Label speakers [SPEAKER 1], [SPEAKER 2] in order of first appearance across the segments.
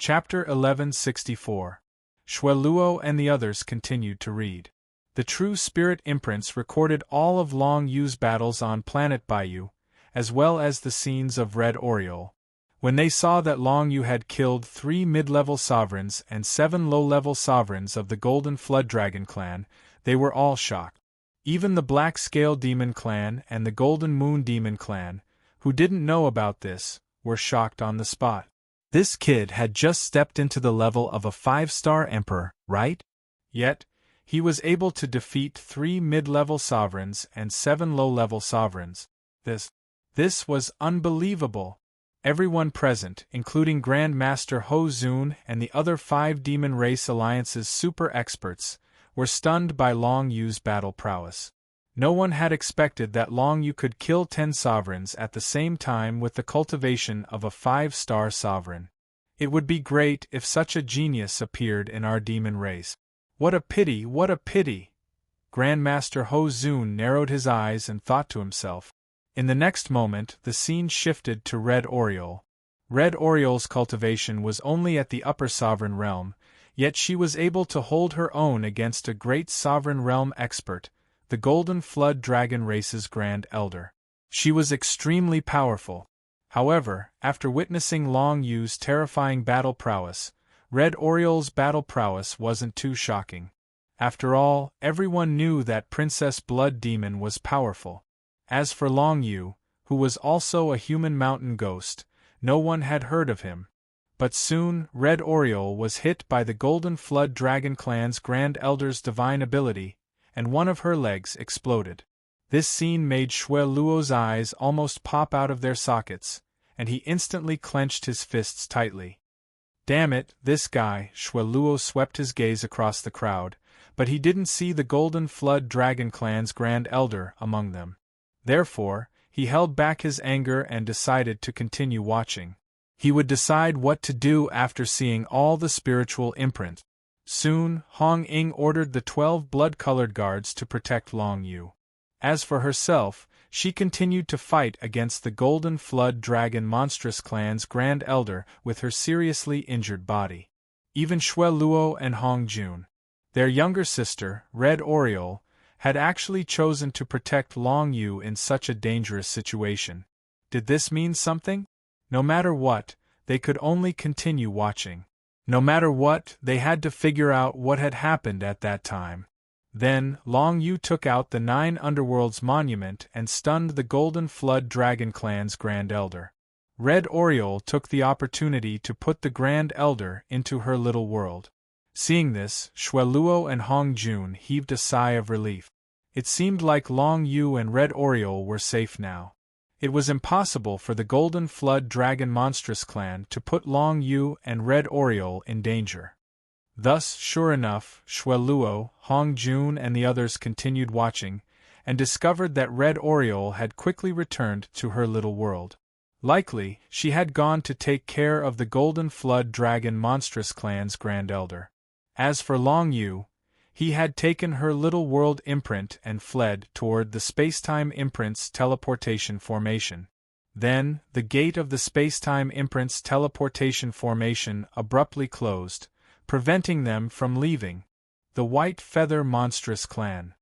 [SPEAKER 1] Chapter 1164. Xueluo and the others continued to read. The true spirit imprints recorded all of Long Yu's battles on planet Baiyu, as well as the scenes of Red Oriole. When they saw that Long Yu had killed 3 mid-level sovereigns and 7 low-level sovereigns of the Golden Flood Dragon clan, they were all shocked. Even the Black Scale Demon clan and the Golden Moon Demon clan, who didn't know about this, were shocked on the spot. This kid had just stepped into the level of a 5-star emperor, right? Yet, he was able to defeat 3 mid-level sovereigns and 7 low-level sovereigns. This was unbelievable. Everyone present, including Grand Master Ho Zun and the other 5 Demon Race Alliance's super experts, were stunned by Long Yu's battle prowess. No one had expected that Long Yu could kill 10 sovereigns at the same time with the cultivation of a 5-star sovereign. It would be great if such a genius appeared in our demon race. What a pity, what a pity! Grandmaster Ho Zun narrowed his eyes and thought to himself. In the next moment, the scene shifted to Red Oriole. Red Oriole's cultivation was only at the upper sovereign realm, yet she was able to hold her own against a great sovereign realm expert, the Golden Flood Dragon race's Grand Elder. She was extremely powerful. However, after witnessing Long Yu's terrifying battle prowess, Red Oriole's battle prowess wasn't too shocking. After all, everyone knew that Princess Blood Demon was powerful. As for Long Yu, who was also a human mountain ghost, no one had heard of him. But soon, Red Oriole was hit by the Golden Flood Dragon clan's Grand Elder's divine ability, and one of her legs exploded. This scene made Xueluo's eyes almost pop out of their sockets, and he instantly clenched his fists tightly. Damn it, this guy! Xueluo swept his gaze across the crowd, but he didn't see the Golden Flood Dragon clan's Grand Elder among them. Therefore, he held back his anger and decided to continue watching. He would decide what to do after seeing all the spiritual imprint. Soon, Hong Ying ordered the 12 blood-colored guards to protect Long Yu. As for herself, she continued to fight against the Golden Flood Dragon monstrous clan's Grand Elder with her seriously injured body. Even Xueluo and Hong Jun, their younger sister, Red Oriole, had actually chosen to protect Long Yu in such a dangerous situation. Did this mean something? No matter what, they could only continue watching. No matter what, they had to figure out what had happened at that time. Then, Long Yu took out the 9 Underworlds monument and stunned the Golden Flood Dragon clan's Grand Elder. Red Oriole took the opportunity to put the Grand Elder into her little world. Seeing this, Xueluo and Hong Jun heaved a sigh of relief. It seemed like Long Yu and Red Oriole were safe now. It was impossible for the Golden Flood Dragon monstrous clan to put Long Yu and Red Oriole in danger. Thus, sure enough, Xueluo, Hong Jun and the others continued watching, and discovered that Red Oriole had quickly returned to her little world. Likely, she had gone to take care of the Golden Flood Dragon monstrous clan's Grand Elder. As for Long Yu, he had taken her little world imprint and fled toward the Spacetime Imprint's teleportation formation. Then, the gate of the Spacetime Imprint's teleportation formation abruptly closed, preventing them from leaving. The White Feather Monstrous Clan.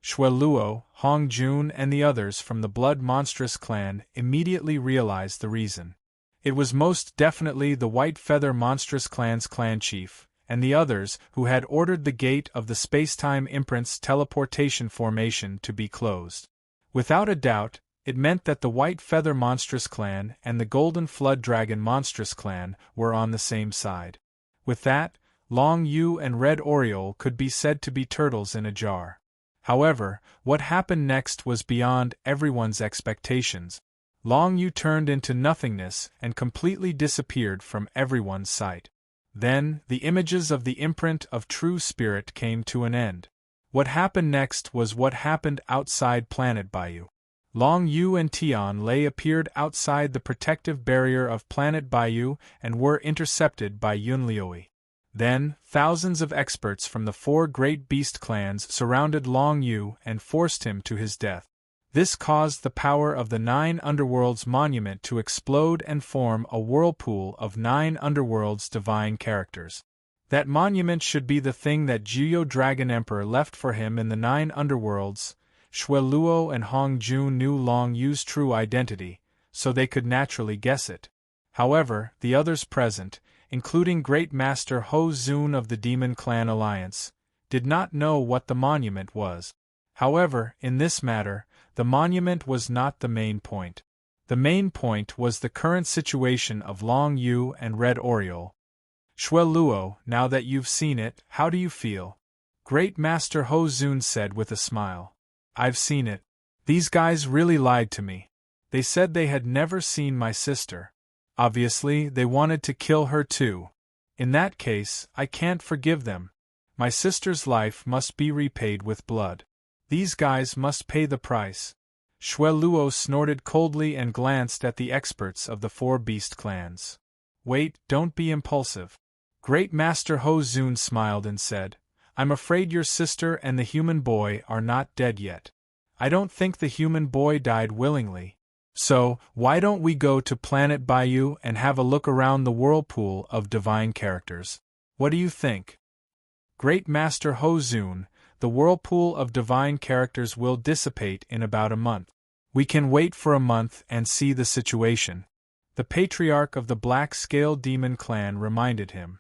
[SPEAKER 1] Xueluo, Hong Jun and the others from the Blood Monstrous Clan immediately realized the reason. It was most definitely the White Feather Monstrous Clan's clan chief, and the others who had ordered the gate of the Spacetime Imprint's teleportation formation to be closed. Without a doubt, it meant that the White Feather Monstrous Clan and the Golden Flood Dragon Monstrous Clan were on the same side. With that, Long Yu and Red Oriole could be said to be turtles in a jar. However, what happened next was beyond everyone's expectations. Long Yu turned into nothingness and completely disappeared from everyone's sight. Then, the images of the imprint of true spirit came to an end. What happened next was what happened outside Planet Baiyu. Long Yu and Tian Lei appeared outside the protective barrier of Planet Baiyu and were intercepted by Yunlioi. Then, thousands of experts from the 4 great beast clans surrounded Long Yu and forced him to his death. This caused the power of the 9 underworlds monument to explode and form a whirlpool of 9 underworlds divine characters. That monument should be the thing that Jiyo Dragon Emperor left for him in the 9 underworlds. Shui Luo and Hong Jun knew Long Yu's true identity, so they could naturally guess it. However, the others present, including Great Master Ho Zun of the Demon Clan Alliance, did not know what the monument was. However, in this matter, the monument was not the main point. The main point was the current situation of Long Yu and Red Oriole. Shui Luo, now that you've seen it, how do you feel? Great Master Ho Zun said with a smile. I've seen it. These guys really lied to me. They said they had never seen my sister. Obviously, they wanted to kill her too. In that case, I can't forgive them. My sister's life must be repaid with blood. These guys must pay the price. Shui Luo snorted coldly and glanced at the experts of the 4 beast clans. Wait, don't be impulsive. Great Master Ho Zun smiled and said, I'm afraid your sister and the human boy are not dead yet. I don't think the human boy died willingly. So, why don't we go to Planet Bayou and have a look around the whirlpool of divine characters? What do you think? Great Master Ho Zun, the whirlpool of divine characters will dissipate in about a month. We can wait for a month and see the situation. The patriarch of the Black Scale Demon Clan reminded him.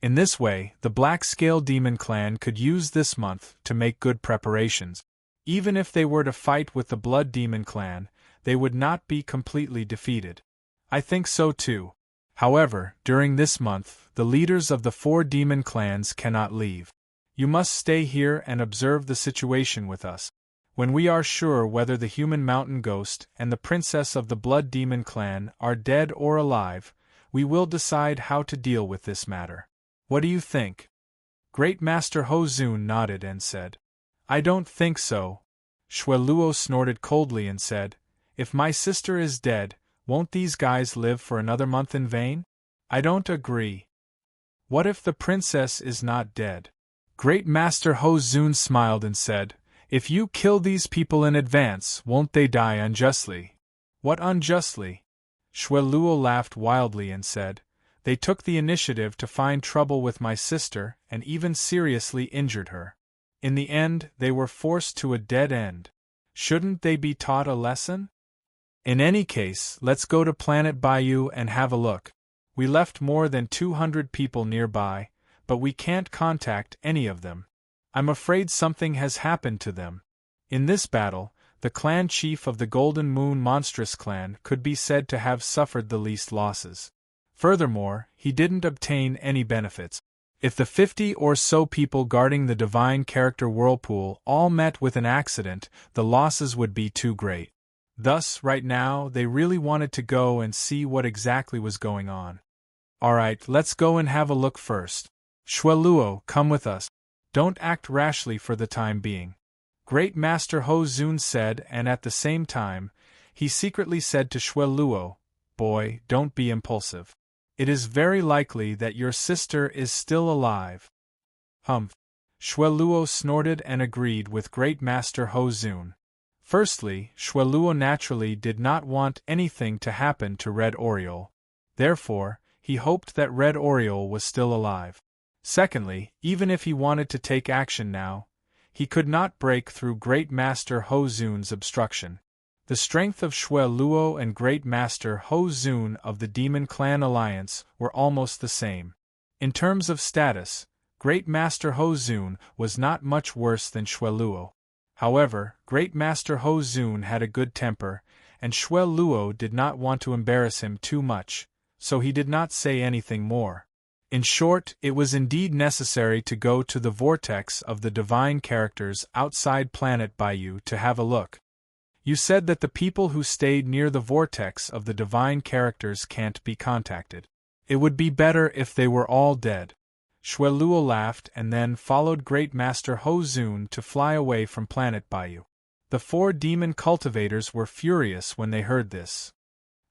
[SPEAKER 1] In this way, the Black Scale Demon Clan could use this month to make good preparations. Even if they were to fight with the Blood Demon Clan, they would not be completely defeated. I think so too. However, during this month, the leaders of the 4 demon clans cannot leave. You must stay here and observe the situation with us. When we are sure whether the human mountain ghost and the princess of the Blood Demon Clan are dead or alive, we will decide how to deal with this matter. What do you think? Great Master Ho Zun nodded and said, I don't think so. Shui Luo snorted coldly and said, If my sister is dead, won't these guys live for another month in vain? I don't agree. What if the princess is not dead? Great Master Ho Zun smiled and said, If you kill these people in advance, won't they die unjustly? What unjustly? Shui Luo laughed wildly and said, They took the initiative to find trouble with my sister and even seriously injured her. In the end, they were forced to a dead end. Shouldn't they be taught a lesson? In any case, let's go to Planet Bayou and have a look. We left more than 200 people nearby, but we can't contact any of them. I'm afraid something has happened to them. In this battle, the clan chief of the Golden Moon Monstrous Clan could be said to have suffered the least losses. Furthermore, he didn't obtain any benefits. If the 50 or so people guarding the divine character whirlpool all met with an accident, the losses would be too great. Thus, right now, they really wanted to go and see what exactly was going on. Alright, let's go and have a look first. Shui Luo, come with us. Don't act rashly for the time being. Great Master Ho Zun said, and at the same time, he secretly said to Shui Luo, Boy, don't be impulsive. It is very likely that your sister is still alive. Humph. Shui Luo snorted and agreed with Great Master Ho Zun. Firstly, Shui Luo naturally did not want anything to happen to Red Oriole. Therefore, he hoped that Red Oriole was still alive. Secondly, even if he wanted to take action now, he could not break through Great Master Ho Zun's obstruction. The strength of Shui Luo and Great Master Ho Zun of the Demon Clan Alliance were almost the same. In terms of status, Great Master Ho Zun was not much worse than Shui Luo. However, Great Master Ho Zun had a good temper, and Shui Luo did not want to embarrass him too much, so he did not say anything more. In short, it was indeed necessary to go to the vortex of the divine characters outside Planet Bayou to have a look. You said that the people who stayed near the vortex of the divine characters can't be contacted. It would be better if they were all dead. Shui Luo laughed and then followed Great Master Ho Zun to fly away from Planet Bayou. The 4 demon cultivators were furious when they heard this.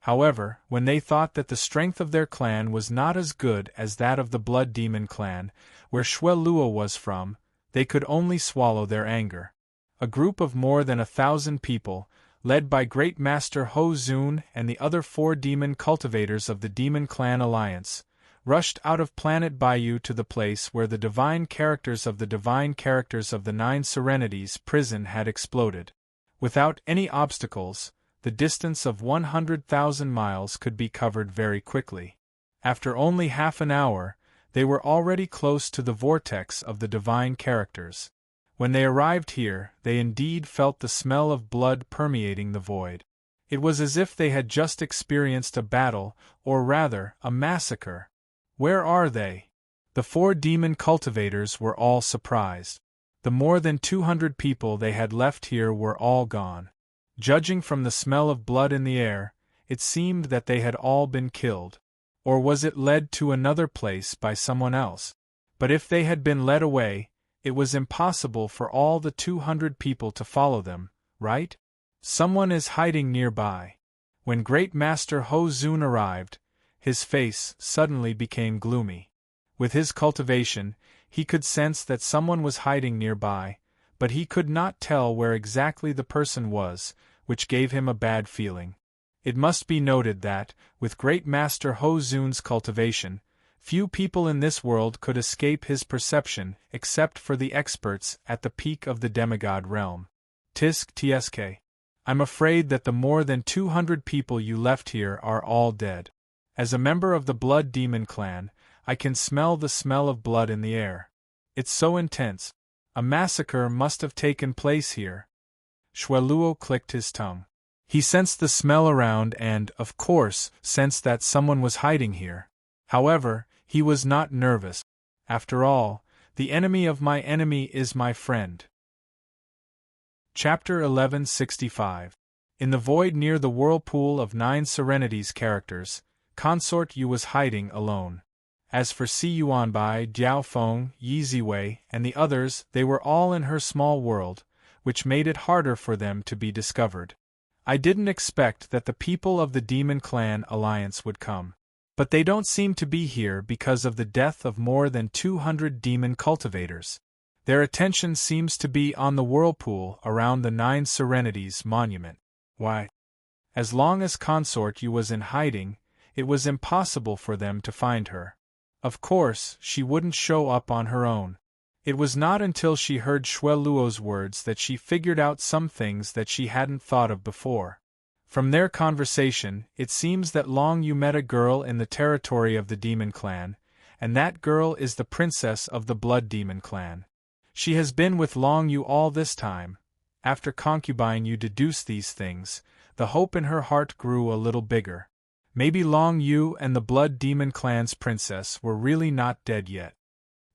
[SPEAKER 1] However, when they thought that the strength of their clan was not as good as that of the Blood Demon Clan, where Shui Luo was from, they could only swallow their anger. A group of more than 1,000 people, led by Great Master Ho Zun and the other 4 demon cultivators of the Demon Clan Alliance, rushed out of Planet Bayou to the place where the divine characters of the 9 Serenities prison had exploded. Without any obstacles, the distance of 100,000 miles could be covered very quickly. After only half an hour, they were already close to the vortex of the divine characters. When they arrived here, they indeed felt the smell of blood permeating the void. It was as if they had just experienced a battle, or rather, a massacre. Where are they? The 4 demon cultivators were all surprised. The more than 200 people they had left here were all gone. Judging from the smell of blood in the air, it seemed that they had all been killed. Or was it led to another place by someone else? But if they had been led away, it was impossible for all the 200 people to follow them, right? Someone is hiding nearby. When Great Master Ho Zun arrived, his face suddenly became gloomy. With his cultivation, he could sense that someone was hiding nearby, but he could not tell where exactly the person was, which gave him a bad feeling. It must be noted that, with Great Master Ho Zun's cultivation, few people in this world could escape his perception except for the experts at the peak of the demigod realm. Tisk tsk. I'm afraid that the more than 200 people you left here are all dead. As a member of the Blood Demon Clan, I can smell the smell of blood in the air. It's so intense. A massacre must have taken place here. Shueluo clicked his tongue. He sensed the smell around and, of course, sensed that someone was hiding here. However, he was not nervous. After all, the enemy of my enemy is my friend. Chapter 1165. In the void near the whirlpool of 9 Serenities characters, Consort Yu was hiding alone. As for Si Yuanbai, Jiao Feng, Yi Ziwei, and the others, they were all in her small world, which made it harder for them to be discovered. I didn't expect that the people of the Demon Clan Alliance would come. But they don't seem to be here because of the death of more than 200 demon cultivators. Their attention seems to be on the whirlpool around the 9 Serenities monument. Why? As long as Consort Yu was in hiding, it was impossible for them to find her. Of course, she wouldn't show up on her own. It was not until she heard Shueluo's words that she figured out some things that she hadn't thought of before. From their conversation, it seems that Long Yu met a girl in the territory of the Demon Clan, and that girl is the princess of the Blood Demon Clan. She has been with Long Yu all this time. After Concubine Yu deduced these things, the hope in her heart grew a little bigger. Maybe Long Yu and the Blood Demon Clan's princess were really not dead yet.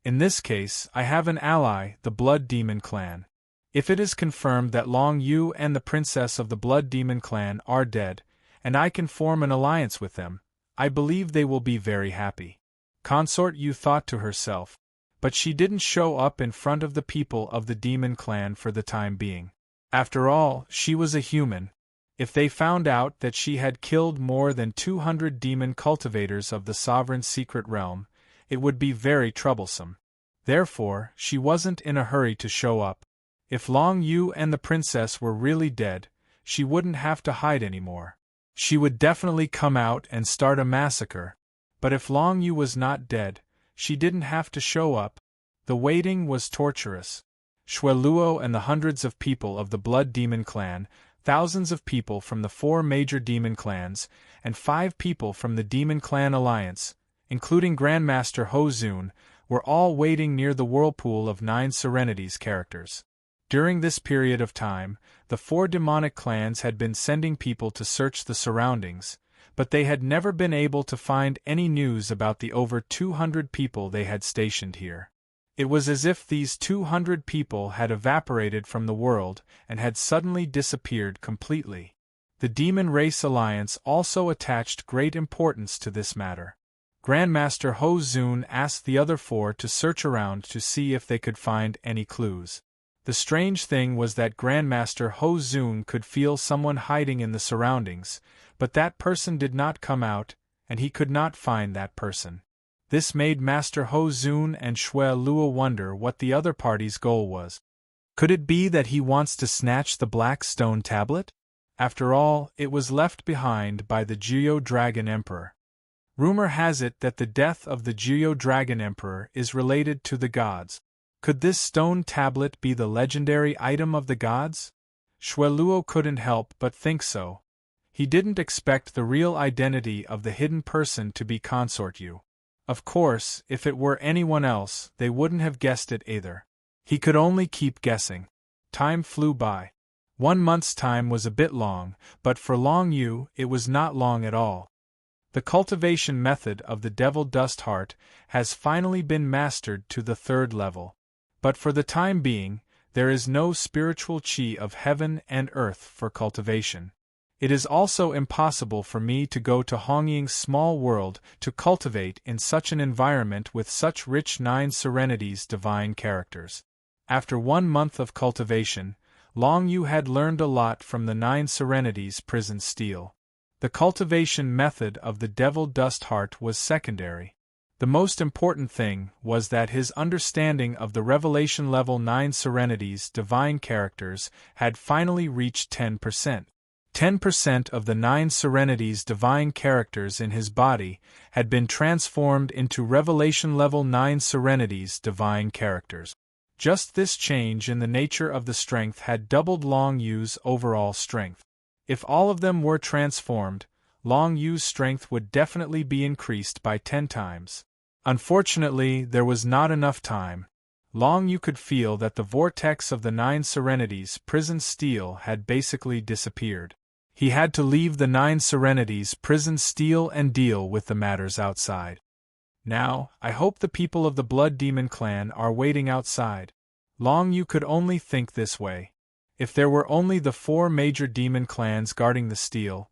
[SPEAKER 1] In this case, I have an ally, the Blood Demon Clan. If it is confirmed that Long Yu and the princess of the Blood Demon Clan are dead, and I can form an alliance with them, I believe they will be very happy. Consort Yu thought to herself, but she didn't show up in front of the people of the Demon Clan for the time being. After all, she was a human. If they found out that she had killed more than 200 demon cultivators of the Sovereign Secret Realm, it would be very troublesome. Therefore, she wasn't in a hurry to show up. If Long Yu and the princess were really dead, she wouldn't have to hide anymore. She would definitely come out and start a massacre. But if Long Yu was not dead, she didn't have to show up. The waiting was torturous. Shueluo and the hundreds of people of the Blood Demon Clan, thousands of people from the 4 major demon clans, and 5 people from the Demon Clan Alliance, including Grandmaster Ho Zun, were all waiting near the whirlpool of 9 Serenities characters. During this period of time, the 4 demonic clans had been sending people to search the surroundings, but they had never been able to find any news about the over 200 people they had stationed here. It was as if these 200 people had evaporated from the world and had suddenly disappeared completely. The Demon Race Alliance also attached great importance to this matter. Grandmaster Ho Zun asked the other 4 to search around to see if they could find any clues. The strange thing was that Grandmaster Ho Zun could feel someone hiding in the surroundings, but that person did not come out, and he could not find that person. This made Master Ho Zun and Shueluo wonder what the other party's goal was. Could it be that he wants to snatch the black stone tablet? After all, it was left behind by the Geo-Dragon Emperor. Rumor has it that the death of the Geo-Dragon Emperor is related to the gods. Could this stone tablet be the legendary item of the gods? Xueluo couldn't help but think so. He didn't expect the real identity of the hidden person to be Consort Yu. Of course, if it were anyone else, they wouldn't have guessed it either. He could only keep guessing. Time flew by. 1 month's time was a bit long, but for Long Yu, it was not long at all. The cultivation method of the Devil Dust Heart has finally been mastered to the 3rd level. But for the time being, there is no spiritual chi of heaven and earth for cultivation. It is also impossible for me to go to Hongying's small world to cultivate in such an environment with such rich 9 serenities divine characters. After 1 month of cultivation, Long Yu had learned a lot from the 9 serenities prison steel. The cultivation method of the Devil Dust Heart was secondary. The most important thing was that his understanding of the Revelation level 9 serenities divine characters had finally reached 10%. 10% of the 9 serenities divine characters in his body had been transformed into Revelation level 9 serenities divine characters. Just this change in the nature of the strength had doubled Long Yu's overall strength. If all of them were transformed, Long Yu's strength would definitely be increased by 10 times. Unfortunately, there was not enough time. Long Yu could feel that the vortex of the 9 serenities prison steel had basically disappeared. He had to leave the 9 serenities prison steel and deal with the matters outside. Now, I hope the people of the Blood Demon clan are waiting outside. Long Yu could only think this way. If there were only the 4 major demon clans guarding the steel,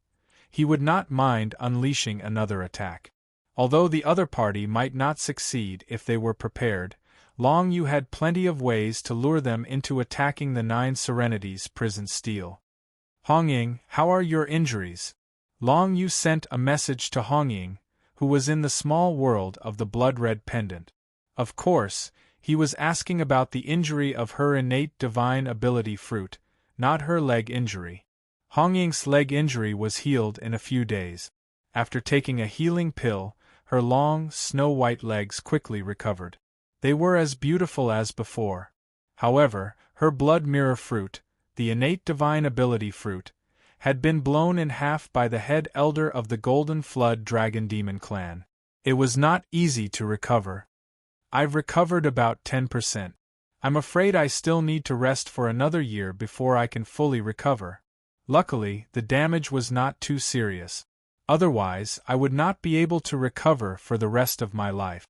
[SPEAKER 1] he would not mind unleashing another attack. Although the other party might not succeed if they were prepared, Long Yu had plenty of ways to lure them into attacking the 9 serenities prison steel. Hongying, how are your injuries? Long Yu sent a message to Hongying, who was in the small world of the blood-red pendant. Of course, he was asking about the injury of her innate divine ability fruit, not her leg injury. Hongying's leg injury was healed in a few days. After taking a healing pill, her long, snow-white legs quickly recovered. They were as beautiful as before. However, her blood mirror fruit, the innate divine ability fruit, had been blown in half by the head elder of the Golden Flood Dragon Demon clan. It was not easy to recover. I've recovered about 10%. I'm afraid I still need to rest for another year before I can fully recover. Luckily, the damage was not too serious. Otherwise, I would not be able to recover for the rest of my life.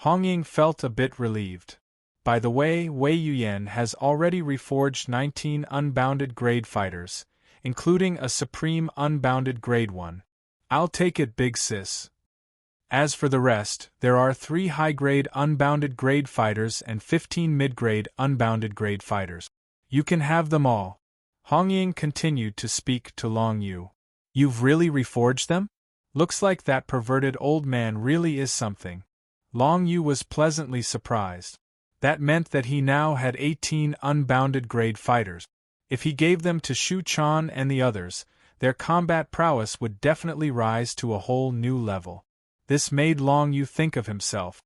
[SPEAKER 1] Hongying felt a bit relieved. By the way, Wei Yuyan has already reforged 19 unbounded grade fighters, including a supreme unbounded grade 1. I'll take it, big sis. As for the rest, there are 3 high-grade unbounded grade fighters and 15 mid-grade unbounded grade fighters. You can have them all. Hongying continued to speak to Long Yu. You've really reforged them? Looks like that perverted old man really is something. Long Yu was pleasantly surprised. That meant that he now had 18 unbounded grade fighters. If he gave them to Shu Chan and the others, their combat prowess would definitely rise to a whole new level. This made Long Yu think of himself.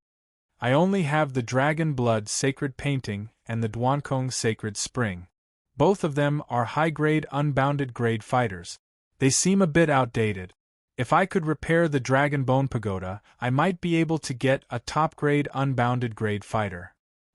[SPEAKER 1] I only have the Dragon Blood Sacred Painting and the Duankong Sacred Spring. Both of them are high-grade unbounded grade fighters. They seem a bit outdated. If I could repair the Dragon Bone Pagoda, I might be able to get a top-grade unbounded grade fighter.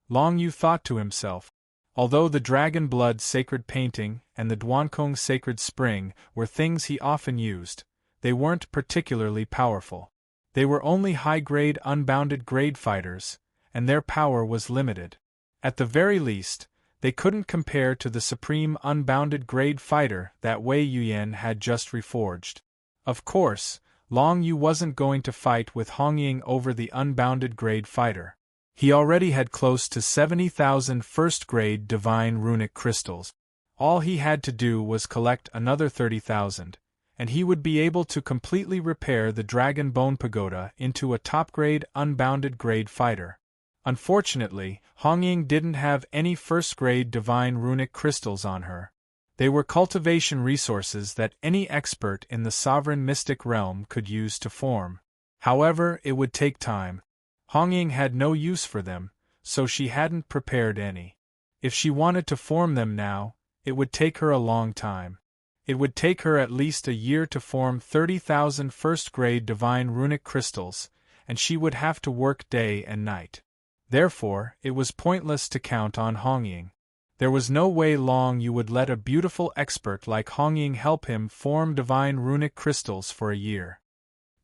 [SPEAKER 1] Long Yu thought to himself. Although the Dragon Blood Sacred Painting and the Duankong Sacred Spring were things he often used, they weren't particularly powerful. They were only high-grade unbounded grade fighters, and their power was limited. At the very least, they couldn't compare to the supreme unbounded grade fighter that Wei Yuyan had just reforged. Of course, Long Yu wasn't going to fight with Hongying over the unbounded grade fighter. He already had close to 70,000 first-grade divine runic crystals. All he had to do was collect another 30,000, and he would be able to completely repair the Dragon Bone Pagoda into a top-grade unbounded grade fighter. Unfortunately, Hong Ying didn't have any first-grade divine runic crystals on her. They were cultivation resources that any expert in the sovereign mystic realm could use to form. However, it would take time. Hong Ying had no use for them, so she hadn't prepared any. If she wanted to form them now, it would take her a long time. It would take her at least a year to form 30,000 first-grade divine runic crystals, and she would have to work day and night. Therefore, it was pointless to count on Hong Ying. There was no way Long Yu would let a beautiful expert like Hong Ying help him form divine runic crystals for a year.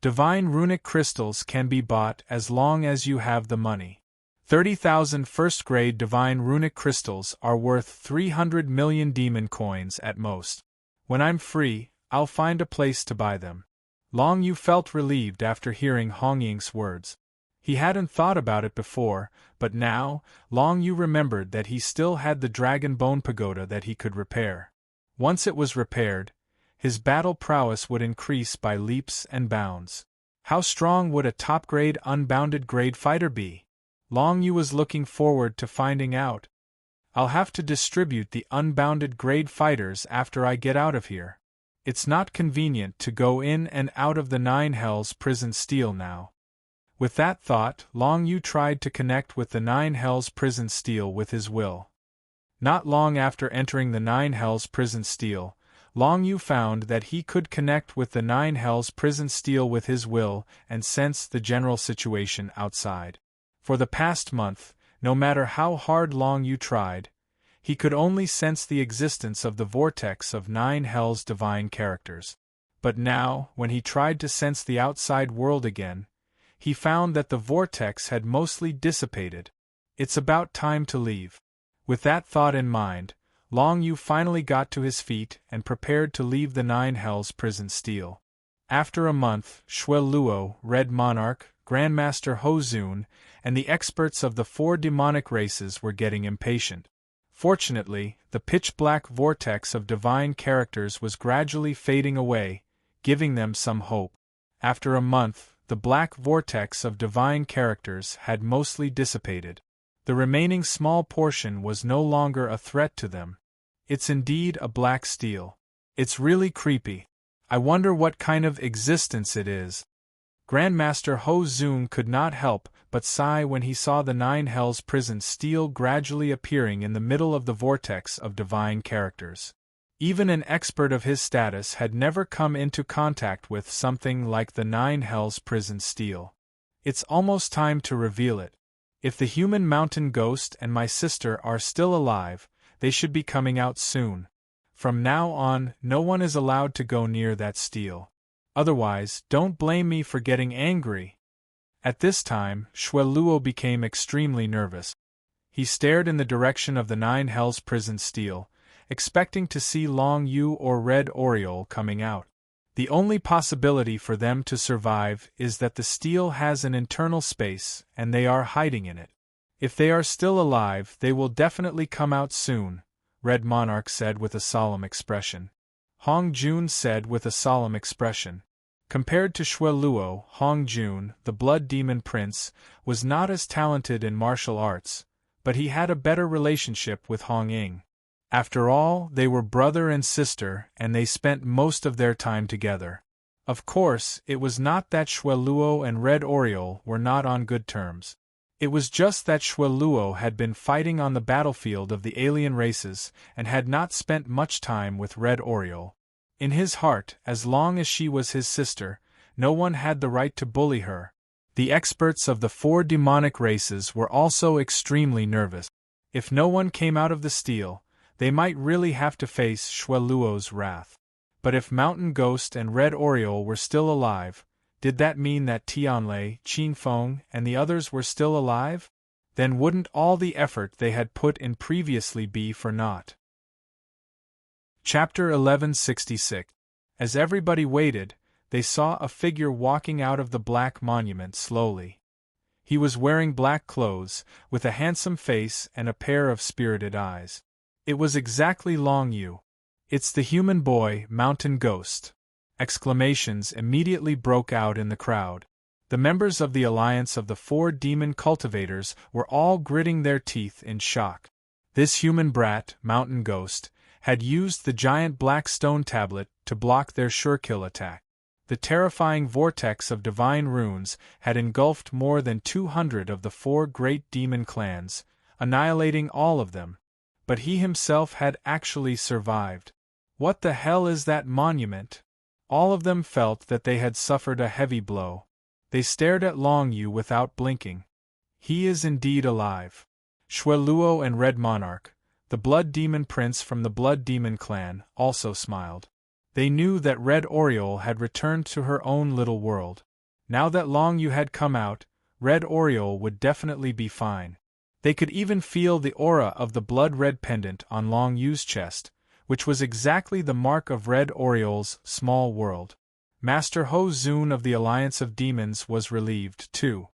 [SPEAKER 1] Divine runic crystals can be bought as long as you have the money. 30,000 first-grade divine runic crystals are worth 300 million demon coins at most. When I'm free, I'll find a place to buy them. Long Yu felt relieved after hearing Hong Ying's words. He hadn't thought about it before, but now, Long Yu remembered that he still had the dragon bone pagoda that he could repair. Once it was repaired, his battle prowess would increase by leaps and bounds. How strong would a top-grade unbounded grade fighter be? Long Yu was looking forward to finding out. I'll have to distribute the unbounded grade fighters after I get out of here. It's not convenient to go in and out of the Nine Hells prison steel now. With that thought, Long Yu tried to connect with the Nine Hells prison steel with his will. Not long after entering the Nine Hells prison steel, Long Yu found that he could connect with the Nine Hells prison steel with his will and sense the general situation outside. For the past month, no matter how hard Long Yu tried, he could only sense the existence of the vortex of Nine Hells divine characters. But now, when he tried to sense the outside world again, he found that the vortex had mostly dissipated. It's about time to leave. With that thought in mind, Long Yu finally got to his feet and prepared to leave the Nine Hells prison steel. After a month, Shui Luo, Red Monarch, Grandmaster Ho Zun, and the experts of the 4 demonic races were getting impatient. Fortunately, the pitch-black vortex of divine characters was gradually fading away, giving them some hope. After a month, the black vortex of divine characters had mostly dissipated. The remaining small portion was no longer a threat to them. It's indeed a black steel. It's really creepy. I wonder what kind of existence it is. Grandmaster Ho Zun could not help but sigh when he saw the Nine Hells prison steel gradually appearing in the middle of the vortex of divine characters. Even an expert of his status had never come into contact with something like the Nine Hells prison steel. It's almost time to reveal it. If the human mountain ghost and my sister are still alive, they should be coming out soon. From now on, no one is allowed to go near that steel. Otherwise, don't blame me for getting angry. At this time, Shui Luo became extremely nervous. He stared in the direction of the Nine Hells prison steel, expecting to see Long Yu or Red Oriole coming out. The only possibility for them to survive is that the steel has an internal space and they are hiding in it. If they are still alive, they will definitely come out soon, Red Monarch said with a solemn expression. Hong Jun said with a solemn expression. Compared to Shui Luo, Hong Jun, the Blood Demon Prince, was not as talented in martial arts, but he had a better relationship with Hong Ying. After all, they were brother and sister, and they spent most of their time together. Of course, it was not that Shui Luo and Red Oriole were not on good terms. It was just that Shui Luo had been fighting on the battlefield of the alien races and had not spent much time with Red Oriole. In his heart, as long as she was his sister, no one had the right to bully her. The experts of the 4 demonic races were also extremely nervous. If no one came out of the steel, they might really have to face Shui Luo's wrath. But if Mountain Ghost and Red Oriole were still alive, did that mean that Tianlei, Qin Feng, and the others were still alive? Then wouldn't all the effort they had put in previously be for naught? Chapter 1166. As everybody waited, they saw a figure walking out of the black monument slowly. He was wearing black clothes, with a handsome face and a pair of spirited eyes. It was exactly Long Yu. "It's the human boy, Mountain Ghost!" Exclamations immediately broke out in the crowd. The members of the alliance of the 4 demon cultivators were all gritting their teeth in shock. This human brat, Mountain Ghost, had used the giant black stone tablet to block their sure-kill attack. The terrifying vortex of divine runes had engulfed more than 200 of the 4 great demon clans, annihilating all of them. But he himself had actually survived. What the hell is that monument? All of them felt that they had suffered a heavy blow. They stared at Long Yu without blinking. He is indeed alive. Shueluo and Red Monarch, the Blood Demon Prince from the Blood Demon clan, also smiled. They knew that Red Oriole had returned to her own little world. Now that Long Yu had come out, Red Oriole would definitely be fine. They could even feel the aura of the blood-red pendant on Long Yu's chest, which was exactly the mark of Red Oriole's small world. Master Ho Zun of the Alliance of Demons was relieved, too.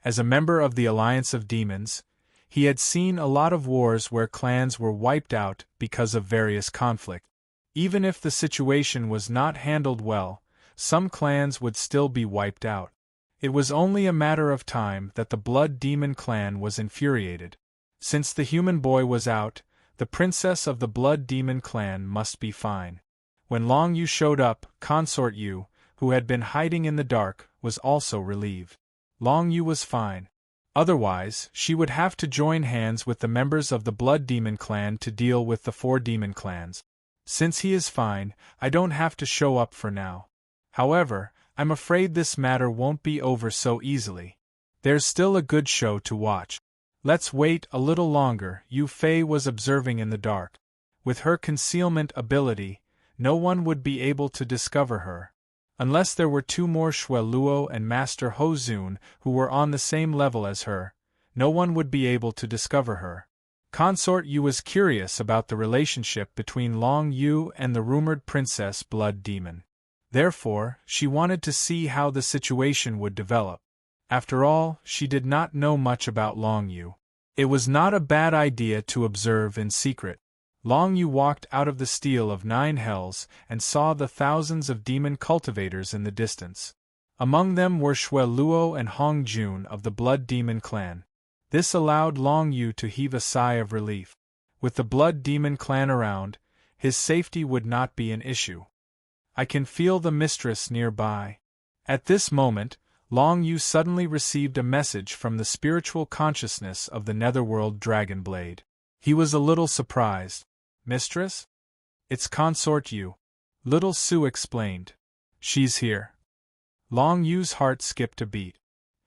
[SPEAKER 1] As a member of the Alliance of Demons, he had seen a lot of wars where clans were wiped out because of various conflict. Even if the situation was not handled well, some clans would still be wiped out. It was only a matter of time that the Blood Demon clan was infuriated. Since the human boy was out, the princess of the Blood Demon clan must be fine. When Long Yu showed up, Consort Yu, who had been hiding in the dark, was also relieved. Long Yu was fine. Otherwise, she would have to join hands with the members of the Blood Demon clan to deal with the 4 demon clans. Since he is fine, I don't have to show up for now. However, I'm afraid this matter won't be over so easily. There's still a good show to watch. Let's wait a little longer. Yu Fei was observing in the dark. With her concealment ability, no one would be able to discover her. Unless there were 2 more Shueluo and Master Ho Zun who were on the same level as her, no one would be able to discover her. Consort Yu was curious about the relationship between Long Yu and the rumored Princess Blood Demon. Therefore, she wanted to see how the situation would develop. After all, she did not know much about Long Yu. It was not a bad idea to observe in secret. Long Yu walked out of the Steel of 9 Hells and saw the thousands of demon cultivators in the distance. Among them were Shueluo and Hong Jun of the Blood Demon clan. This allowed Long Yu to heave a sigh of relief. With the Blood Demon clan around, his safety would not be an issue. I can feel the mistress nearby. At this moment, Long Yu suddenly received a message from the spiritual consciousness of the Netherworld Dragon Blade. He was a little surprised. Mistress? It's Consort Yu. Little Sue explained. She's here. Long Yu's heart skipped a beat.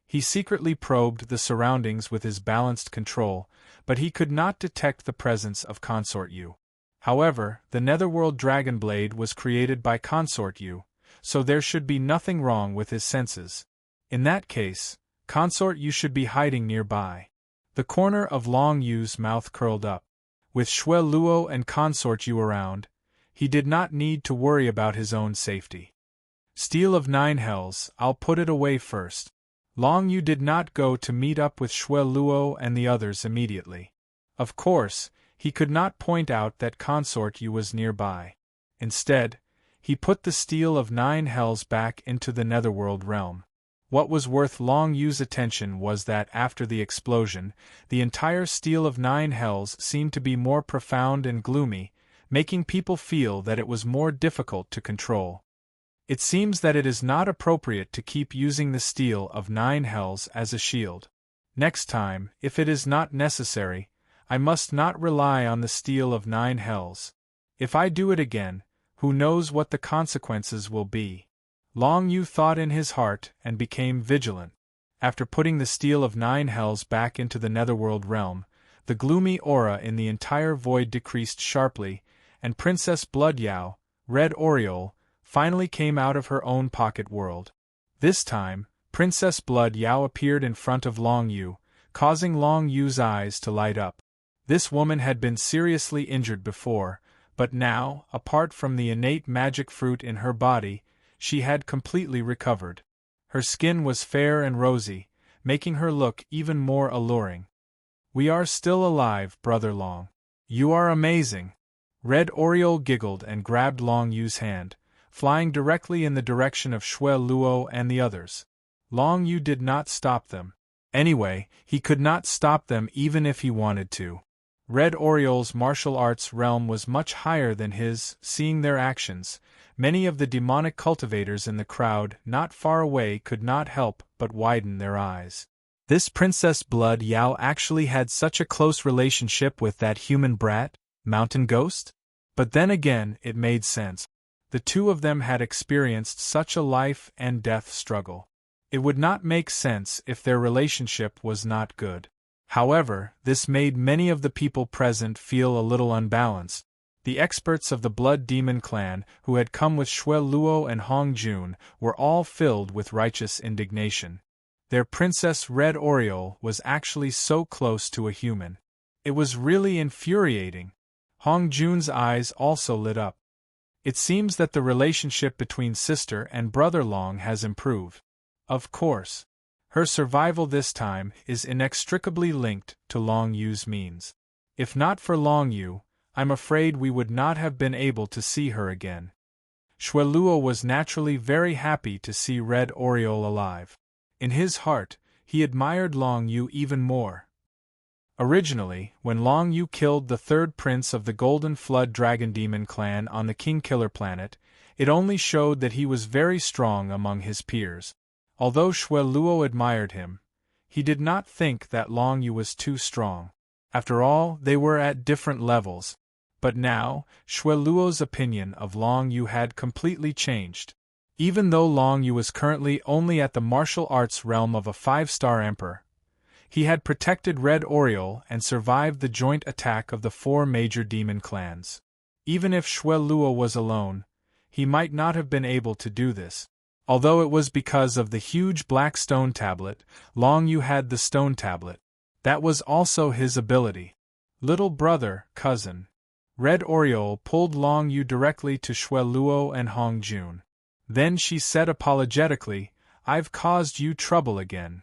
[SPEAKER 1] He secretly probed the surroundings with his balanced control, but he could not detect the presence of Consort Yu. However, the Netherworld Dragon Blade was created by Consort Yu, so there should be nothing wrong with his senses. In that case, Consort Yu should be hiding nearby. The corner of Long Yu's mouth curled up. With Shueluo and Consort Yu around, he did not need to worry about his own safety. Steel of 9 Hells, I'll put it away first. Long Yu did not go to meet up with Shueluo and the others immediately. Of course, he could not point out that Consort Yu was nearby. Instead, he put the Steel of 9 Hells back into the Netherworld realm. What was worth Long Yu's attention was that after the explosion, the entire Steel of 9 Hells seemed to be more profound and gloomy, making people feel that it was more difficult to control. It seems that it is not appropriate to keep using the Steel of 9 Hells as a shield. Next time, if it is not necessary, I must not rely on the Steel of 9 Hells. If I do it again, who knows what the consequences will be. Long Yu thought in his heart and became vigilant. After putting the Steel of 9 Hells back into the Netherworld realm, the gloomy aura in the entire void decreased sharply, and Princess Blood Yao, Red Oriole, finally came out of her own pocket world. This time, Princess Blood Yao appeared in front of Long Yu, causing Long Yu's eyes to light up. This woman had been seriously injured before, but now, apart from the innate magic fruit in her body, she had completely recovered. Her skin was fair and rosy, making her look even more alluring. We are still alive, Brother Long. You are amazing. Red Oriole giggled and grabbed Long Yu's hand, flying directly in the direction of Shueluo and the others. Long Yu did not stop them. Anyway, he could not stop them even if he wanted to. Red Oriole's martial arts realm was much higher than his. Seeing their actions, many of the demonic cultivators in the crowd not far away could not help but widen their eyes. This Princess Blood Yao actually had such a close relationship with that human brat, Mountain Ghost? But then again, it made sense. The two of them had experienced such a life and death struggle. It would not make sense if their relationship was not good. However, this made many of the people present feel a little unbalanced. The experts of the Blood Demon clan, who had come with Xue Luo and Hong Jun, were all filled with righteous indignation. Their Princess Red Oriole was actually so close to a human. It was really infuriating. Hong Jun's eyes also lit up. It seems that the relationship between sister and brother Long has improved. Of course. Her survival this time is inextricably linked to Long Yu's means. If not for Long Yu, I'm afraid we would not have been able to see her again. Xue Luo was naturally very happy to see Red Oriole alive. In his heart, he admired Long Yu even more. Originally, when Long Yu killed the third prince of the Golden Flood Dragon Demon clan on the King Killer planet, it only showed that he was very strong among his peers. Although Xue Luo admired him, he did not think that Long Yu was too strong. After all, they were at different levels. But now, Xue Luo's opinion of Long Yu had completely changed. Even though Long Yu was currently only at the martial arts realm of a 5-star emperor, he had protected Red Oriole and survived the joint attack of the 4 major demon clans. Even if Xue Luo was alone, he might not have been able to do this. Although it was because of the huge black stone tablet, Long Yu had the stone tablet. That was also his ability. Little brother, cousin. Red Oriole pulled Long Yu directly to Xue Luo and Hong Jun. Then she said apologetically, "I've caused you trouble again.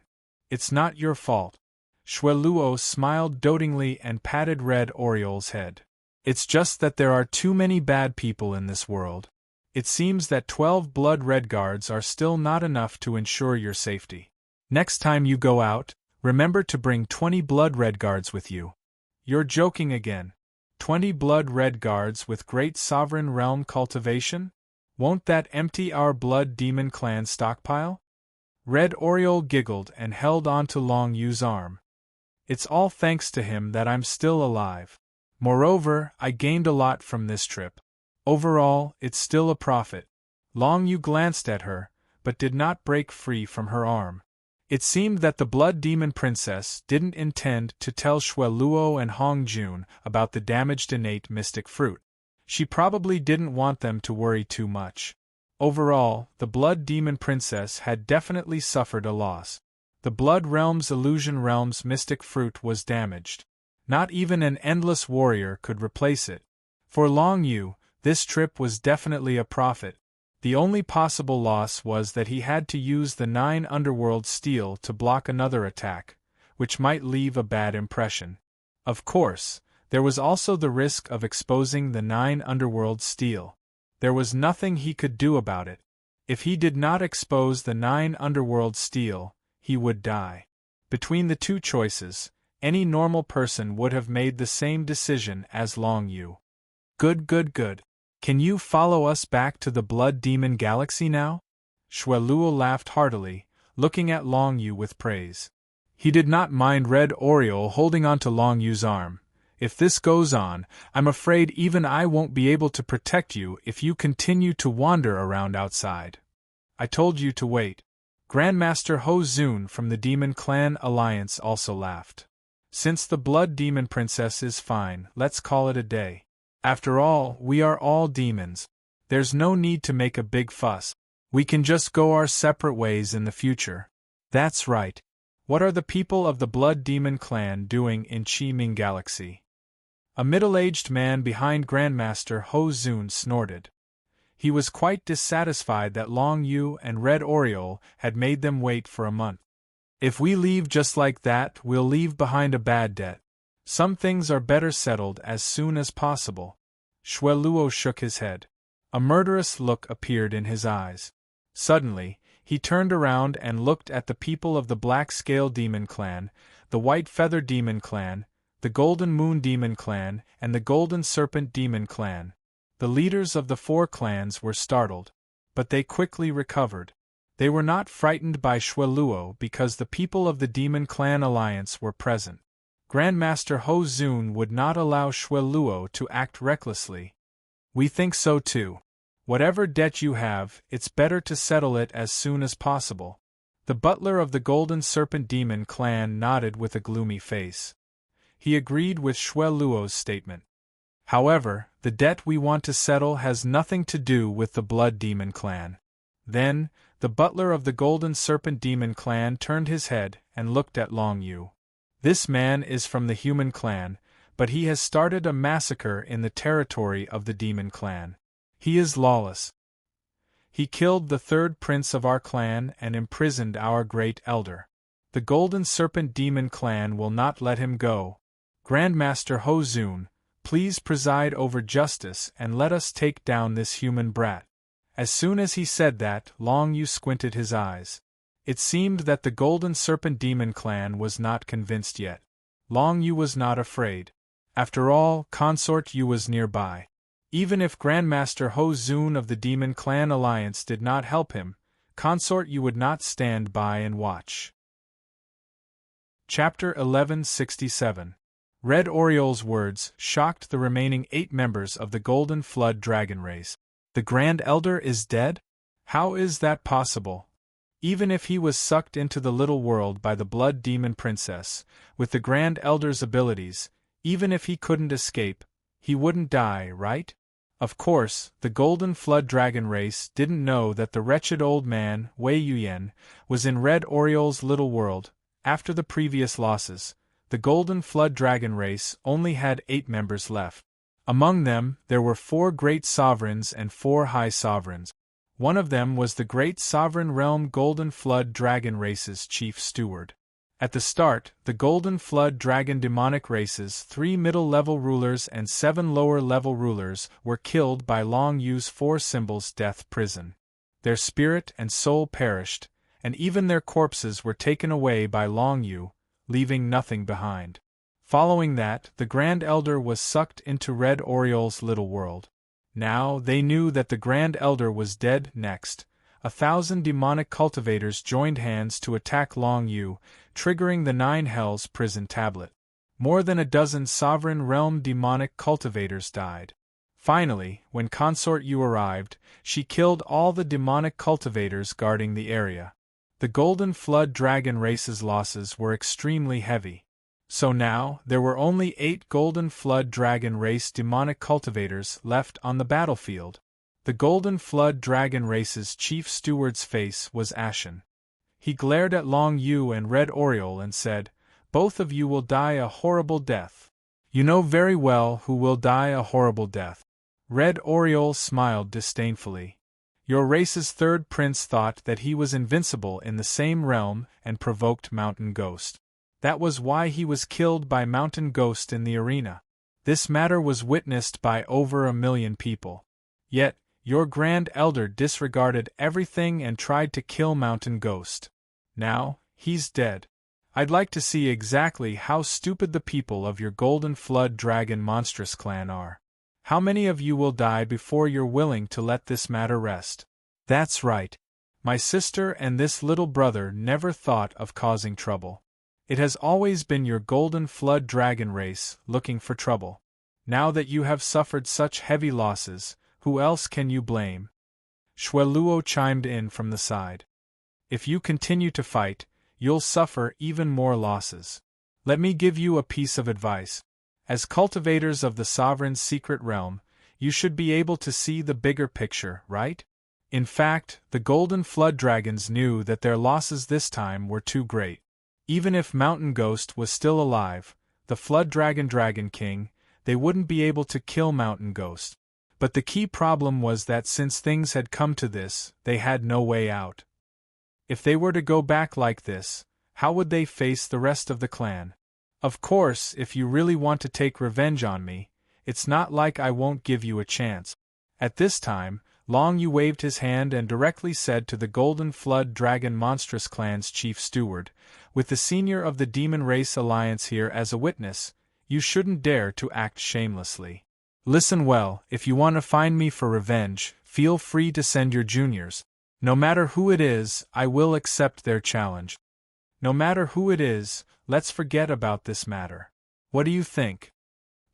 [SPEAKER 1] It's not your fault." Xue Luo smiled dotingly and patted Red Oriole's head. "It's just that there are too many bad people in this world. It seems that 12 blood red guards are still not enough to ensure your safety. Next time you go out, remember to bring 20 blood red guards with you." "You're joking again. 20 blood red guards with great sovereign realm cultivation? Won't that empty our Blood Demon clan stockpile?" Red Oriole giggled and held on to Long Yu's arm. "It's all thanks to him that I'm still alive. Moreover, I gained a lot from this trip. Overall, it's still a profit." Long Yu glanced at her, but did not break free from her arm. It seemed that the Blood Demon Princess didn't intend to tell Xue Luo and Hong Jun about the damaged innate mystic fruit. She probably didn't want them to worry too much. Overall, the Blood Demon Princess had definitely suffered a loss. The Blood Realm's Illusion Realm's mystic fruit was damaged. Not even an endless warrior could replace it. For Long Yu, this trip was definitely a profit. The only possible loss was that he had to use the 9 underworld steel to block another attack, which might leave a bad impression. Of course, there was also the risk of exposing the 9 underworld steel. There was nothing he could do about it. If he did not expose the 9 underworld steel, he would die. Between the two choices, any normal person would have made the same decision as Long Yu. Good. Can you follow us back to the Blood Demon Galaxy now?" Xue Luo laughed heartily, looking at Long Yu with praise. He did not mind Red Oriole holding on to Long Yu's arm. "If this goes on, I'm afraid even I won't be able to protect you if you continue to wander around outside. I told you to wait." Grandmaster Ho Zun from the Demon Clan Alliance also laughed. "Since the Blood Demon Princess is fine, let's call it a day. After all, we are all demons. There's no need to make a big fuss. We can just go our separate ways in the future." "That's right. What are the people of the Blood Demon clan doing in Chi Ming Galaxy?" A middle-aged man behind Grandmaster Ho Zun snorted. He was quite dissatisfied that Long Yu and Red Oriole had made them wait for a month. "If we leave just like that, we'll leave behind a bad debt. Some things are better settled as soon as possible." Xue Luo shook his head. A murderous look appeared in his eyes. Suddenly, He turned around and looked at the people of the Black Scale Demon Clan, the White Feather Demon Clan, the Golden Moon Demon Clan, and the Golden Serpent Demon Clan. The leaders of the 4 clans were startled, but they quickly recovered. They were not frightened by Xueluo because the people of the Demon Clan Alliance were present. Grandmaster Ho Zun would not allow Xueluo to act recklessly. We think so too. Whatever debt you have, it's better to settle it as soon as possible. The butler of the Golden Serpent Demon Clan nodded with a gloomy face. He agreed with Xueluo's statement. However, the debt we want to settle has nothing to do with the Blood Demon Clan. Then, the butler of the Golden Serpent Demon Clan turned his head and looked at Long Yu. This man is from the Human Clan, but he has started a massacre in the territory of the Demon Clan. He is lawless. He killed the 3rd prince of our clan and imprisoned our great elder. The Golden Serpent Demon Clan will not let him go. Grandmaster Ho Zun, please preside over justice and let us take down this human brat. As soon as he said that, Long Yu squinted his eyes. It seemed that the Golden Serpent Demon Clan was not convinced yet. Long Yu was not afraid. After all, Consort Yu was nearby. Even if Grandmaster Ho Zun of the Demon Clan Alliance did not help him, Consort Yu would not stand by and watch. Chapter 1167. Red Oriole's words shocked the remaining 8 members of the Golden Flood Dragon race. The Grand Elder is dead? How is that possible? Even if he was sucked into the little world by the Blood Demon Princess, with the Grand Elder's abilities, even if he couldn't escape, he wouldn't die, right? Of course, the Golden Flood Dragon race didn't know that the wretched old man, Wei Yuyan, was in Red Oriole's little world. After the previous losses, the Golden Flood Dragon race only had 8 members left. Among them, there were 4 great sovereigns and 4 high sovereigns. One of them was the Great Sovereign Realm Golden Flood Dragon race's chief steward. At the start, the Golden Flood Dragon demonic race's 3 middle-level rulers and 7 lower-level rulers were killed by Long Yu's 4 symbols death prison. Their spirit and soul perished, and even their corpses were taken away by Long Yu, leaving nothing behind. Following that, the Grand Elder was sucked into Red Oriole's little world. Now they knew that the Grand Elder was dead. Next, 1,000 demonic cultivators joined hands to attack Long Yu, triggering the 9 Hells prison tablet. More than a dozen Sovereign Realm demonic cultivators died. Finally, when Consort Yu arrived, she killed all the demonic cultivators guarding the area. The Golden Flood Dragon race's losses were extremely heavy. So now, there were only 8 Golden Flood Dragon race demonic cultivators left on the battlefield. The Golden Flood Dragon race's chief steward's face was ashen. He glared at Long Yu and Red Oriole and said, "Both of you will die a horrible death. You know very well who will die a horrible death." Red Oriole smiled disdainfully. "Your race's 3rd prince thought that he was invincible in the same realm and provoked Mountain Ghost. That was why he was killed by Mountain Ghost in the arena. This matter was witnessed by over 1 million people. Yet, your Grand Elder disregarded everything and tried to kill Mountain Ghost. Now, he's dead. I'd like to see exactly how stupid the people of your Golden Flood Dragon monstrous clan are. How many of you will die before you're willing to let this matter rest?" "That's right. My sister and this little brother never thought of causing trouble. It has always been your Golden Flood Dragon race looking for trouble. Now that you have suffered such heavy losses, who else can you blame?" Xueluo chimed in from the side. "If you continue to fight, you'll suffer even more losses. Let me give you a piece of advice. As cultivators of the Sovereign's secret realm, you should be able to see the bigger picture, right? In fact, the Golden Flood Dragons knew that their losses this time were too great. Even if Mountain Ghost was still alive, the Flood Dragon King, they wouldn't be able to kill Mountain Ghost. But the key problem was that since things had come to this, they had no way out. If they were to go back like this, how would they face the rest of the clan? Of course, if you really want to take revenge on me, it's not like I won't give you a chance." At this time, Long Yu waved his hand and directly said to the Golden Flood Dragon Monstrous Clan's chief steward, "With the senior of the Demon Race Alliance here as a witness, you shouldn't dare to act shamelessly. Listen well, if you want to find me for revenge, feel free to send your juniors. No matter who it is, I will accept their challenge. No matter who it is, let's forget about this matter. What do you think?"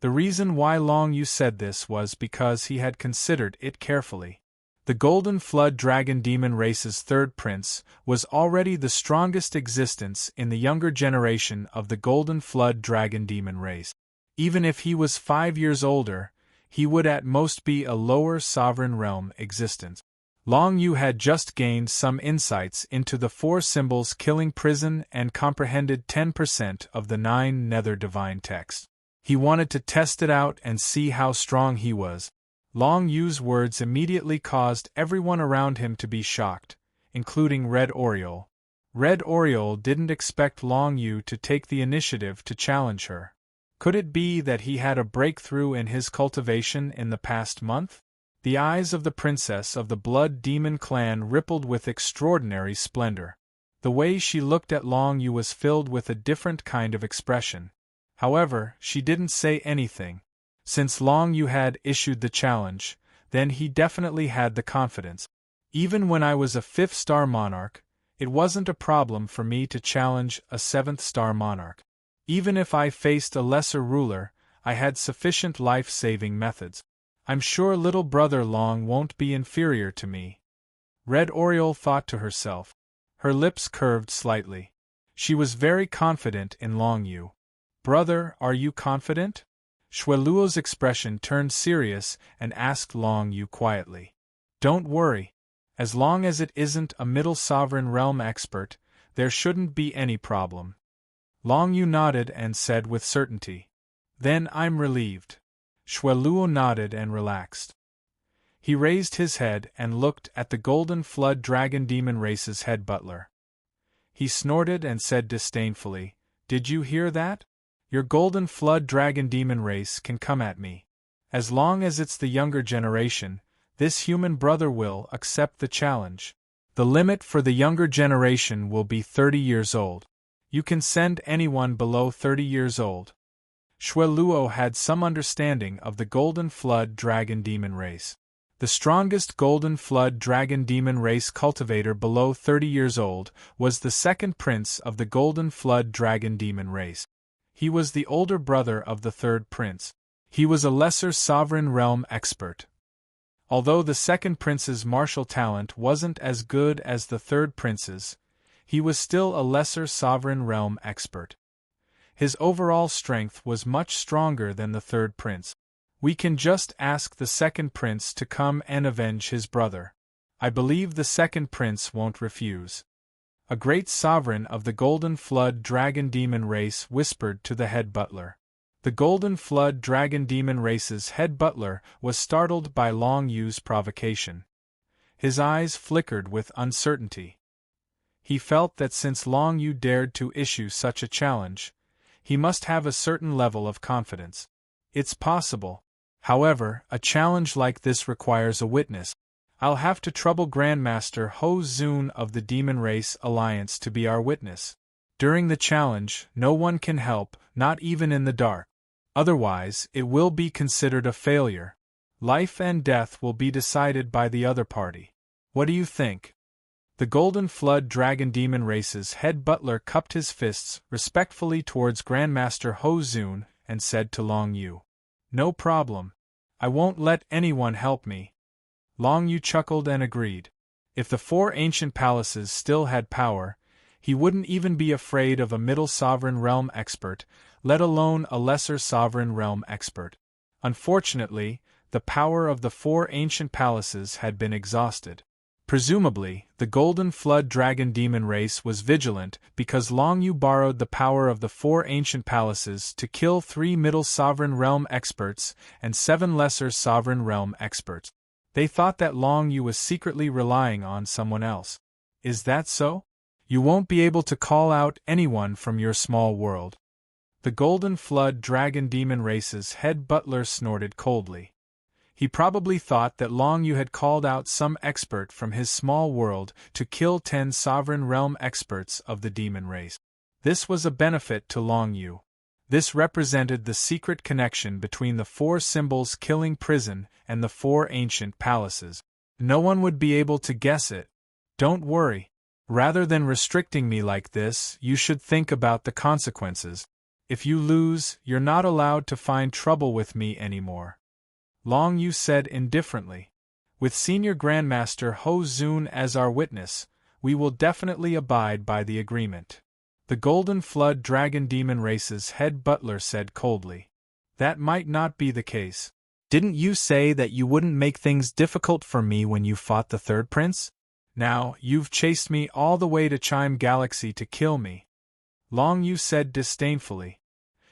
[SPEAKER 1] The reason why Long Yu said this was because he had considered it carefully. The Golden Flood Dragon Demon Race's third prince was already the strongest existence in the younger generation of the Golden Flood Dragon Demon Race. Even if he was 5 years older, he would at most be a lower sovereign realm existence. Long Yu had just gained some insights into the 4 symbols killing prison and comprehended 10% of the 9 nether divine texts. He wanted to test it out and see how strong he was. Long Yu's words immediately caused everyone around him to be shocked, including Red Oriole. Red Oriole didn't expect Long Yu to take the initiative to challenge her. Could it be that he had a breakthrough in his cultivation in the past month? The eyes of the princess of the Blood Demon clan rippled with extraordinary splendor. The way she looked at Long Yu was filled with a different kind of expression. However, she didn't say anything. Since Long Yu had issued the challenge, then he definitely had the confidence. Even when I was a 5th-star monarch, it wasn't a problem for me to challenge a 7th-star monarch. Even if I faced a lesser ruler, I had sufficient life-saving methods. I'm sure little brother Long won't be inferior to me. Red Oriole thought to herself. Her lips curved slightly. She was very confident in Long Yu. "Brother, are you confident?" Shueluo's expression turned serious and asked Long Yu quietly. "Don't worry. As long as it isn't a middle sovereign realm expert, there shouldn't be any problem." Long Yu nodded and said with certainty. "Then I'm relieved." Shueluo nodded and relaxed. He raised his head and looked at the Golden Flood Dragon Demon Race's head butler. He snorted and said disdainfully, "Did you hear that? Your Golden Flood Dragon Demon Race can come at me. As long as it's the younger generation, this human brother will accept the challenge. The limit for the younger generation will be 30 years old. You can send anyone below 30 years old." Shueluo had some understanding of the Golden Flood Dragon Demon Race. The strongest Golden Flood Dragon Demon Race cultivator below 30 years old was the second prince of the Golden Flood Dragon Demon Race. He was the older brother of the third prince. He was a lesser sovereign realm expert. Although the second prince's martial talent wasn't as good as the third prince's, he was still a lesser sovereign realm expert. His overall strength was much stronger than the third prince. We can just ask the second prince to come and avenge his brother. I believe the second prince won't refuse. A great sovereign of the Golden Flood Dragon Demon Race whispered to the head butler. The Golden Flood Dragon Demon Race's head butler was startled by Long Yu's provocation. His eyes flickered with uncertainty. He felt that since Long Yu dared to issue such a challenge, he must have a certain level of confidence. It's possible. However, a challenge like this requires a witness. I'll have to trouble Grandmaster Ho Zun of the Demon Race Alliance to be our witness. During the challenge, no one can help, not even in the dark. Otherwise, it will be considered a failure. Life and death will be decided by the other party. What do you think? The Golden Flood Dragon Demon Race's head butler cupped his fists respectfully towards Grandmaster Ho Zun and said to Long Yu, "No problem. I won't let anyone help me." Long Yu chuckled and agreed. If the 4 ancient palaces still had power, he wouldn't even be afraid of a middle sovereign realm expert, let alone a lesser sovereign realm expert. Unfortunately, the power of the 4 ancient palaces had been exhausted. Presumably, the Golden Flood Dragon Demon Race was vigilant because Long Yu borrowed the power of the 4 ancient palaces to kill 3 middle sovereign realm experts and 7 lesser sovereign realm experts. They thought that Long Yu was secretly relying on someone else. Is that so? You won't be able to call out anyone from your small world. The Golden Flood Dragon Demon Race's head butler snorted coldly. He probably thought that Long Yu had called out some expert from his small world to kill 10 sovereign realm experts of the demon race. This was a benefit to Long Yu. This represented the secret connection between the 4 symbols killing prison and the 4 ancient palaces. No one would be able to guess it. Don't worry. Rather than restricting me like this, you should think about the consequences. If you lose, you're not allowed to find trouble with me anymore. Long Yu said indifferently. With Senior Grandmaster Ho Zun as our witness, we will definitely abide by the agreement. The Golden Flood Dragon Demon Race's head butler said coldly. That might not be the case. Didn't you say that you wouldn't make things difficult for me when you fought the third prince? Now, you've chased me all the way to Chime Galaxy to kill me. Long Yu said disdainfully.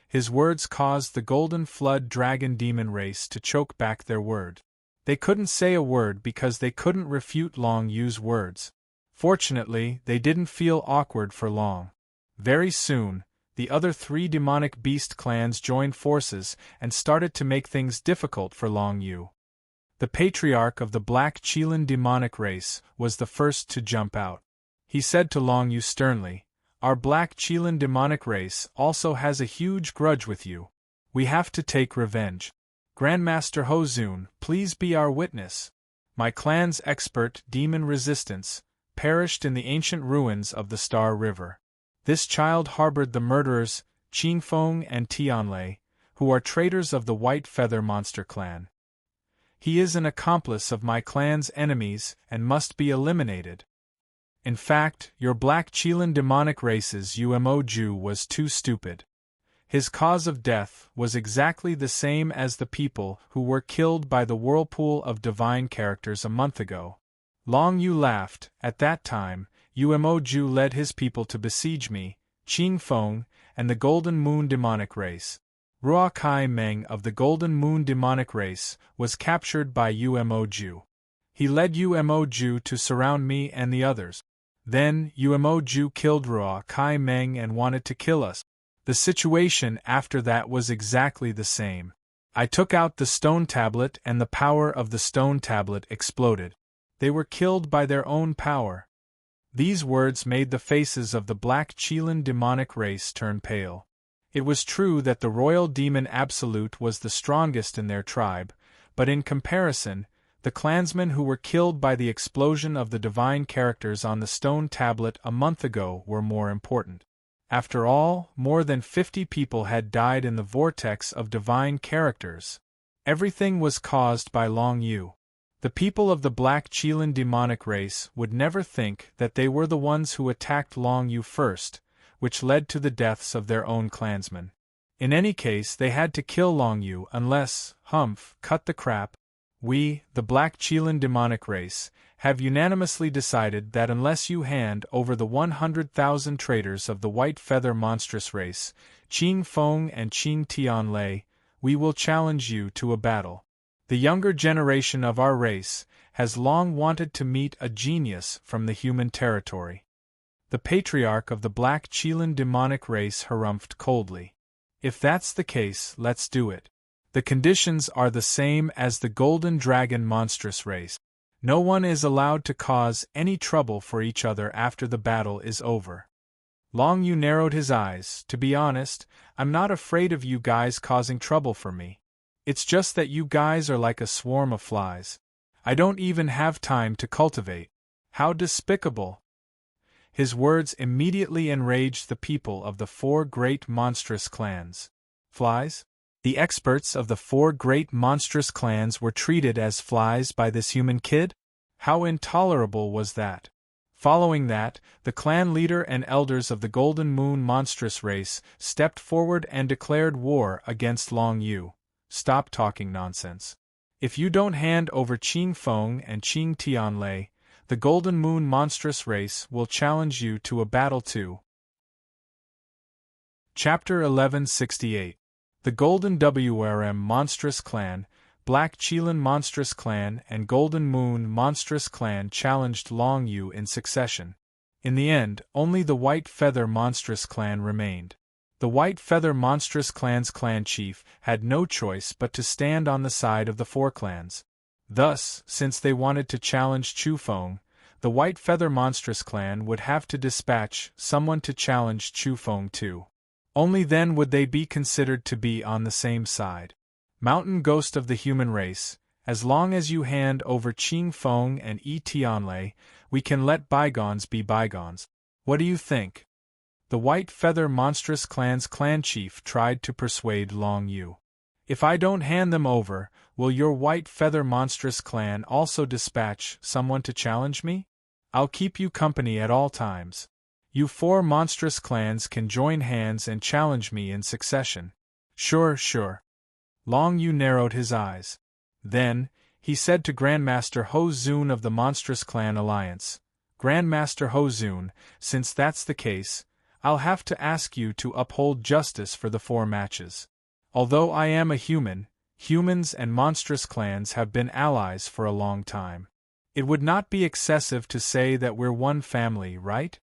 [SPEAKER 1] His words caused the Golden Flood Dragon Demon Race to choke back their word. They couldn't say a word because they couldn't refute Long Yu's words. Fortunately, they didn't feel awkward for long. Very soon, the other 3 demonic beast clans joined forces and started to make things difficult for Long Yu. The patriarch of the Black Qilin demonic race was the first to jump out. He said to Long Yu sternly, "Our Black Qilin demonic race also has a huge grudge with you. We have to take revenge. Grandmaster Ho Zun, please be our witness. My clan's expert, Demon Resistance, perished in the ancient ruins of the Star River. This child harbored the murderers, Qin Feng and Tianlei, who are traitors of the White Feather Monster clan. He is an accomplice of my clan's enemies and must be eliminated. In fact, your Black Qilin demonic race's Umoju was too stupid. His cause of death was exactly the same as the people who were killed by the whirlpool of divine characters a month ago." Long Yu laughed. At that time, Umoju led his people to besiege me, Qin Feng, and the Golden Moon demonic race. Ruo Kai Meng of the Golden Moon demonic race was captured by Umoju. He led Umoju to surround me and the others. Then, Umoju killed Ruo Kai Meng and wanted to kill us. The situation after that was exactly the same. I took out the stone tablet and the power of the stone tablet exploded. They were killed by their own power. These words made the faces of the Black Qilin demonic race turn pale. It was true that the Royal Demon Absolute was the strongest in their tribe, but in comparison, the clansmen who were killed by the explosion of the divine characters on the stone tablet a month ago were more important. After all, more than 50 people had died in the vortex of divine characters. Everything was caused by Long Yu. The people of the Black Qilin demonic race would never think that they were the ones who attacked Long Yu first, which led to the deaths of their own clansmen. In any case, they had to kill Long Yu unless, humph, cut the crap. We, the Black Qilin demonic race, have unanimously decided that unless you hand over the 100,000 traitors of the White Feather monstrous race, Qin Feng and Qin Tianlei, we will challenge you to a battle. The younger generation of our race has long wanted to meet a genius from the human territory. The patriarch of the Black Qilin demonic race harumphed coldly. If that's the case, let's do it. The conditions are the same as the Golden Dragon monstrous race. No one is allowed to cause any trouble for each other after the battle is over. Long Yu narrowed his eyes. To be honest, I'm not afraid of you guys causing trouble for me. It's just that you guys are like a swarm of flies. I don't even have time to cultivate. How despicable! His words immediately enraged the people of the 4 great monstrous clans. Flies? The experts of the 4 great monstrous clans were treated as flies by this human kid? How intolerable was that? Following that, the clan leader and elders of the Golden Moon monstrous race stepped forward and declared war against Long Yu. Stop talking nonsense. If you don't hand over Qin Feng and Qin Tianlei, the Golden Moon monstrous race will challenge you to a battle too. Chapter 1168. The Golden WRM Monstrous Clan, Black Qilin Monstrous Clan and Golden Moon Monstrous Clan challenged Long Yu in succession. In the end, only the White Feather Monstrous Clan remained. The White Feather Monstrous Clan's clan chief had no choice but to stand on the side of the four clans. Thus, since they wanted to challenge Chu Feng, the White Feather Monstrous Clan would have to dispatch someone to challenge Chu Feng too. Only then would they be considered to be on the same side. Mountain Ghost of the human race, as long as you hand over Qing Feng and Yi Tianlei, we can let bygones be bygones. What do you think? The White Feather Monstrous Clan's clan chief tried to persuade Long Yu. If I don't hand them over, will your White Feather Monstrous Clan also dispatch someone to challenge me? I'll keep you company at all times. You four monstrous clans can join hands and challenge me in succession. Sure, sure. Long Yu narrowed his eyes. Then, he said to Grandmaster Ho Zun of the Monstrous Clan Alliance, Grandmaster Ho Zun, since that's the case, I'll have to ask you to uphold justice for the four matches. Although I am a human, humans and monstrous clans have been allies for a long time. It would not be excessive to say that we're one family, right?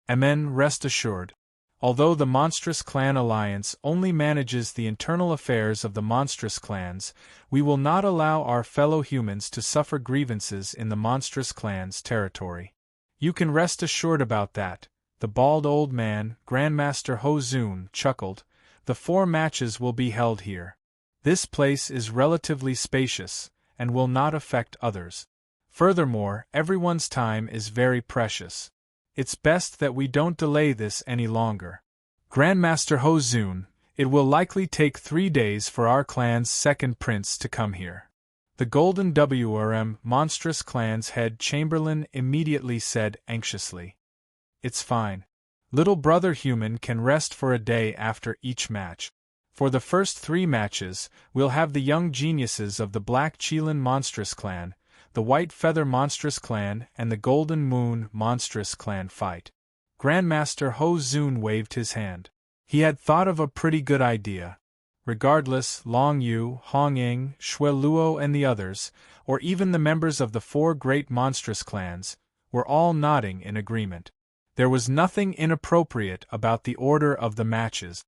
[SPEAKER 1] Amen, rest assured. Although the Monstrous Clan Alliance only manages the internal affairs of the monstrous clans, we will not allow our fellow humans to suffer grievances in the monstrous clan's territory. You can rest assured about that. The bald old man, Grandmaster Ho Zun, chuckled. The four matches will be held here. This place is relatively spacious, and will not affect others. Furthermore, everyone's time is very precious. It's best that we don't delay this any longer. Grandmaster Ho Zun, it will likely take 3 days for our clan's second prince to come here. The Golden WRM Monstrous Clan's head chamberlain immediately said anxiously. It's fine. Little brother human can rest for a day after each match. For the first 3 matches, we'll have the young geniuses of the Black Qilin Monstrous Clan, the White Feather Monstrous Clan and the Golden Moon Monstrous Clan fight. Grandmaster Ho Zun waved his hand. He had thought of a pretty good idea. Regardless, Long Yu, Hong Ying, Shui Luo and the others, or even the members of the 4 great monstrous clans, were all nodding in agreement. There was nothing inappropriate about the order of the matches.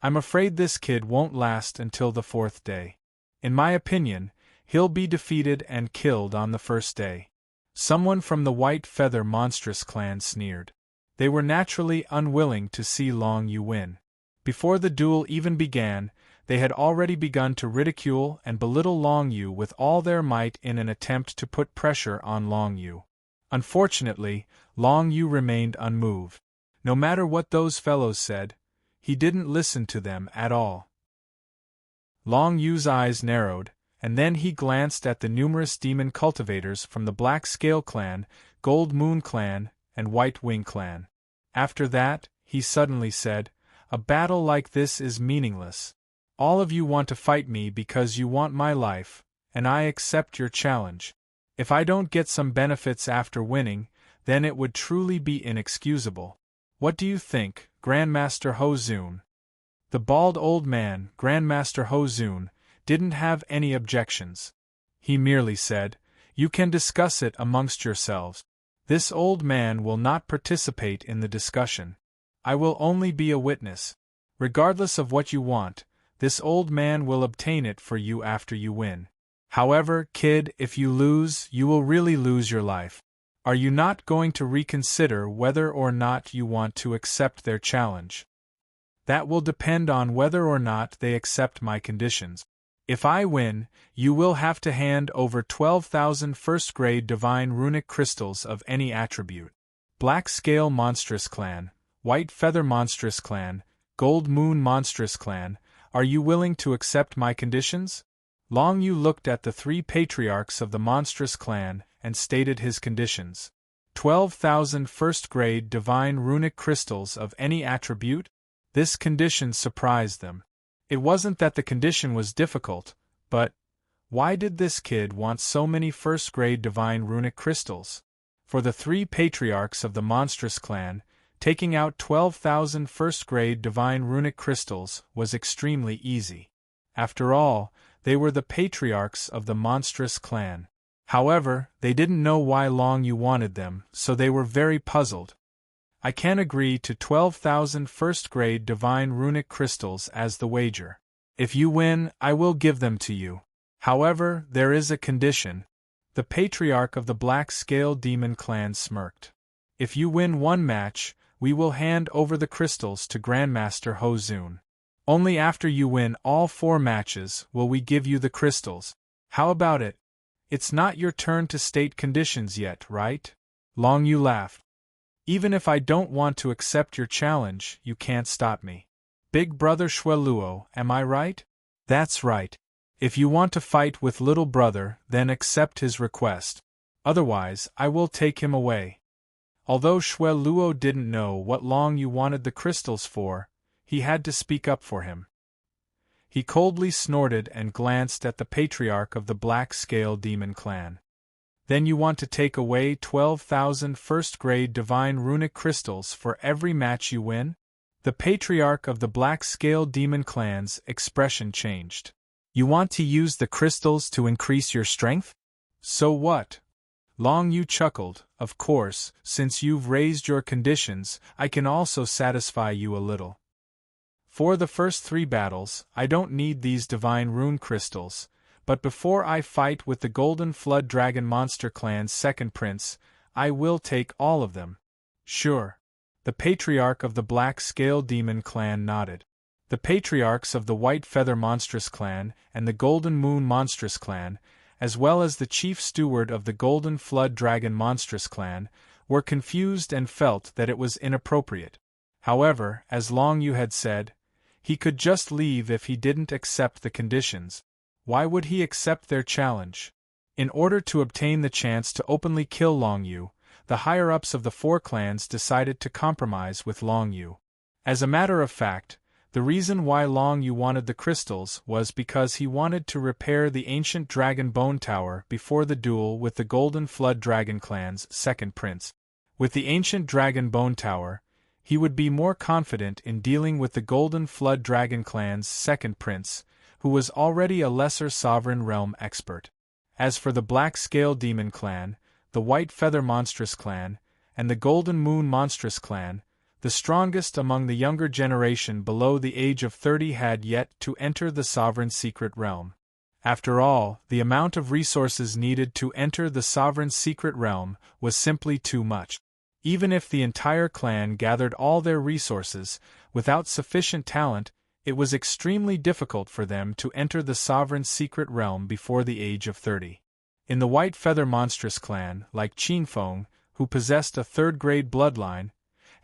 [SPEAKER 1] I'm afraid this kid won't last until the 4th day. In my opinion, he'll be defeated and killed on the first day. Someone from the White Feather Monstrous Clan sneered. They were naturally unwilling to see Long Yu win. Before the duel even began, they had already begun to ridicule and belittle Long Yu with all their might in an attempt to put pressure on Long Yu. Unfortunately, Long Yu remained unmoved. No matter what those fellows said, he didn't listen to them at all. Long Yu's eyes narrowed, and then he glanced at the numerous demon cultivators from the Black Scale Clan, Gold Moon Clan, and White Wing Clan. After that, he suddenly said, "A battle like this is meaningless. All of you want to fight me because you want my life, and I accept your challenge. If I don't get some benefits after winning, then it would truly be inexcusable. What do you think, Grandmaster Ho Zun?" The bald old man, Grandmaster Ho Zun, didn't have any objections. He merely said, "You can discuss it amongst yourselves. This old man will not participate in the discussion. I will only be a witness. Regardless of what you want, this old man will obtain it for you after you win. However, kid, if you lose, you will really lose your life. Are you not going to reconsider whether or not you want to accept their challenge? That will depend on whether or not they accept my conditions. If I win, you will have to hand over 12,000 first-grade divine runic crystals of any attribute. Black Scale Monstrous Clan, White Feather Monstrous Clan, Gold Moon Monstrous Clan, are you willing to accept my conditions?" Long Yu looked at the 3 patriarchs of the Monstrous Clan and stated his conditions. 12,000 first-grade divine runic crystals of any attribute? This condition surprised them. It wasn't that the condition was difficult, but why did this kid want so many first-grade divine runic crystals? For the 3 patriarchs of the Monstrous Clan, taking out 12,000 first-grade divine runic crystals was extremely easy. After all, they were the patriarchs of the Monstrous Clan. However, they didn't know why Long Yu wanted them, so they were very puzzled. I can agree to 12,000 first-grade divine runic crystals as the wager. If you win, I will give them to you. However, there is a condition. The patriarch of the Black Scale Demon clan smirked. If you win one match, we will hand over the crystals to Grandmaster Hozun. Only after you win all 4 matches will we give you the crystals. How about it? It's not your turn to state conditions yet, right? Long Yu laughed. Even if I don't want to accept your challenge, you can't stop me. Big brother Shueluo, am I right? That's right. If you want to fight with little brother, then accept his request. Otherwise, I will take him away. Although Shueluo didn't know what Long Yu wanted the crystals for, he had to speak up for him. He coldly snorted and glanced at the patriarch of the Black Scale Demon clan. Then you want to take away 12,000 first-grade divine runic crystals for every match you win? The patriarch of the Black Scale Demon clan's expression changed. You want to use the crystals to increase your strength? So what? Long Yu chuckled. Of course, since you've raised your conditions, I can also satisfy you a little. For the first 3 battles, I don't need these divine rune crystals, but before I fight with the Golden Flood Dragon Monster Clan's second prince, I will take all of them. Sure. The patriarch of the Black Scale Demon clan nodded. The patriarchs of the White Feather Monstrous clan and the Golden Moon Monstrous clan, as well as the chief steward of the Golden Flood Dragon Monstrous clan, were confused and felt that it was inappropriate. However, as Long Yu had said, he could just leave if he didn't accept the conditions. Why would he accept their challenge? In order to obtain the chance to openly kill Long Yu, the higher-ups of the 4 clans decided to compromise with Long Yu. As a matter of fact, the reason why Long Yu wanted the crystals was because he wanted to repair the ancient Dragon Bone Tower before the duel with the Golden Flood Dragon clan's second prince. With the ancient Dragon Bone Tower, he would be more confident in dealing with the Golden Flood Dragon clan's second prince, who was already a lesser sovereign realm expert. As for the Black Scale Demon clan, the White Feather Monstrous clan, and the Golden Moon Monstrous clan, the strongest among the younger generation below the age of 30 had yet to enter the sovereign secret realm. After all, the amount of resources needed to enter the sovereign secret realm was simply too much. Even if the entire clan gathered all their resources, without sufficient talent, it was extremely difficult for them to enter the sovereign secret realm before the age of 30. In the White Feather Monstrous clan, like Qingfeng, who possessed a 3rd-grade bloodline,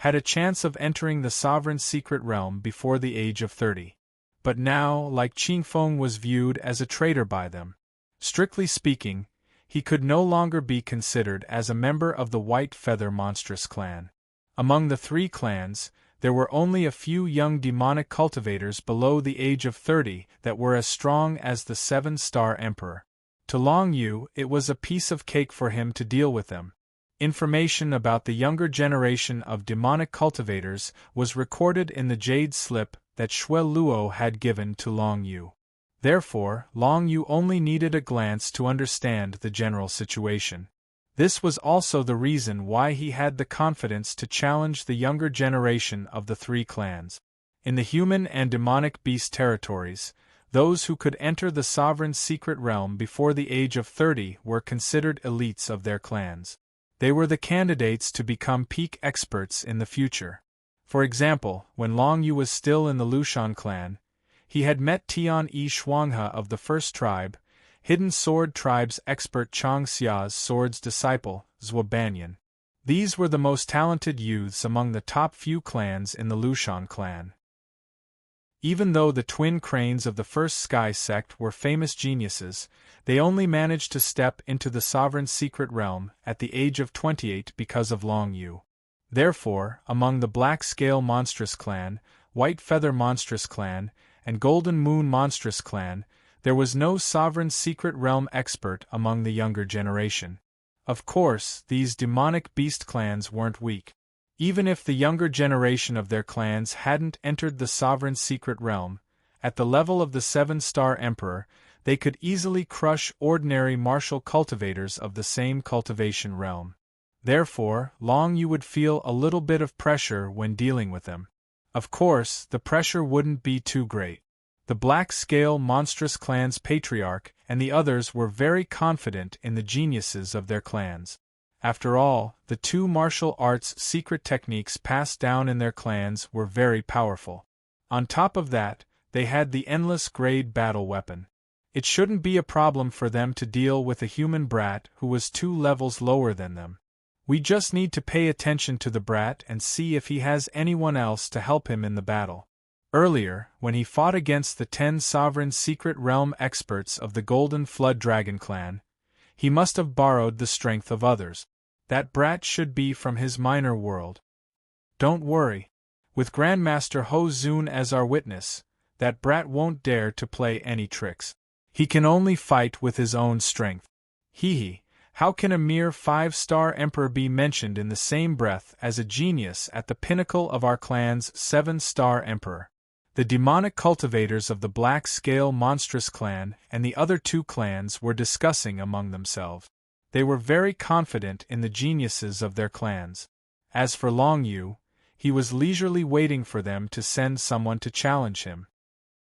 [SPEAKER 1] had a chance of entering the sovereign secret realm before the age of 30. But now, like Qingfeng was viewed as a traitor by them. Strictly speaking, he could no longer be considered as a member of the White Feather Monstrous clan. Among the 3 clans, there were only a few young demonic cultivators below the age of 30 that were as strong as the 7-star Emperor. To Long Yu, it was a piece of cake for him to deal with them. Information about the younger generation of demonic cultivators was recorded in the jade slip that Shueluo had given to Long Yu. Therefore, Long Yu only needed a glance to understand the general situation. This was also the reason why he had the confidence to challenge the younger generation of the 3 clans. In the human and demonic beast territories, those who could enter the sovereign secret realm before the age of 30 were considered elites of their clans. They were the candidates to become peak experts in the future. For example, when Long Yu was still in the Lushan clan, he had met Tian-Yi Shuanghe of the First Tribe, Hidden Sword Tribe's expert Chang Xia's sword's disciple, Zhuo Banyan. These were the most talented youths among the top few clans in the Lushan clan. Even though the twin cranes of the First Sky sect were famous geniuses, they only managed to step into the sovereign secret realm at the age of 28 because of Long Yu. Therefore, among the Black Scale Monstrous clan, White Feather Monstrous clan, and Golden Moon Monstrous clan, there was no sovereign secret realm expert among the younger generation. Of course, these demonic beast clans weren't weak. Even if the younger generation of their clans hadn't entered the sovereign secret realm, at the level of the 7-star Emperor, they could easily crush ordinary martial cultivators of the same cultivation realm. Therefore, Long Yu would feel a little bit of pressure when dealing with them. Of course, the pressure wouldn't be too great. The Black Scale Monstrous Clan's patriarch and the others were very confident in the geniuses of their clans. After all, the two martial arts secret techniques passed down in their clans were very powerful. On top of that, they had the endless grade battle weapon. It shouldn't be a problem for them to deal with a human brat who was 2 levels lower than them. We just need to pay attention to the brat and see if he has anyone else to help him in the battle. Earlier, when he fought against the 10 sovereign secret realm experts of the Golden Flood Dragon clan, he must have borrowed the strength of others. That brat should be from his minor world. Don't worry. With Grandmaster Ho Zun as our witness, that brat won't dare to play any tricks. He can only fight with his own strength. Hee. How can a mere 5-star emperor be mentioned in the same breath as a genius at the pinnacle of our clan's 7-star emperor? The demonic cultivators of the Black Scale Monstrous Clan and the other 2 clans were discussing among themselves. They were very confident in the geniuses of their clans. As for Long Yu, he was leisurely waiting for them to send someone to challenge him.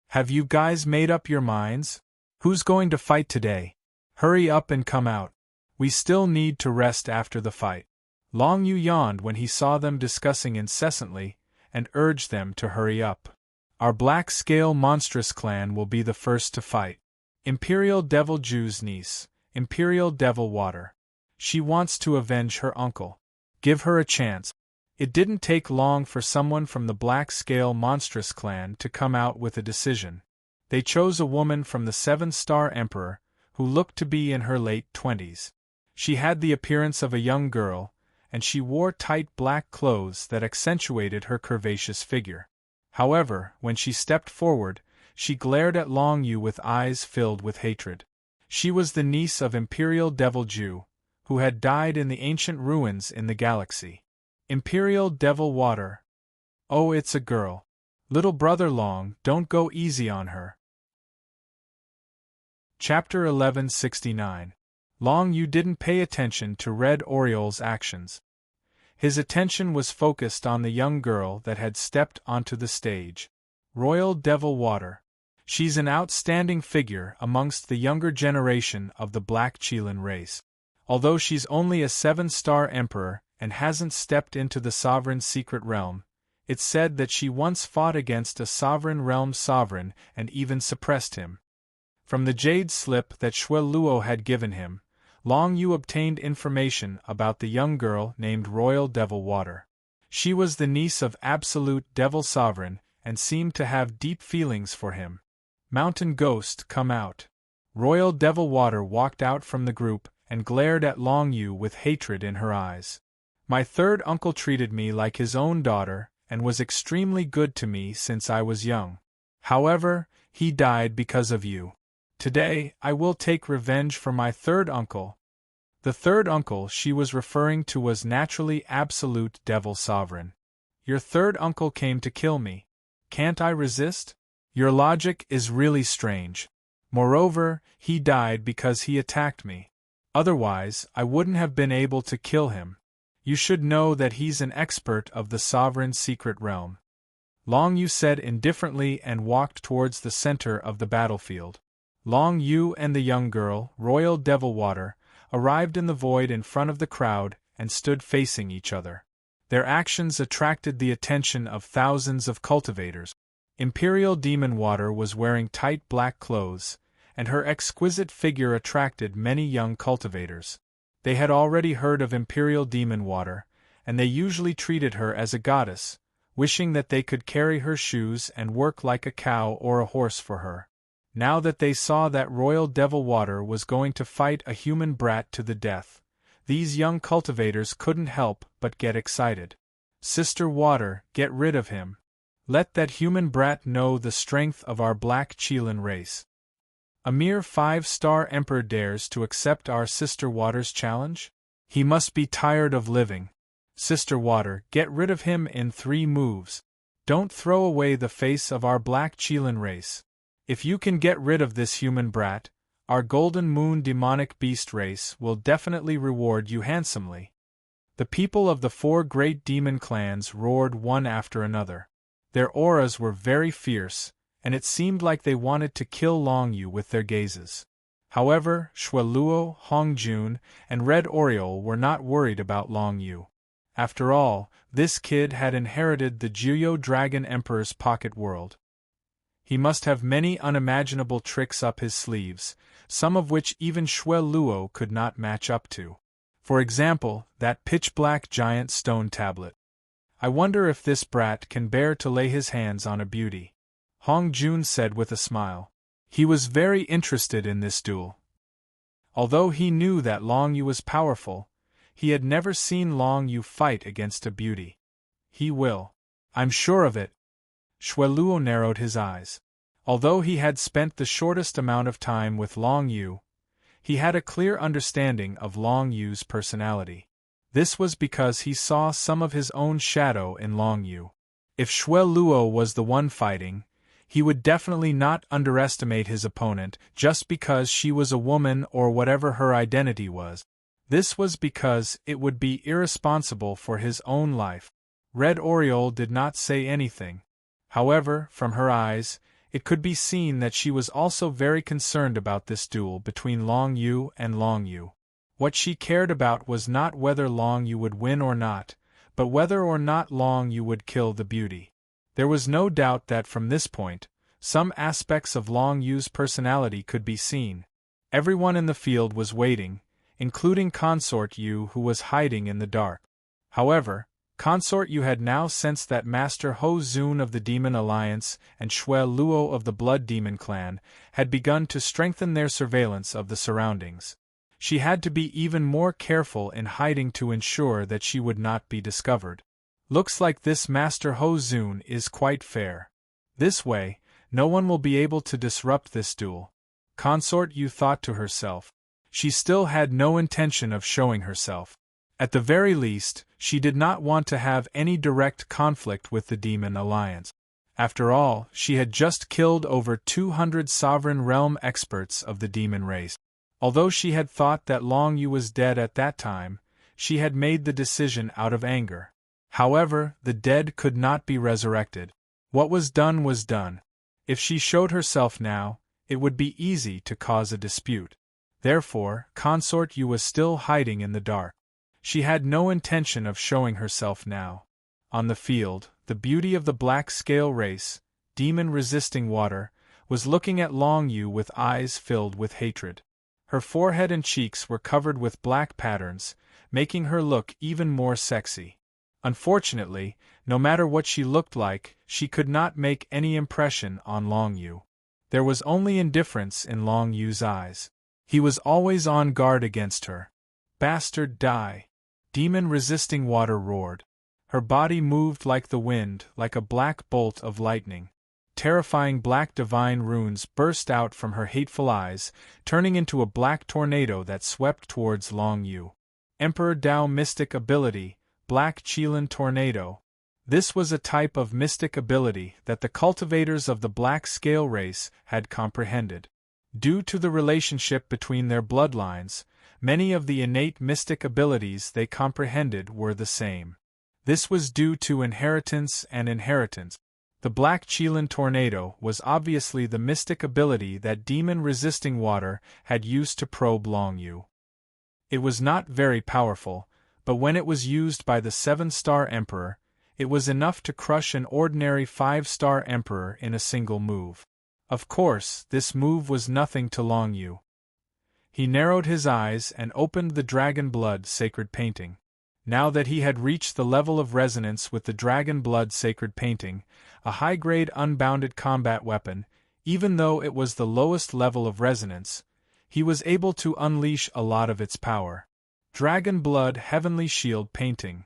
[SPEAKER 1] Have you guys made up your minds? Who's going to fight today? Hurry up and come out. We still need to rest after the fight. Long Yu yawned when he saw them discussing incessantly, and urged them to hurry up. Our Black Scale Monstrous Clan will be the first to fight. Imperial Devil Jew's niece, Imperial Devil Water. She wants to avenge her uncle. Give her a chance. It didn't take long for someone from the Black Scale Monstrous Clan to come out with a decision. They chose a woman from the 7-star Emperor, who looked to be in her late 20s. She had the appearance of a young girl, and she wore tight black clothes that accentuated her curvaceous figure. However, when she stepped forward, she glared at Long Yu with eyes filled with hatred. She was the niece of Imperial Devil Jew, who had died in the ancient ruins in the galaxy. Imperial Devil Water. Oh, it's a girl. Little brother Long, don't go easy on her. Chapter 1169. Long Yu didn't pay attention to Red Oriole's actions. His attention was focused on the young girl that had stepped onto the stage. Royal Devil Water. She's an outstanding figure amongst the younger generation of the Black Qilin race. Although she's only a 7-star emperor and hasn't stepped into the sovereign secret realm, it's said that she once fought against a sovereign realm sovereign and even suppressed him. From the jade slip that Xue Luo had given him, Long Yu obtained information about the young girl named Royal Devil Water. She was the niece of Absolute Devil Sovereign and seemed to have deep feelings for him. Mountain Ghost, come out. Royal Devil Water walked out from the group and glared at Long Yu with hatred in her eyes. My third uncle treated me like his own daughter and was extremely good to me since I was young. However, he died because of you. Today, I will take revenge for my third uncle. The third uncle she was referring to was naturally Absolute Devil Sovereign. Your third uncle came to kill me. Can't I resist? Your logic is really strange. Moreover, he died because he attacked me. Otherwise, I wouldn't have been able to kill him. You should know that he's an expert of the sovereign secret realm. Long Yu said indifferently and walked towards the center of the battlefield. Long Yu and the young girl, Royal Devil Water, arrived in the void in front of the crowd and stood facing each other. Their actions attracted the attention of thousands of cultivators. Imperial Demon Water was wearing tight black clothes, and her exquisite figure attracted many young cultivators. They had already heard of Imperial Demon Water, and they usually treated her as a goddess, wishing that they could carry her shoes and work like a cow or a horse for her. Now that they saw that Royal Devil Water was going to fight a human brat to the death, these young cultivators couldn't help but get excited. Sister Water, get rid of him. Let that human brat know the strength of our Black Qilin race. A mere 5-star emperor dares to accept our Sister Water's challenge? He must be tired of living. Sister Water, get rid of him in 3 moves. Don't throw away the face of our Black Qilin race. If you can get rid of this human brat, our Golden Moon demonic beast race will definitely reward you handsomely. The people of the 4 great demon clans roared one after another. Their auras were very fierce, and it seemed like they wanted to kill Long Yu with their gazes. However, Shueluo, Hongjun, and Red Oriole were not worried about Long Yu. After all, this kid had inherited the Jiuyo Dragon Emperor's pocket world. He must have many unimaginable tricks up his sleeves, some of which even Shueluo could not match up to. For example, that pitch-black giant stone tablet. I wonder if this brat can bear to lay his hands on a beauty. Hongjun said with a smile. He was very interested in this duel. Although he knew that Long Yu was powerful, he had never seen Long Yu fight against a beauty. He will. I'm sure of it. Shueluo narrowed his eyes. Although he had spent the shortest amount of time with Long Yu, he had a clear understanding of Long Yu's personality. This was because he saw some of his own shadow in Long Yu. If Shueluo was the one fighting, he would definitely not underestimate his opponent just because she was a woman or whatever her identity was. This was because it would be irresponsible for his own life. Red Oriole did not say anything. However, from her eyes, it could be seen that she was also very concerned about this duel between Long Yu and Long Yu. What she cared about was not whether Long Yu would win or not, but whether or not Long Yu would kill the beauty. There was no doubt that from this point, some aspects of Long Yu's personality could be seen. Everyone in the field was waiting, including Consort Yu, who was hiding in the dark. However, Consort Yu had now sensed that Master Ho Zun of the Demon Alliance and Shueluo of the Blood Demon Clan had begun to strengthen their surveillance of the surroundings. She had to be even more careful in hiding to ensure that she would not be discovered. Looks like this Master Ho Zun is quite fair. This way, no one will be able to disrupt this duel. Consort Yu thought to herself. She still had no intention of showing herself. At the very least, she did not want to have any direct conflict with the Demon Alliance. After all, she had just killed over 200 Sovereign Realm experts of the demon race. Although she had thought that Long Yu was dead at that time, she had made the decision out of anger. However, the dead could not be resurrected. What was done was done. If she showed herself now, it would be easy to cause a dispute. Therefore, Consort Yu was still hiding in the dark. She had no intention of showing herself now. On the field, the beauty of the black scale race, demon resisting water, was looking at Long Yu with eyes filled with hatred. Her forehead and cheeks were covered with black patterns, making her look even more sexy. Unfortunately, no matter what she looked like, she could not make any impression on Long Yu. There was only indifference in Long Yu's eyes. He was always on guard against her. Bastard, die! Demon resisting water roared. Her body moved like the wind, like a black bolt of lightning. Terrifying black divine runes burst out from her hateful eyes, turning into a black tornado that swept towards Long Yu. Emperor Dao mystic ability, Black Qilin Tornado. This was a type of mystic ability that the cultivators of the black scale race had comprehended. Due to the relationship between their bloodlines, many of the innate mystic abilities they comprehended were the same. This was due to inheritance and inheritance. The Black Qilin Tornado was obviously the mystic ability that demon-resisting water had used to probe Long Yu. It was not very powerful, but when it was used by the 7-star Emperor, it was enough to crush an ordinary 5-star Emperor in a single move. Of course, this move was nothing to Long Yu. He narrowed his eyes and opened the Dragon Blood Sacred Painting. Now that he had reached the level of resonance with the Dragon Blood Sacred Painting, a high-grade unbounded combat weapon, even though it was the lowest level of resonance, he was able to unleash a lot of its power. Dragon Blood Heavenly Shield Painting.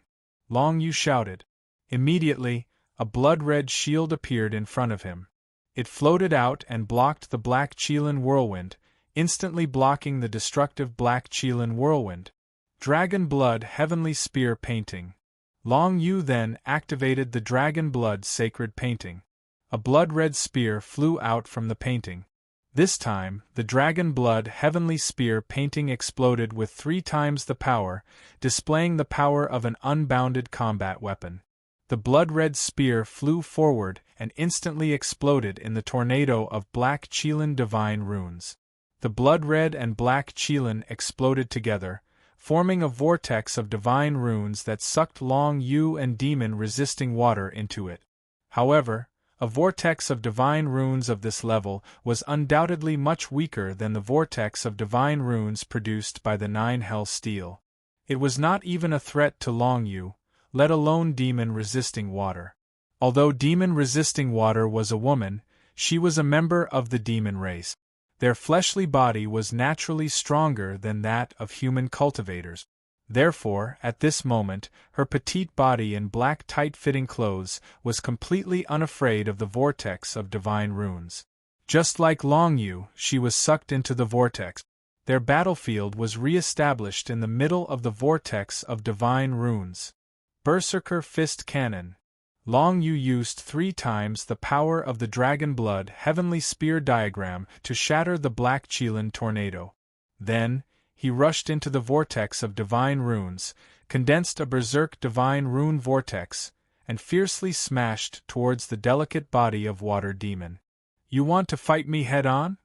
[SPEAKER 1] Long Yu shouted. Immediately, a blood-red shield appeared in front of him. It floated out and blocked the Black Qilin Whirlwind, instantly blocking the destructive Black Qilin Whirlwind. Dragon Blood Heavenly Spear Painting. Long Yu then activated the Dragon Blood Sacred Painting. A blood-red spear flew out from the painting. This time, the dragon blood heavenly spear painting exploded with 3 times the power, displaying the power of an unbounded combat weapon. The blood-red spear flew forward and instantly exploded in the tornado of black Qilin divine runes. The blood-red and black Qilin exploded together, forming a vortex of divine runes that sucked Long Yu and demon-resisting water into it. However, a vortex of divine runes of this level was undoubtedly much weaker than the vortex of divine runes produced by the 9 Hell Steel. It was not even a threat to Long Yu, let alone demon-resisting water. Although demon-resisting water was a woman, she was a member of the demon race. Their fleshly body was naturally stronger than that of human cultivators. Therefore, at this moment, her petite body in black tight-fitting clothes was completely unafraid of the vortex of divine runes. Just like Long Yu, she was sucked into the vortex. Their battlefield was re-established in the middle of the vortex of divine runes. Berserker Fist Cannon. Long Yu used 3 times the power of the dragon blood heavenly spear diagram to shatter the black Qilin tornado. Then, he rushed into the vortex of divine runes, condensed a berserk divine rune vortex, and fiercely smashed towards the delicate body of water demon. You want to fight me head-on?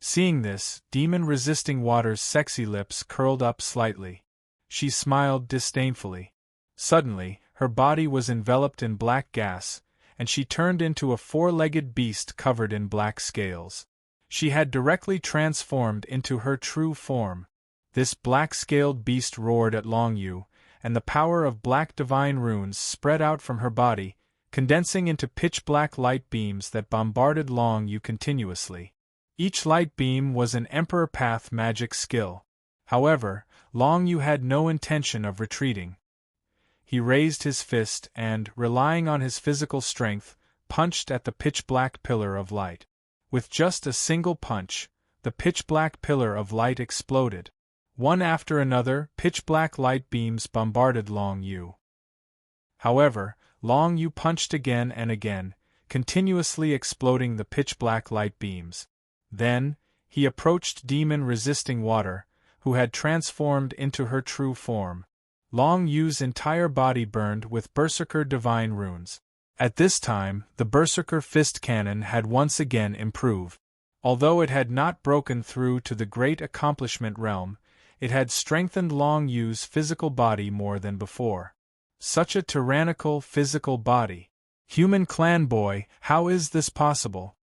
[SPEAKER 1] Seeing this, demon-resisting water's sexy lips curled up slightly. She smiled disdainfully. Suddenly, her body was enveloped in black gas, and she turned into a 4-legged beast covered in black scales. She had directly transformed into her true form. This black-scaled beast roared at Long Yu, and the power of black divine runes spread out from her body, condensing into pitch-black light beams that bombarded Long Yu continuously. Each light beam was an Emperor Path magic skill. However, Long Yu had no intention of retreating. He raised his fist and, relying on his physical strength, punched at the pitch-black pillar of light. With just a single punch, the pitch-black pillar of light exploded. One after another, pitch-black light beams bombarded Long Yu. However, Long Yu punched again and again, continuously exploding the pitch-black light beams. Then, he approached demon-resisting water, who had transformed into her true form. Long Yu's entire body burned with Berserker divine runes. At this time, the Berserker Fist Cannon had once again improved. Although it had not broken through to the Great Accomplishment realm, it had strengthened Long Yu's physical body more than before. Such a tyrannical physical body. Human clan boy, how is this possible?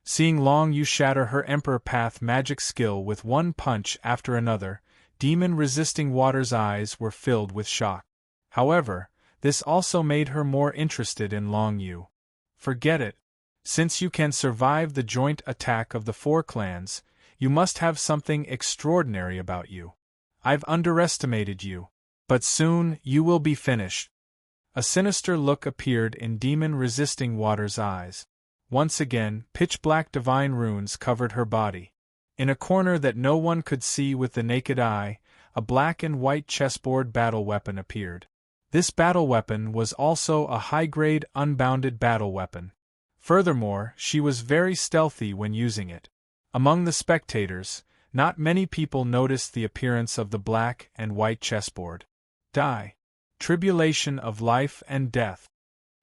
[SPEAKER 1] Seeing Long Yu shatter her Emperor Path magic skill with one punch after another, demon-resisting water's eyes were filled with shock. However, this also made her more interested in Long Yu. Forget it. Since you can survive the joint attack of the 4 clans, you must have something extraordinary about you. I've underestimated you. But soon, you will be finished. A sinister look appeared in demon-resisting water's eyes. Once again, pitch-black divine runes covered her body. In a corner that no one could see with the naked eye, a black and white chessboard battle weapon appeared. This battle weapon was also a high-grade unbounded battle weapon. Furthermore, she was very stealthy when using it. Among the spectators, not many people noticed the appearance of the black and white chessboard. Die. Tribulation of life and death.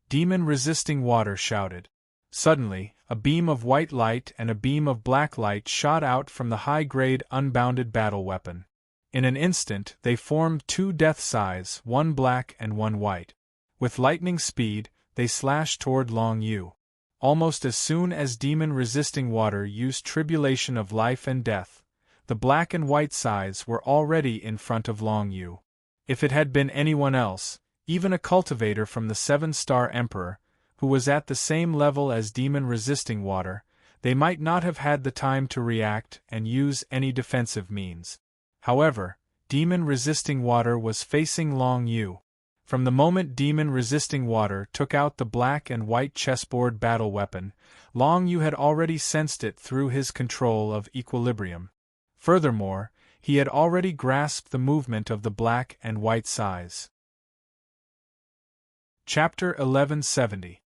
[SPEAKER 1] Demon-resisting water shouted. Suddenly, a beam of white light and a beam of black light shot out from the high-grade unbounded battle weapon. In an instant, they formed 2 death sighs, one black and one white. With lightning speed, they slashed toward Long Yu. Almost as soon as demon-resisting water used tribulation of life and death, the black and white sighs were already in front of Long Yu. If it had been anyone else, even a cultivator from the 7-star Emperor, who was at the same level as demon-resisting water, they might not have had the time to react and use any defensive means. However, demon-resisting water was facing Long Yu. From the moment demon-resisting water took out the black and white chessboard battle weapon, Long Yu had already sensed it through his control of equilibrium. Furthermore, he had already grasped the movement of the black and white sighs. Chapter 1170.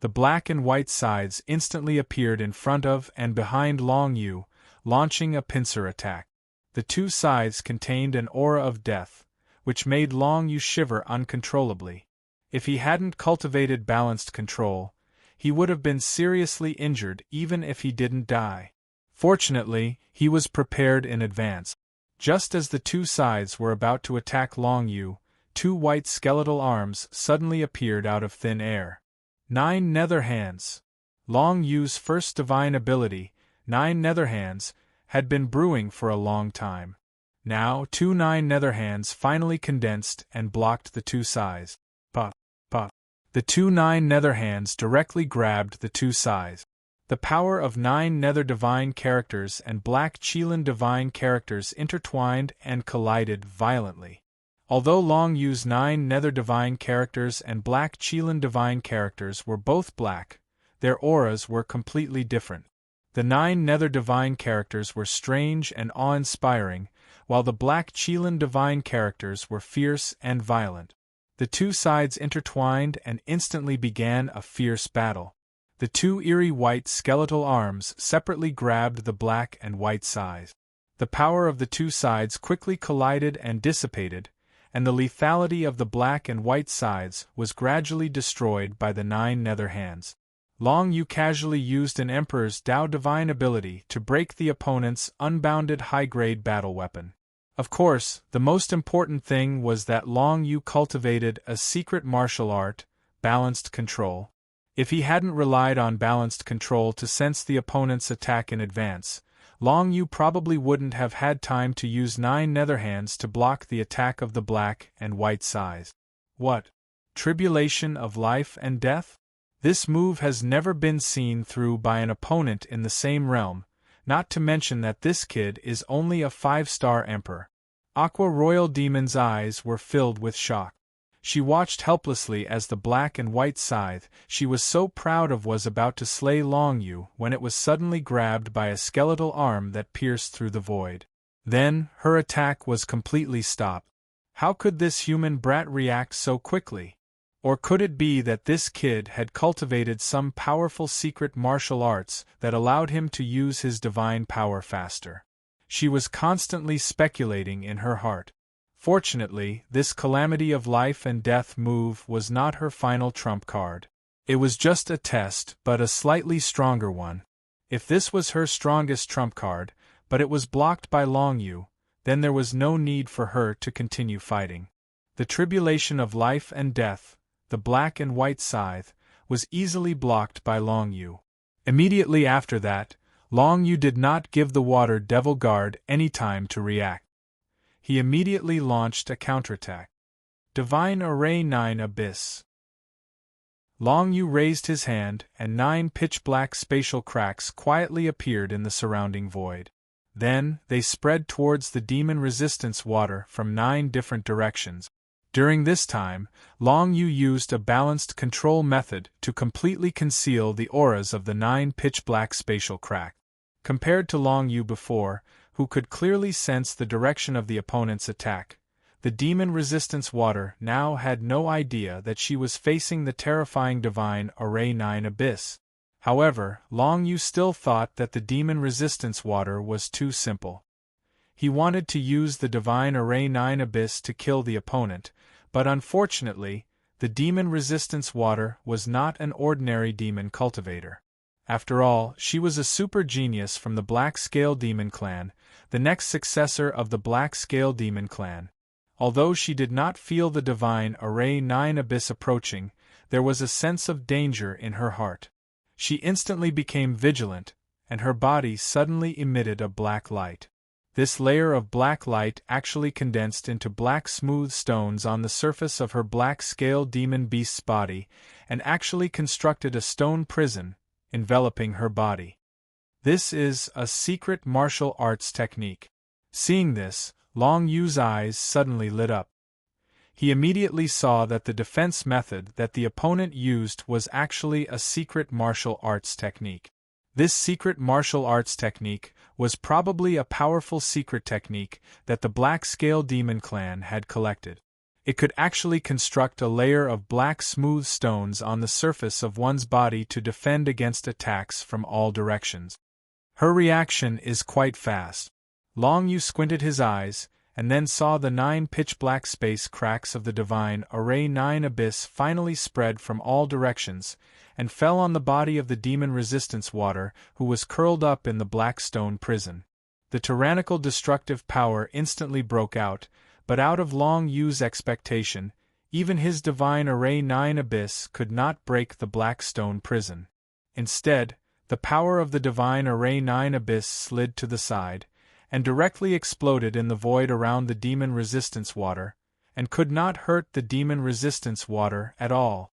[SPEAKER 1] The black and white sides instantly appeared in front of and behind Long Yu, launching a pincer attack. The two sides contained an aura of death, which made Long Yu shiver uncontrollably. If he hadn't cultivated balanced control, he would have been seriously injured even if he didn't die. Fortunately, he was prepared in advance. Just as the two sides were about to attack Long Yu, two white skeletal arms suddenly appeared out of thin air. 9 Nether Hands. Long Yu's first divine ability, 9 Nether Hands, had been brewing for a long time. Now 9 Nether Hands finally condensed and blocked the two sides. Puff, puff. The 9 Nether Hands directly grabbed the two sides. The power of 9 Nether Divine Characters and Black Qilin Divine Characters intertwined and collided violently. Although Long Yu's 9 Nether Divine Characters and Black Qilin Divine Characters were both black, their auras were completely different. The 9 Nether Divine Characters were strange and awe-inspiring, while the Black Qilin Divine Characters were fierce and violent. The two sides intertwined and instantly began a fierce battle. The two eerie white skeletal arms separately grabbed the black and white sides. The power of the two sides quickly collided and dissipated, and the lethality of the black and white sides was gradually destroyed by the 9 Nether Hands. Long Yu casually used an Emperor's Dao divine ability to break the opponent's unbounded high-grade battle weapon. Of course, the most important thing was that Long Yu cultivated a secret martial art, balanced control. If he hadn't relied on balanced control to sense the opponent's attack in advance, Long Yu probably wouldn't have had time to use 9 Nether Hands to block the attack of the black and white sides. What? Tribulation of life and death? This move has never been seen through by an opponent in the same realm, not to mention that this kid is only a 5-star emperor. Aqua Royal Demon's eyes were filled with shock. She watched helplessly as the black and white scythe she was so proud of was about to slay Long Yu when it was suddenly grabbed by a skeletal arm that pierced through the void. Then, her attack was completely stopped. How could this human brat react so quickly? Or could it be that this kid had cultivated some powerful secret martial arts that allowed him to use his divine power faster? She was constantly speculating in her heart. Fortunately, this calamity of life and death move was not her final trump card. It was just a test, but a slightly stronger one. If this was her strongest trump card, but it was blocked by Long Yu, then there was no need for her to continue fighting. The tribulation of life and death, the black and white scythe, was easily blocked by Long Yu. Immediately after that, Long Yu did not give the Water Devil Guard any time to react. He immediately launched a counterattack. Divine Array 9 Abyss. Long Yu raised his hand, and 9 pitch-black spatial cracks quietly appeared in the surrounding void. Then, they spread towards the demon resistance water from 9 different directions. During this time, Long Yu used a balanced control method to completely conceal the auras of the 9 pitch-black spatial cracks. Compared to Long Yu before, who could clearly sense the direction of the opponent's attack, the demon resistance water now had no idea that she was facing the terrifying Divine Array 9 Abyss. However, Long Yu still thought that the demon resistance water was too simple. He wanted to use the Divine Array 9 Abyss to kill the opponent, but unfortunately, the demon resistance water was not an ordinary demon cultivator. After all, she was a super genius from the Black Scale Demon Clan, the next successor of the Black Scale Demon Clan. Although she did not feel the Divine Array 9 Abyss approaching, there was a sense of danger in her heart. She instantly became vigilant, and her body suddenly emitted a black light. This layer of black light actually condensed into black smooth stones on the surface of her Black Scale Demon Beast's body, and actually constructed a stone prison, enveloping her body. This is a secret martial arts technique. Seeing this, Long Yu's eyes suddenly lit up. He immediately saw that the defense method that the opponent used was actually a secret martial arts technique. This secret martial arts technique was probably a powerful secret technique that the Black Scale Demon Clan had collected. It could actually construct a layer of black smooth stones on the surface of one's body to defend against attacks from all directions. Her reaction is quite fast. Long Yu squinted his eyes, and then saw the 9 pitch-black space cracks of the divine Array 9 abyss finally spread from all directions, and fell on the body of the demon resistance water, who was curled up in the black stone prison. The tyrannical destructive power instantly broke out, but out of Long Yu's expectation, even his divine Array 9 abyss could not break the black stone prison. Instead, the power of the divine Array 9 abyss slid to the side, and directly exploded in the void around the demon resistance water, and could not hurt the demon resistance water at all.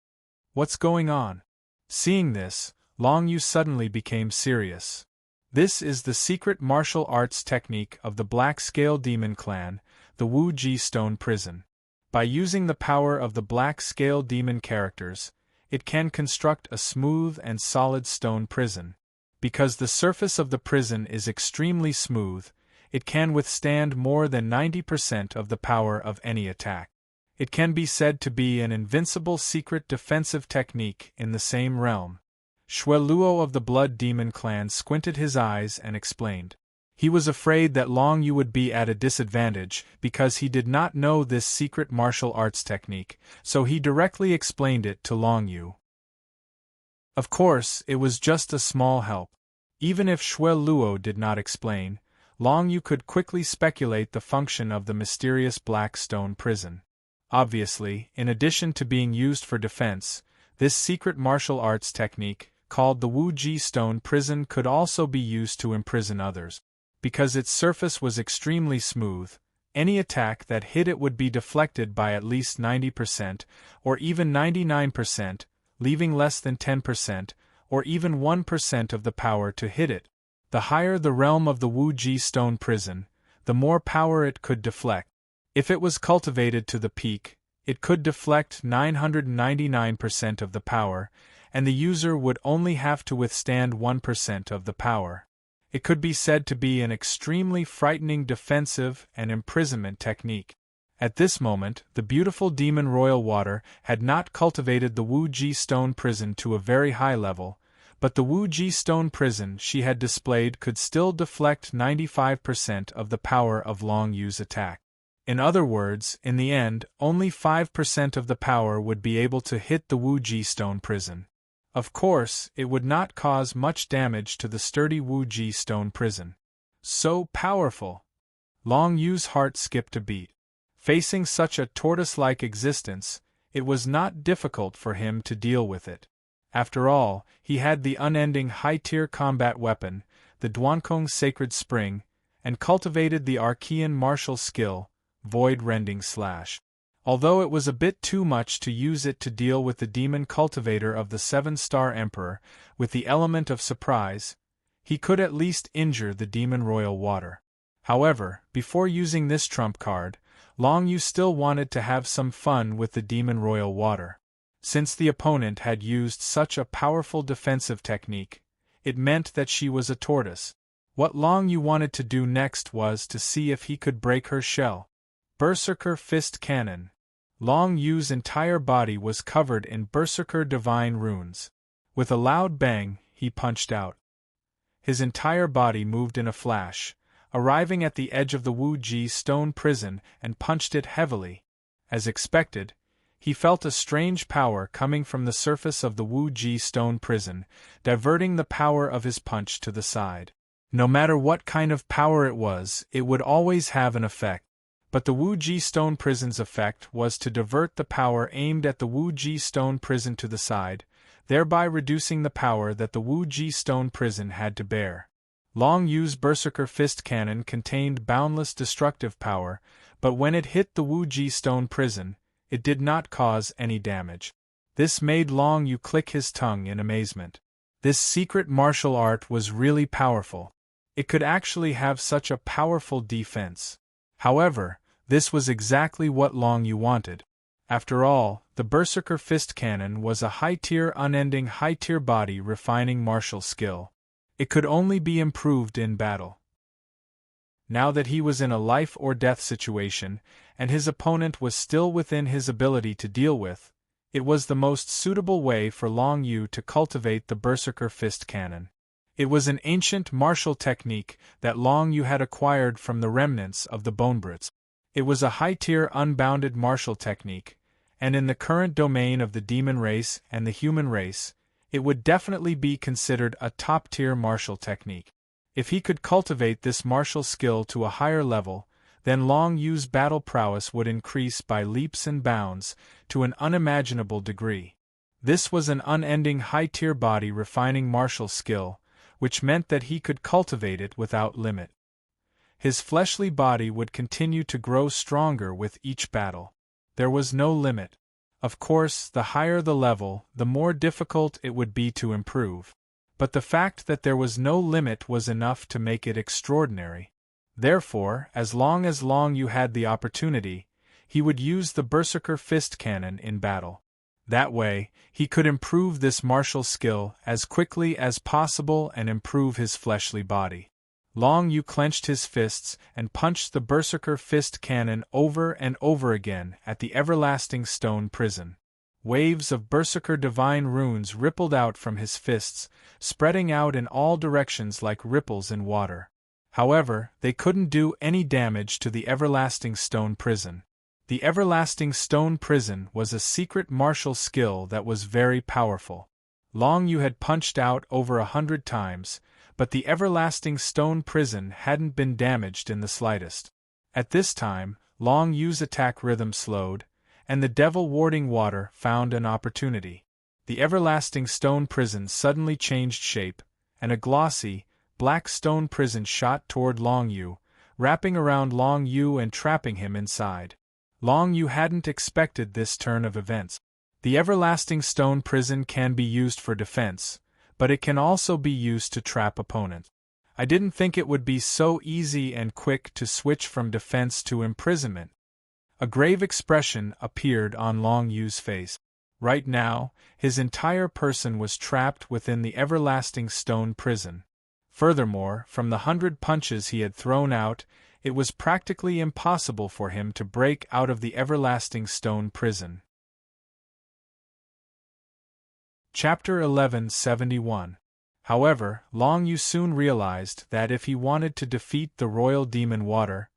[SPEAKER 1] What's going on? Seeing this, Long Yu suddenly became serious. This is the secret martial arts technique of the Black Scale Demon Clan, the Wu Ji Stone Prison. By using the power of the Black Scale Demon characters, it can construct a smooth and solid stone prison. Because the surface of the prison is extremely smooth, it can withstand more than 90% of the power of any attack. It can be said to be an invincible secret defensive technique in the same realm. Shueluo of the Blood Demon Clan squinted his eyes and explained. He was afraid that Long Yu would be at a disadvantage because he did not know this secret martial arts technique, so he directly explained it to Long Yu. Of course, it was just a small help. Even if Shueluo did not explain, Long Yu could quickly speculate the function of the mysterious black stone prison. Obviously, in addition to being used for defense, this secret martial arts technique, called the Wu Ji Stone Prison, could also be used to imprison others. Because its surface was extremely smooth, any attack that hit it would be deflected by at least 90%, or even 99%, leaving less than 10%, or even 1% of the power to hit it. The higher the realm of the Wu Ji Stone Prison, the more power it could deflect. If it was cultivated to the peak, it could deflect 999% of the power, and the user would only have to withstand 1% of the power. It could be said to be an extremely frightening defensive and imprisonment technique. At this moment, the beautiful demon royal water had not cultivated the Wu Ji Stone Prison to a very high level, but the Wu Ji Stone Prison she had displayed could still deflect 95% of the power of Long Yu's attack. In other words, in the end, only 5% of the power would be able to hit the Wu Ji Stone Prison. Of course, it would not cause much damage to the sturdy Wu Ji Stone Prison. So powerful! Long Yu's heart skipped a beat. Facing such a tortoise-like existence, it was not difficult for him to deal with it. After all, he had the unending high-tier combat weapon, the Draconic Sacred Spring, and cultivated the Archean martial skill, Void-Rending Slash. Although it was a bit too much to use it to deal with the demon cultivator of the 7-star Emperor, with the element of surprise, he could at least injure the demon royal water. However, before using this trump card, Long Yu still wanted to have some fun with the demon royal water. Since the opponent had used such a powerful defensive technique, it meant that she was a tortoise. What Long Yu wanted to do next was to see if he could break her shell. Berserker Fist Cannon. Long Yu's entire body was covered in Berserker Divine Runes. With a loud bang, he punched out. His entire body moved in a flash, arriving at the edge of the Wu Ji Stone Prison and punched it heavily. As expected, he felt a strange power coming from the surface of the Wu Ji Stone Prison, diverting the power of his punch to the side. No matter what kind of power it was, it would always have an effect. But the Wu Ji Stone Prison's effect was to divert the power aimed at the Wu Ji Stone Prison to the side, thereby reducing the power that the Wu Ji Stone Prison had to bear. Long Yu's Berserker Fist Cannon contained boundless destructive power, but when it hit the Wu Ji Stone Prison, it did not cause any damage. This made Long Yu click his tongue in amazement. This secret martial art was really powerful. It could actually have such a powerful defense. However, this was exactly what Long Yu wanted. After all, the Berserker Fist Cannon was a high-tier unending high-tier body refining martial skill. It could only be improved in battle. Now that he was in a life-or-death situation, and his opponent was still within his ability to deal with, it was the most suitable way for Long Yu to cultivate the Berserker Fist Cannon. It was an ancient martial technique that Long Yu had acquired from the remnants of the Bonebrits. It was a high-tier unbounded martial technique, and in the current domain of the demon race and the human race, it would definitely be considered a top-tier martial technique. If he could cultivate this martial skill to a higher level, then Long Yu's battle prowess would increase by leaps and bounds to an unimaginable degree. This was an unending high-tier body refining martial skill, which meant that he could cultivate it without limit. His fleshly body would continue to grow stronger with each battle. There was no limit. Of course, the higher the level, the more difficult it would be to improve. But the fact that there was no limit was enough to make it extraordinary. Therefore, as long as Long Yu had the opportunity, he would use the Berserker Fist Cannon in battle. That way, he could improve this martial skill as quickly as possible and improve his fleshly body. Long Yu clenched his fists and punched the Berserker Fist Cannon over and over again at the everlasting stone prison. Waves of Berserker divine runes rippled out from his fists, spreading out in all directions like ripples in water. However, they couldn't do any damage to the everlasting stone prison. The everlasting stone prison was a secret martial skill that was very powerful. Long Yu had punched out over 100 times, but the everlasting stone prison hadn't been damaged in the slightest. At this time, Long Yu's attack rhythm slowed, and the devil warding water found an opportunity. The everlasting stone prison suddenly changed shape, and a glossy, black stone prison shot toward Long Yu, wrapping around Long Yu and trapping him inside. Long Yu hadn't expected this turn of events. The everlasting stone prison can be used for defense, but it can also be used to trap opponents. I didn't think it would be so easy and quick to switch from defense to imprisonment. A grave expression appeared on Long Yu's face. Right now, his entire person was trapped within the everlasting stone prison. Furthermore, from the 100 punches he had thrown out, it was practically impossible for him to break out of the everlasting stone prison. Chapter 1171. However, Long Yu soon realized that if he wanted to defeat the Royal Demon Water,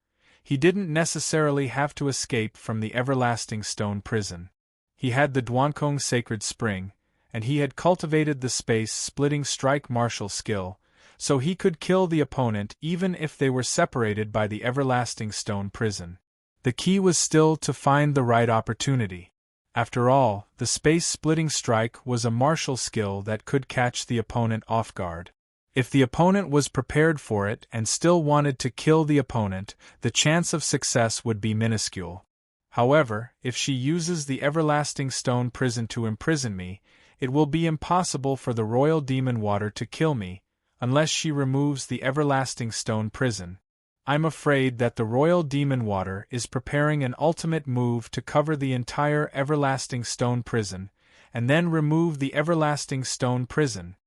[SPEAKER 1] he didn't necessarily have to escape from the everlasting stone prison. He had the Draconic Sacred Spring, and he had cultivated the space-splitting strike martial skill, so he could kill the opponent even if they were separated by the everlasting stone prison. The key was still to find the right opportunity. After all, the space-splitting strike was a martial skill that could catch the opponent off guard. If the opponent was prepared for it and still wanted to kill the opponent, the chance of success would be minuscule. However, if she uses the everlasting stone prison to imprison me, it will be impossible for the Royal Demon Water to kill me, unless she removes the everlasting stone prison. I'm afraid that the Royal Demon Water is preparing an ultimate move to cover the entire everlasting stone prison, and then remove the everlasting stone prison.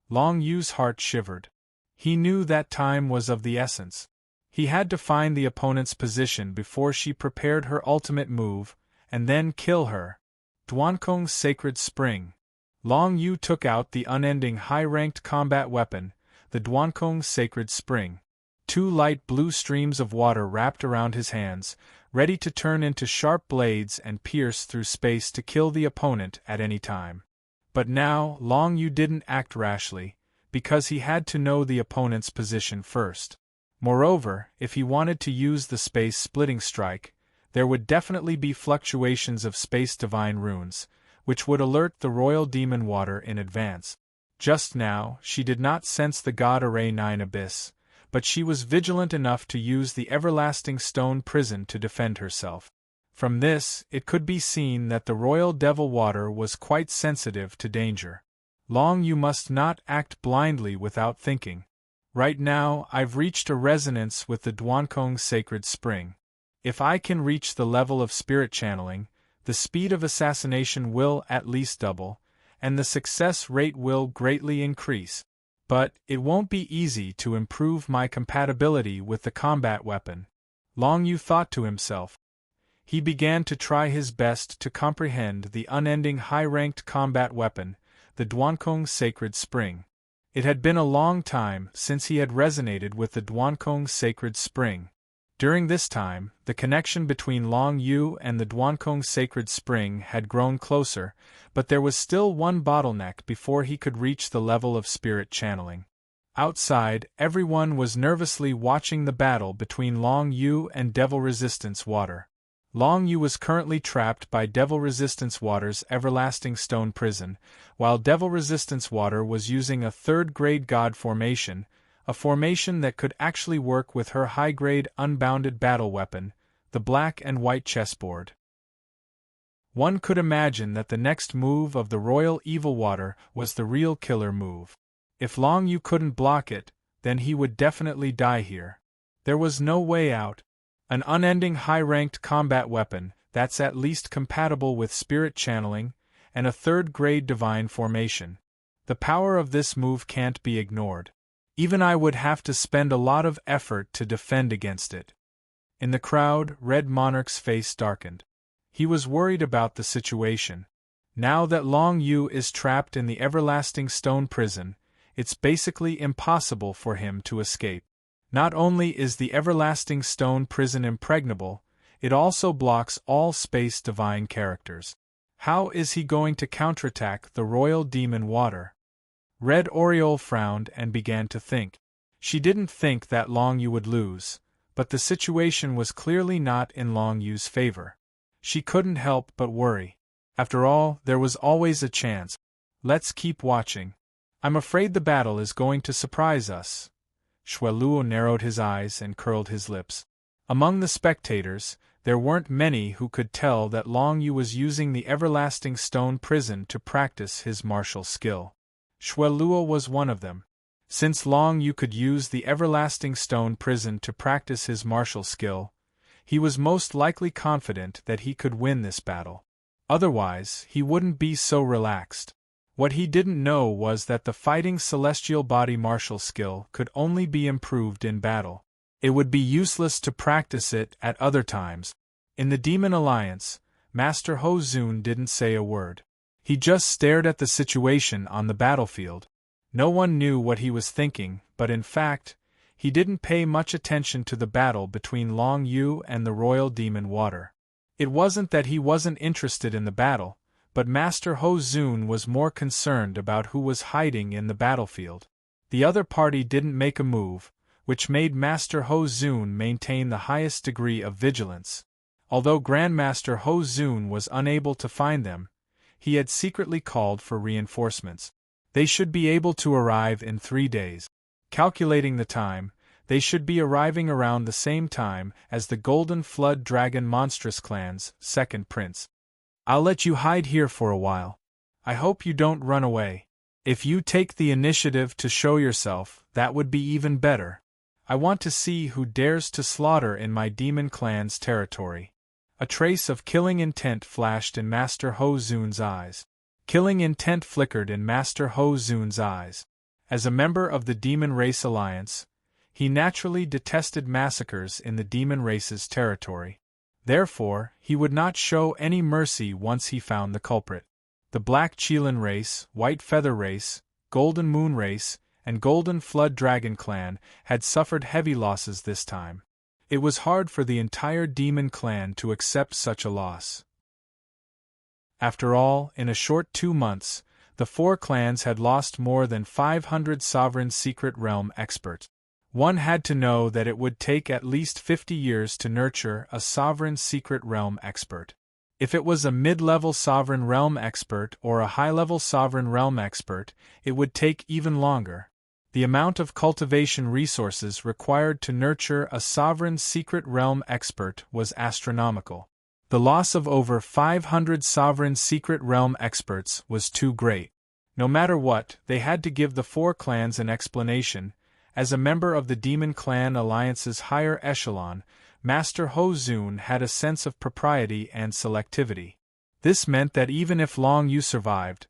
[SPEAKER 1] Long Yu's heart shivered. He knew that time was of the essence. He had to find the opponent's position before she prepared her ultimate move, and then kill her. Draconic Sacred Spring. Long Yu took out the unending high-ranked combat weapon, the Draconic Sacred Spring. 2 light blue streams of water wrapped around his hands, ready to turn into sharp blades and pierce through space to kill the opponent at any time. But now, Long Yu didn't act rashly, because he had to know the opponent's position first. Moreover, if he wanted to use the space-splitting strike, there would definitely be fluctuations of space divine runes, which would alert the Royal Demon Water in advance. Just now, she did not sense the God Array 9 abyss, but she was vigilant enough to use the everlasting stone prison to defend herself. From this, it could be seen that the Royal Devil Water was quite sensitive to danger. Long Yu must not act blindly without thinking. Right now, I've reached a resonance with the Draconic Sacred Spring. If I can reach the level of spirit channeling, the speed of assassination will at least double, and the success rate will greatly increase. But it won't be easy to improve my compatibility with the combat weapon, Long Yu thought to himself. He began to try his best to comprehend the unending high-ranked combat weapon, the Draconic Sacred Spring. It had been a long time since he had resonated with the Draconic Sacred Spring. During this time, the connection between Long Yu and the Draconic Sacred Spring had grown closer, but there was still one bottleneck before he could reach the level of spirit channeling. Outside, everyone was nervously watching the battle between Long Yu and Devil Resistance Water. Long Yu was currently trapped by Devil Resistance Water's everlasting stone prison, while Devil Resistance Water was using a third-grade god formation, a formation that could actually work with her high-grade unbounded battle weapon, the black and white chessboard. One could imagine that the next move of the Royal Evil Water was the real killer move. If Long Yu couldn't block it, then he would definitely die here. There was no way out. An unending high-ranked combat weapon that's at least compatible with spirit channeling, and a third-grade divine formation. The power of this move can't be ignored. Even I would have to spend a lot of effort to defend against it. In the crowd, Red Monarch's face darkened. He was worried about the situation. Now that Long Yu is trapped in the everlasting stone prison, it's basically impossible for him to escape. Not only is the everlasting stone prison impregnable, it also blocks all space divine characters. How is he going to counterattack the Royal Demon Water? Red Oriole frowned and began to think. She didn't think that Long Yu would lose, but the situation was clearly not in Long Yu's favor. She couldn't help but worry. After all, there was always a chance. Let's keep watching. I'm afraid the battle is going to surprise us. Shueluo narrowed his eyes and curled his lips. Among the spectators, there weren't many who could tell that Long Yu was using the everlasting stone prison to practice his martial skill. Shueluo was one of them. Since Long Yu could use the everlasting stone prison to practice his martial skill, he was most likely confident that he could win this battle. Otherwise, he wouldn't be so relaxed. What he didn't know was that the fighting celestial body martial skill could only be improved in battle. It would be useless to practice it at other times. In the Demon Alliance, Master Ho Zun didn't say a word. He just stared at the situation on the battlefield. No one knew what he was thinking, but in fact, he didn't pay much attention to the battle between Long Yu and the Royal Demon Water. It wasn't that he wasn't interested in the battle, but Master Ho Zun was more concerned about who was hiding in the battlefield. The other party didn't make a move, which made Master Ho Zun maintain the highest degree of vigilance. Although Grandmaster Ho Zun was unable to find them, he had secretly called for reinforcements. They should be able to arrive in 3 days. Calculating the time, they should be arriving around the same time as the Golden Flood Dragon Monstrous Clan's second prince. I'll let you hide here for a while. I hope you don't run away. If you take the initiative to show yourself, that would be even better. I want to see who dares to slaughter in my demon clan's territory. A trace of killing intent flashed in Master Ho Zun's eyes. Killing intent flickered in Master Ho Zun's eyes. As a member of the Demon Race Alliance, he naturally detested massacres in the demon race's territory. Therefore, he would not show any mercy once he found the culprit. The Black Qilin race, White Feather race, Golden Moon race, and Golden Flood Dragon clan had suffered heavy losses this time. It was hard for the entire demon clan to accept such a loss. After all, in a short 2 months, the 4 clans had lost more than 500 sovereign secret realm experts. One had to know that it would take at least 50 years to nurture a sovereign secret realm expert. If it was a mid-level sovereign realm expert or a high-level sovereign realm expert, it would take even longer. The amount of cultivation resources required to nurture a sovereign secret realm expert was astronomical. The loss of over 500 sovereign secret realm experts was too great. No matter what, they had to give the 4 clans an explanation. As a member of the Demon Clan Alliance's higher echelon, Master Ho Zun had a sense of propriety and selectivity. This meant that even if Long Yu survived,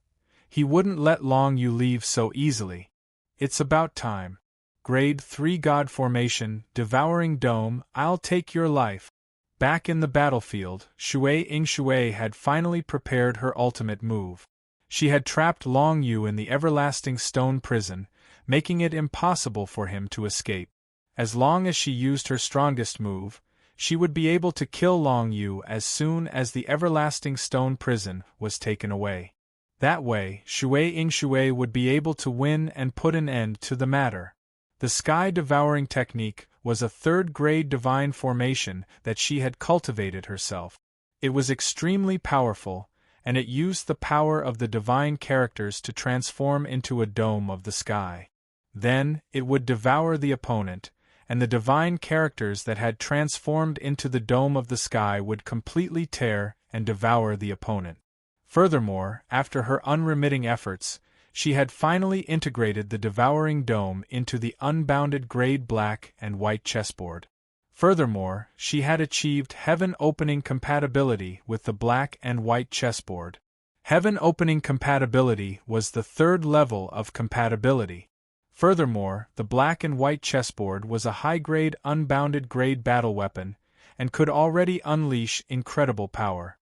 [SPEAKER 1] he wouldn't let Long Yu leave so easily. It's about time. Grade 3 God Formation, Devouring Dome, I'll take your life. Back in the battlefield, Shui had finally prepared her ultimate move. She had trapped Long Yu in the everlasting stone prison, making it impossible for him to escape. As long as she used her strongest move, she would be able to kill Long Yu as soon as the everlasting stone prison was taken away. That way, Shui would be able to win and put an end to the matter. The sky-devouring technique was a third-grade divine formation that she had cultivated herself. It was extremely powerful, and it used the power of the divine characters to transform into a dome of the sky. Then, it would devour the opponent, and the divine characters that had transformed into the dome of the sky would completely tear and devour the opponent. Furthermore, after her unremitting efforts, she had finally integrated the devouring dome into the unbounded grade black and white chessboard. Furthermore, she had achieved heaven-opening compatibility with the black and white chessboard. Heaven-opening compatibility was the third level of compatibility. Furthermore, the black and white chessboard was a high-grade unbounded grade battle weapon, and could already unleash incredible power.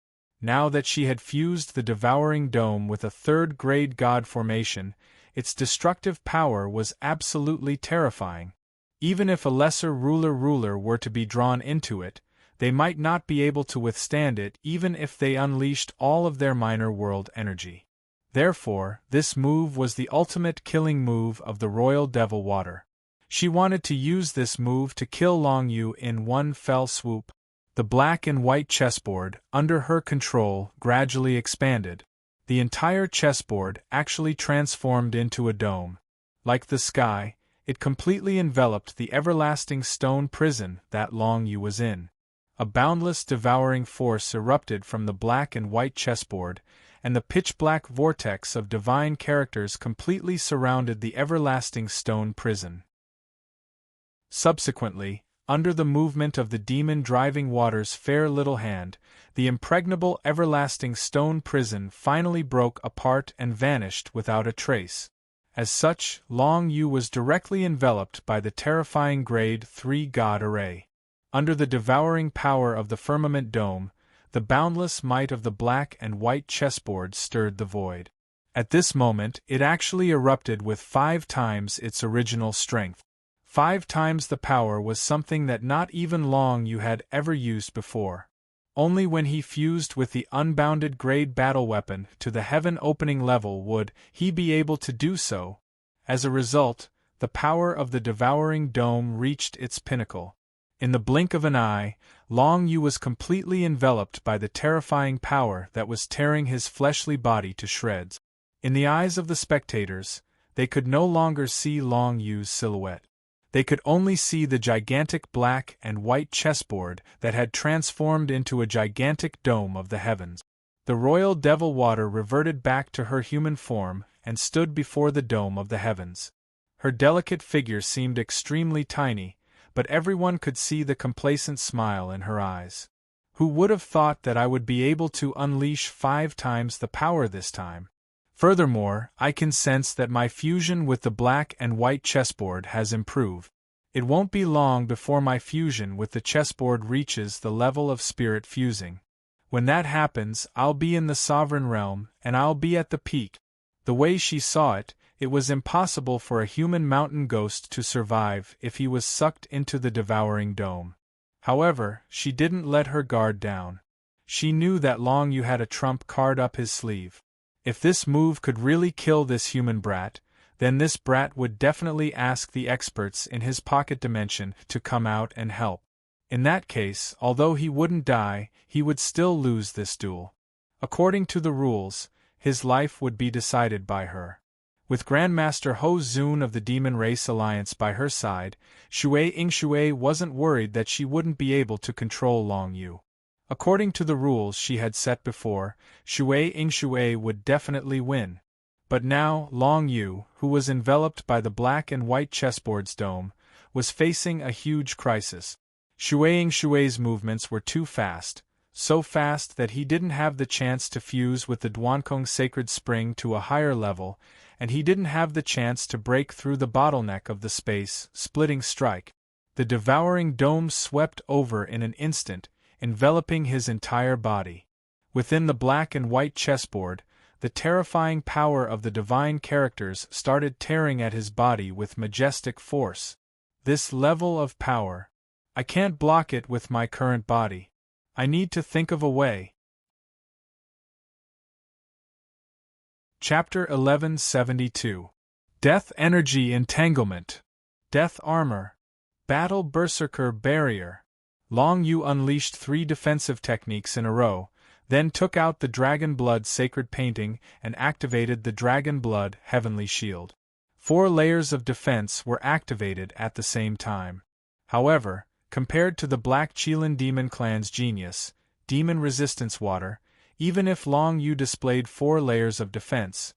[SPEAKER 1] Now that she had fused the devouring dome with a third-grade god formation, its destructive power was absolutely terrifying. Even if a lesser ruler were to be drawn into it, they might not be able to withstand it even if they unleashed all of their minor world energy. Therefore, this move was the ultimate killing move of the Royal Devil Water. She wanted to use this move to kill Long Yu in one fell swoop. The black and white chessboard, under her control, gradually expanded. The entire chessboard actually transformed into a dome. Like the sky, it completely enveloped the everlasting stone prison that Long Yu was in. A boundless devouring force erupted from the black and white chessboard, and the pitch-black vortex of divine characters completely surrounded the everlasting stone prison. Subsequently, under the movement of the demon driving water's fair little hand, the impregnable everlasting stone prison finally broke apart and vanished without a trace. As such, Long Yu was directly enveloped by the terrifying Grade 3 God Array. Under the devouring power of the firmament dome, the boundless might of the black and white chessboard stirred the void. At this moment, it actually erupted with 5 times its original strength. 5 times the power was something that not even Long Yu had ever used before. Only when he fused with the unbounded grade battle weapon to the heaven-opening level would he be able to do so. As a result, the power of the devouring dome reached its pinnacle. In the blink of an eye, Long Yu was completely enveloped by the terrifying power that was tearing his fleshly body to shreds. In the eyes of the spectators, they could no longer see Long Yu's silhouette. They could only see the gigantic black and white chessboard that had transformed into a gigantic dome of the heavens. The Royal Devil Water reverted back to her human form and stood before the dome of the heavens. Her delicate figure seemed extremely tiny, but everyone could see the complacent smile in her eyes. Who would have thought that I would be able to unleash 5 times the power this time? Furthermore, I can sense that my fusion with the black and white chessboard has improved. It won't be long before my fusion with the chessboard reaches the level of spirit fusing. When that happens, I'll be in the sovereign realm, and I'll be at the peak. The way she saw it, it was impossible for a human mountain ghost to survive if he was sucked into the devouring dome. However, she didn't let her guard down. She knew that Long Yu had a trump card up his sleeve. If this move could really kill this human brat, then this brat would definitely ask the experts in his pocket dimension to come out and help. In that case, although he wouldn't die, he would still lose this duel. According to the rules, his life would be decided by her. With Grandmaster Ho Zun of the Demon Race Alliance by her side, Shui wasn't worried that she wouldn't be able to control Long Yu. According to the rules she had set before, Shui would definitely win. But now, Long Yu, who was enveloped by the black and white chessboard's dome, was facing a huge crisis. Shui's movements were too fast, so fast that he didn't have the chance to fuse with the Draconic sacred spring to a higher level, and he didn't have the chance to break through the bottleneck of the space-splitting strike. The devouring dome swept over in an instant, enveloping his entire body. Within the black and white chessboard, the terrifying power of the divine characters started tearing at his body with majestic force. This level of power. I can't block it with my current body. I need to think of a way. Chapter 1172. Death Energy Entanglement. Death Armor. Battle Berserker Barrier. Long Yu unleashed 3 defensive techniques in a row, then took out the Dragon Blood Sacred Painting and activated the Dragon Blood Heavenly Shield. 4 layers of defense were activated at the same time. However, compared to the Black Qilin Demon Clan's genius, Demon Resistance Water, even if Long Yu displayed 4 layers of defense,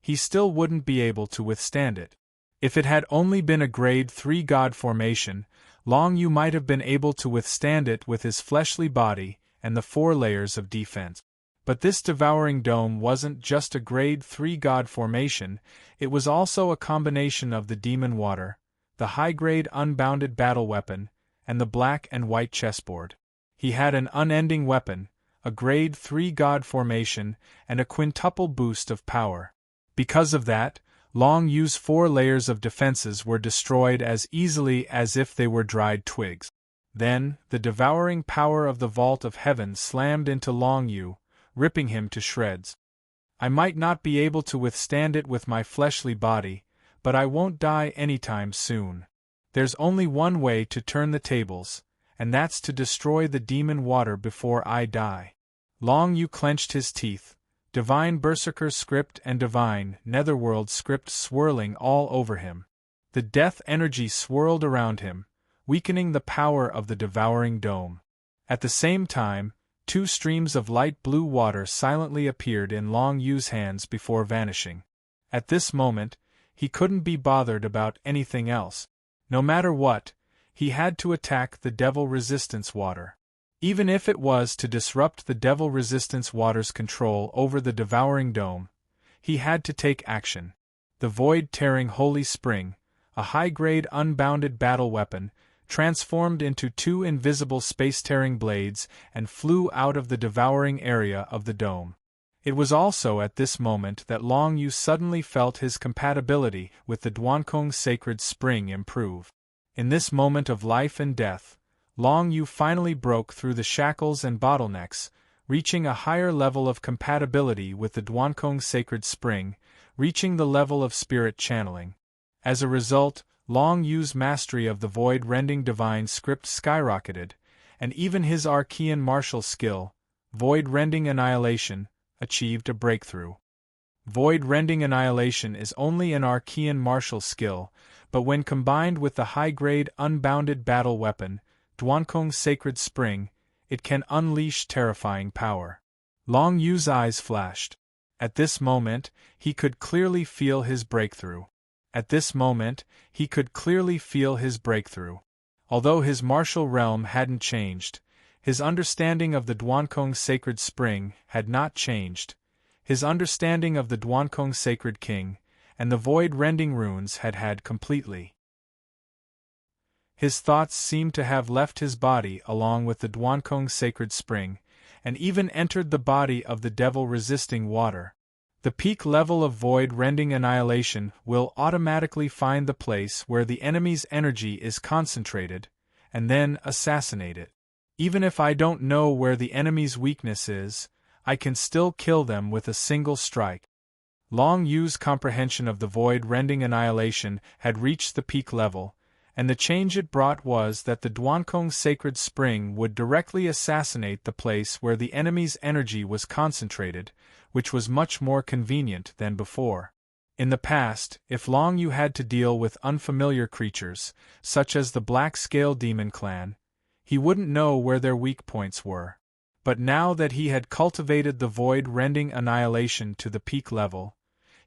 [SPEAKER 1] he still wouldn't be able to withstand it. If it had only been a grade 3 god formation, Long Yu might have been able to withstand it with his fleshly body and the 4 layers of defense. But this devouring dome wasn't just a grade 3 god formation, it was also a combination of the demon water, the high-grade unbounded battle weapon, and the black and white chessboard. He had an unending weapon, a grade 3 god formation, and a quintuple boost of power. Because of that, Long Yu's 4 layers of defenses were destroyed as easily as if they were dried twigs. Then, the devouring power of the Vault of Heaven slammed into Long Yu, ripping him to shreds. I might not be able to withstand it with my fleshly body, but I won't die anytime soon. There's only one way to turn the tables, and that's to destroy the demon water before I die. Long Yu clenched his teeth, divine berserker script and divine netherworld script swirling all over him. The death energy swirled around him, weakening the power of the devouring dome. At the same time, 2 streams of light blue water silently appeared in Long Yu's hands before vanishing. At this moment, he couldn't be bothered about anything else. No matter what, he had to attack the Devil Resistance Water. Even if it was to disrupt the Devil Resistance Water's control over the devouring dome, he had to take action. The void-tearing Holy Spring, a high-grade unbounded battle weapon, transformed into 2 invisible space-tearing blades and flew out of the devouring area of the dome. It was also at this moment that Long Yu suddenly felt his compatibility with the Draconic sacred spring improve. In this moment of life and death, Long Yu finally broke through the shackles and bottlenecks, reaching a higher level of compatibility with the Draconic sacred spring, reaching the level of spirit channeling. As a result, Long Yu's mastery of the void-rending divine script skyrocketed, and even his Archean martial skill, void-rending annihilation, achieved a breakthrough. Void-rending annihilation is only an Archean martial skill, but when combined with the high-grade unbounded battle weapon, Draconic sacred spring, it can unleash terrifying power. Long Yu's eyes flashed. At this moment, he could clearly feel his breakthrough. Although his martial realm hadn't changed, his understanding of the Draconic sacred spring had not changed. His understanding of the Draconic sacred king and the void-rending runes had completely. His thoughts seemed to have left his body along with the Draconic sacred spring, and even entered the body of the devil-resisting water. The peak level of void-rending annihilation will automatically find the place where the enemy's energy is concentrated, and then assassinate it. Even if I don't know where the enemy's weakness is, I can still kill them with a single strike. Long Yu's comprehension of the void-rending annihilation had reached the peak level, and the change it brought was that the Draconic sacred spring would directly assassinate the place where the enemy's energy was concentrated, which was much more convenient than before. In the past, if Long Yu had to deal with unfamiliar creatures, such as the Black Scale Demon Clan, he wouldn't know where their weak points were. But now that he had cultivated the void-rending annihilation to the peak level,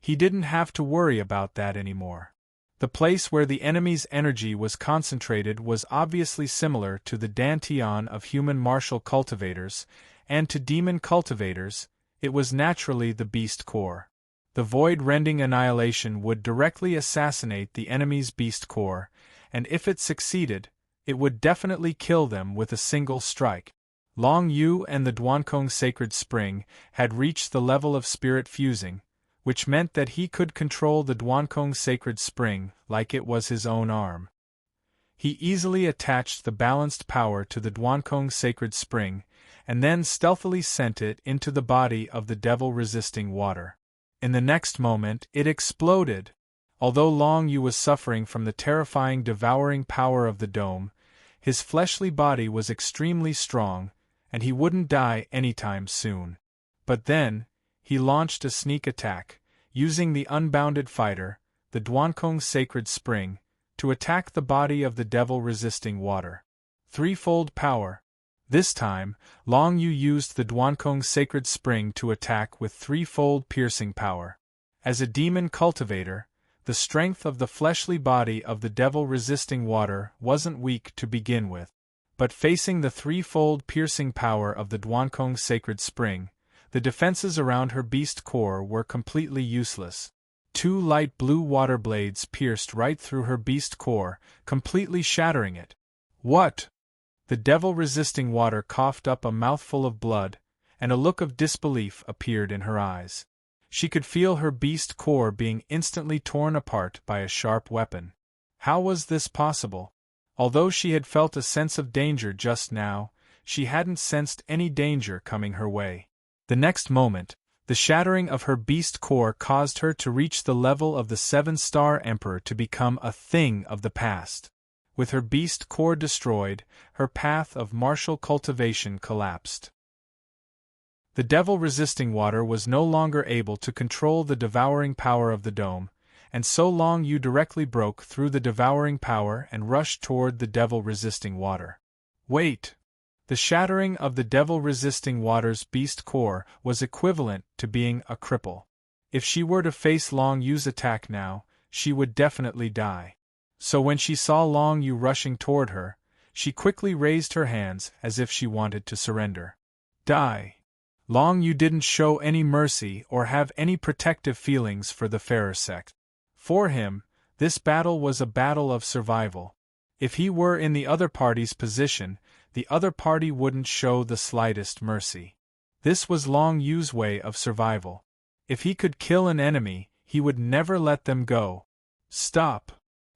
[SPEAKER 1] he didn't have to worry about that anymore. The place where the enemy's energy was concentrated was obviously similar to the dantian of human martial cultivators, and to demon cultivators, it was naturally the beast core. The void-rending annihilation would directly assassinate the enemy's beast core, and if it succeeded, it would definitely kill them with a single strike. Long Yu and the Draconic sacred spring had reached the level of spirit fusing, which meant that he could control the Draconic sacred spring like it was his own arm. He easily attached the balanced power to the Draconic sacred spring, and then stealthily sent it into the body of the devil-resisting water. In the next moment, it exploded. Although Long Yu was suffering from the terrifying devouring power of the dome, his fleshly body was extremely strong, and he wouldn't die anytime soon. But then, he launched a sneak attack, using the unbounded fighter, the Draconic sacred spring, to attack the body of the devil-resisting water. Threefold power. This time, Long Yu used the Draconic sacred spring to attack with threefold piercing power. As a demon cultivator, the strength of the fleshly body of the devil-resisting water wasn't weak to begin with. But facing the threefold piercing power of the Draconic sacred spring, the defenses around her beast core were completely useless. Two light blue water blades pierced right through her beast core, completely shattering it. What? The devil-resisting water coughed up a mouthful of blood, and a look of disbelief appeared in her eyes. She could feel her beast core being instantly torn apart by a sharp weapon. How was this possible? Although she had felt a sense of danger just now, she hadn't sensed any danger coming her way. The next moment, the shattering of her beast core caused her to reach the level of the seven-star emperor to become a thing of the past. With her beast core destroyed, her path of martial cultivation collapsed. The devil-resisting water was no longer able to control the devouring power of the dome, and so Long Yu directly broke through the devouring power and rushed toward the devil-resisting water. Wait! The shattering of the devil-resisting water's beast core was equivalent to being a cripple. If she were to face Long Yu's attack now, she would definitely die. So when she saw Long Yu rushing toward her, she quickly raised her hands as if she wanted to surrender. Die! Long Yu didn't show any mercy or have any protective feelings for the fairer sect. For him, this battle was a battle of survival. If he were in the other party's position, the other party wouldn't show the slightest mercy. This was Long Yu's way of survival. If he could kill an enemy, he would never let them go. Stop!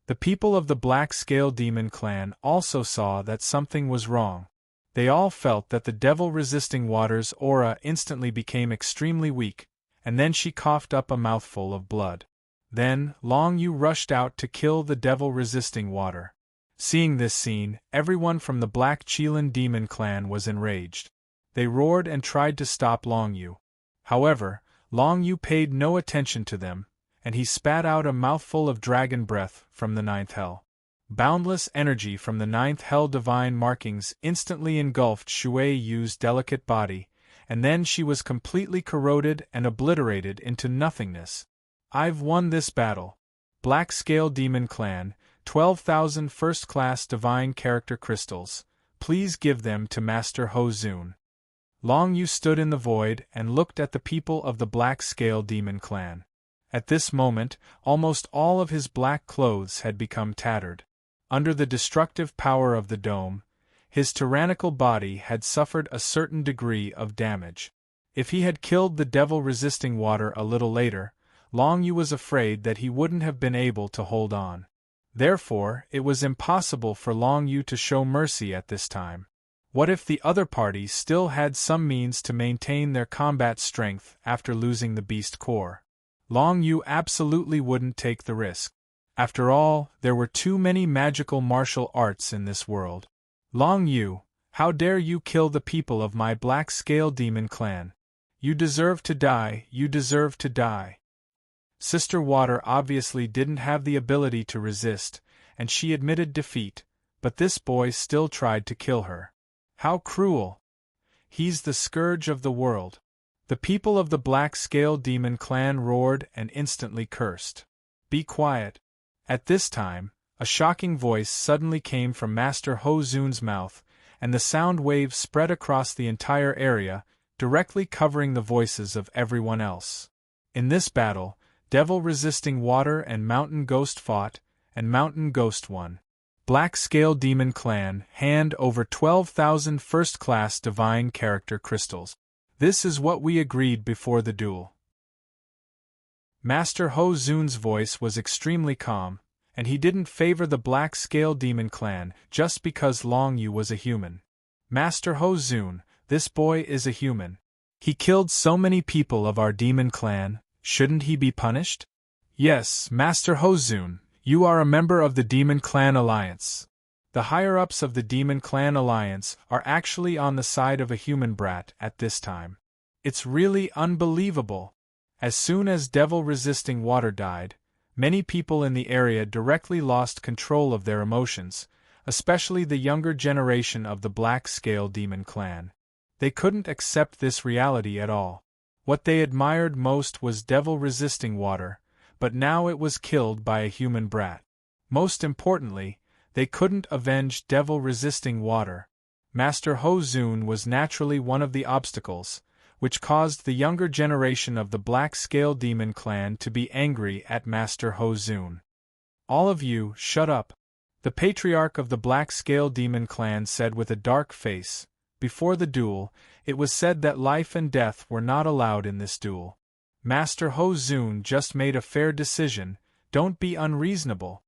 [SPEAKER 1] The people of the Black Scale Demon clan also saw that something was wrong. They all felt that the devil-resisting water's aura instantly became extremely weak, and then she coughed up a mouthful of blood. Then, Long Yu rushed out to kill the devil-resisting water. Seeing this scene, everyone from the Black Qilin Demon clan was enraged. They roared and tried to stop Long Yu. However, Long Yu paid no attention to them, and he spat out a mouthful of dragon breath from the ninth hell. Boundless energy from the ninth hell divine markings instantly engulfed Shui Yu's delicate body, and then she was completely corroded and obliterated into nothingness. I've won this battle. Black Scale Demon Clan, 12,000 first-class divine character crystals. Please give them to Master Ho Zun. Long Yu stood in the void and looked at the people of the Black Scale Demon Clan. At this moment, almost all of his black clothes had become tattered. Under the destructive power of the dome, his tyrannical body had suffered a certain degree of damage. If he had killed the devil-resisting water a little later, Long Yu was afraid that he wouldn't have been able to hold on. Therefore, it was impossible for Long Yu to show mercy at this time. What if the other party still had some means to maintain their combat strength after losing the beast core? Long Yu absolutely wouldn't take the risk. After all, there were too many magical martial arts in this world. Long Yu, how dare you kill the people of my Black Scale Demon clan? You deserve to die, you deserve to die. Sister Water obviously didn't have the ability to resist, and she admitted defeat, but this boy still tried to kill her. How cruel! He's the scourge of the world. The people of the Black Scale Demon clan roared and instantly cursed. Be quiet. At this time, a shocking voice suddenly came from Master Ho Zun's mouth, and the sound waves spread across the entire area, directly covering the voices of everyone else. In this battle, Devil-resisting Water and Mountain Ghost fought, and Mountain Ghost won. Black Scale Demon Clan hand over 12,000 first-class divine character crystals. This is what we agreed before the duel. Master Ho Zun's voice was extremely calm, and he didn't favor the Black Scale Demon Clan just because Long Yu was a human. Master Ho Zun, this boy is a human. He killed so many people of our demon clan, shouldn't he be punished? Yes, Master Ho Zun, you are a member of the Demon Clan Alliance. The higher-ups of the Demon Clan Alliance are actually on the side of a human brat at this time. It's really unbelievable. As soon as Devil-resisting Water died, many people in the area directly lost control of their emotions, especially the younger generation of the Black Scale Demon Clan. They couldn't accept this reality at all. What they admired most was Devil-resisting Water, but now it was killed by a human brat. Most importantly, they couldn't avenge Devil-resisting Water. Master Ho Zun was naturally one of the obstacles, which caused the younger generation of the Black Scale Demon Clan to be angry at Master Ho Zun. All of you, shut up. The patriarch of the Black Scale Demon Clan said with a dark face. Before the duel, it was said that life and death were not allowed in this duel. Master Ho Zun just made a fair decision, don't be unreasonable.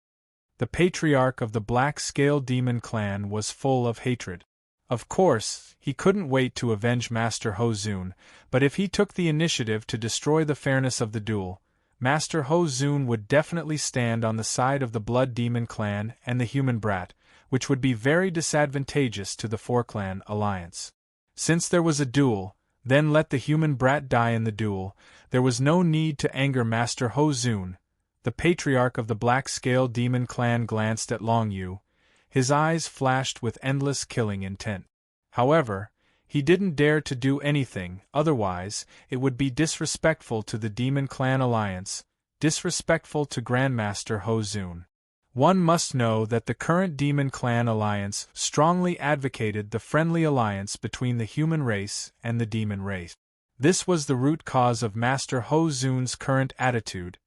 [SPEAKER 1] The patriarch of the Black Scale Demon Clan was full of hatred. Of course, he couldn't wait to avenge Master Ho Zun, but if he took the initiative to destroy the fairness of the duel, Master Ho Zun would definitely stand on the side of the Blood Demon Clan and the Human Brat, which would be very disadvantageous to the four-clan alliance. Since there was a duel, then let the Human Brat die in the duel. There was no need to anger Master Ho Zun. The patriarch of the Black Scale Demon Clan glanced at Long Yu. His eyes flashed with endless killing intent. However, he didn't dare to do anything, otherwise it would be disrespectful to the Demon Clan Alliance, disrespectful to Grandmaster Ho Zun. One must know that the current Demon Clan Alliance strongly advocated the friendly alliance between the human race and the demon race. This was the root cause of Master Ho Zun's current attitude.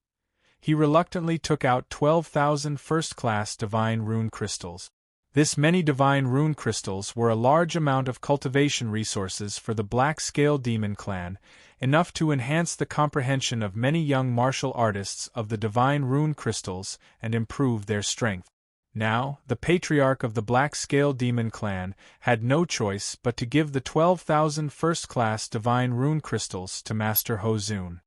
[SPEAKER 1] He reluctantly took out 12,000 first-class divine rune crystals. This many divine rune crystals were a large amount of cultivation resources for the Black Scale Demon Clan, enough to enhance the comprehension of many young martial artists of the divine rune crystals and improve their strength. Now, the patriarch of the Black Scale Demon Clan had no choice but to give the 12,000 first-class divine rune crystals to Master Ho Zun.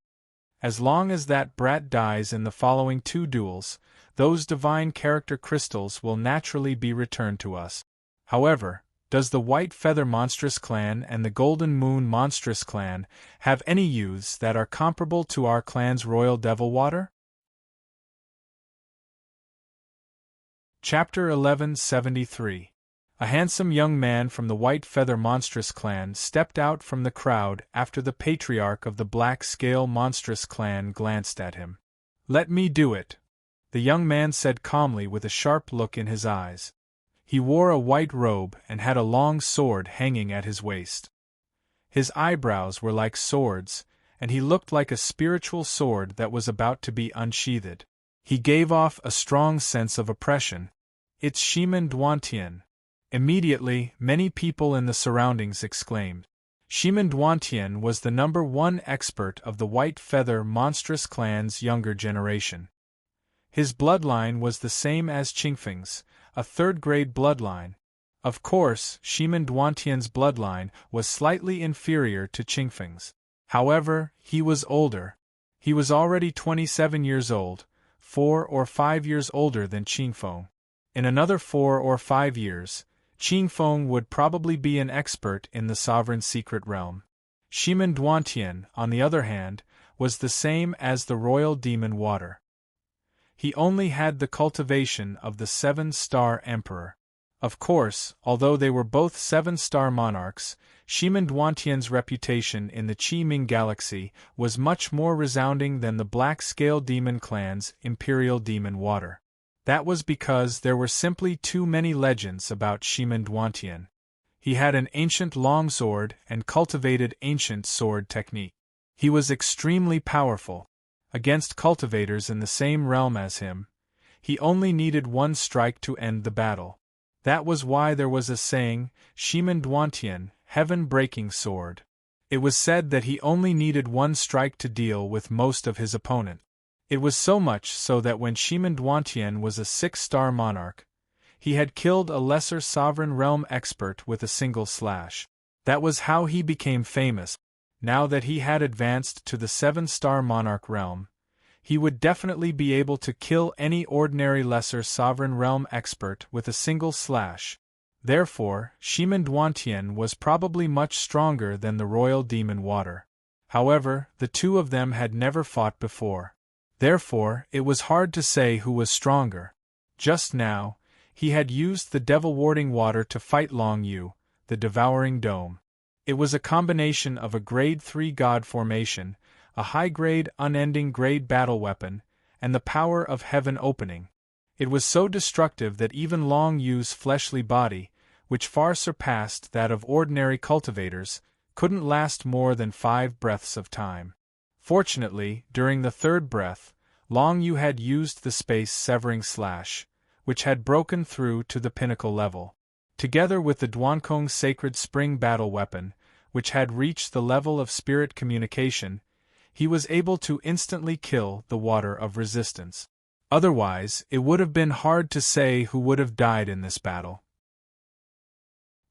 [SPEAKER 1] As long as that brat dies in the following two duels, those divine character crystals will naturally be returned to us. However, does the White Feather Monstrous Clan and the Golden Moon Monstrous Clan have any youths that are comparable to our clan's Royal Devil Water? Chapter 1173. A handsome young man from the White Feather Monstrous Clan stepped out from the crowd after the patriarch of the Black Scale Monstrous Clan glanced at him. "Let me do it," the young man said calmly with a sharp look in his eyes. He wore a white robe and had a long sword hanging at his waist. His eyebrows were like swords, and he looked like a spiritual sword that was about to be unsheathed. He gave off a strong sense of oppression. "It's Shiman Duantian." Immediately, many people in the surroundings exclaimed. Shiman Duantian was the #1 expert of the White Feather Monstrous Clan's younger generation. His bloodline was the same as Qingfeng's, a third-grade bloodline. Of course, Shiman Duantian's bloodline was slightly inferior to Qingfeng's. However, he was older. He was already 27 years old, 4 or 5 years older than Qingfeng. In another 4 or 5 years, Qingfeng would probably be an expert in the Sovereign Secret Realm. Shiman Duantian, on the other hand, was the same as the Royal Demon Water. He only had the cultivation of the 7-star Emperor. Of course, although they were both 7-star monarchs, Shiman Duantian's reputation in the Qi Ming Galaxy was much more resounding than the Black Scale Demon Clan's Imperial Demon Water. That was because there were simply too many legends about Shimendwantian. He had an ancient longsword and cultivated ancient sword technique. He was extremely powerful. Against cultivators in the same realm as him, he only needed one strike to end the battle. That was why there was a saying, Shimendwantian, heaven-breaking sword. It was said that he only needed one strike to deal with most of his opponent. It was so much so that when Shimendwantian was a 6-star monarch, he had killed a lesser sovereign realm expert with a single slash. That was how he became famous. Now that he had advanced to the 7-star monarch realm, he would definitely be able to kill any ordinary lesser sovereign realm expert with a single slash. Therefore, Shimendwantian was probably much stronger than the royal demon water. However, the two of them had never fought before. Therefore, it was hard to say who was stronger. Just now, he had used the devil-warding water to fight Long Yu, the devouring dome. It was a combination of a grade 3 god formation, a high-grade unending grade battle weapon, and the power of heaven opening. It was so destructive that even Long Yu's fleshly body, which far surpassed that of ordinary cultivators, couldn't last more than 5 breaths of time. Fortunately, during the 3rd breath, Long Yu had used the space-severing slash, which had broken through to the pinnacle level. Together with the Duankong's sacred spring battle weapon, which had reached the level of spirit communication, he was able to instantly kill the water of resistance. Otherwise, it would have been hard to say who would have died in this battle.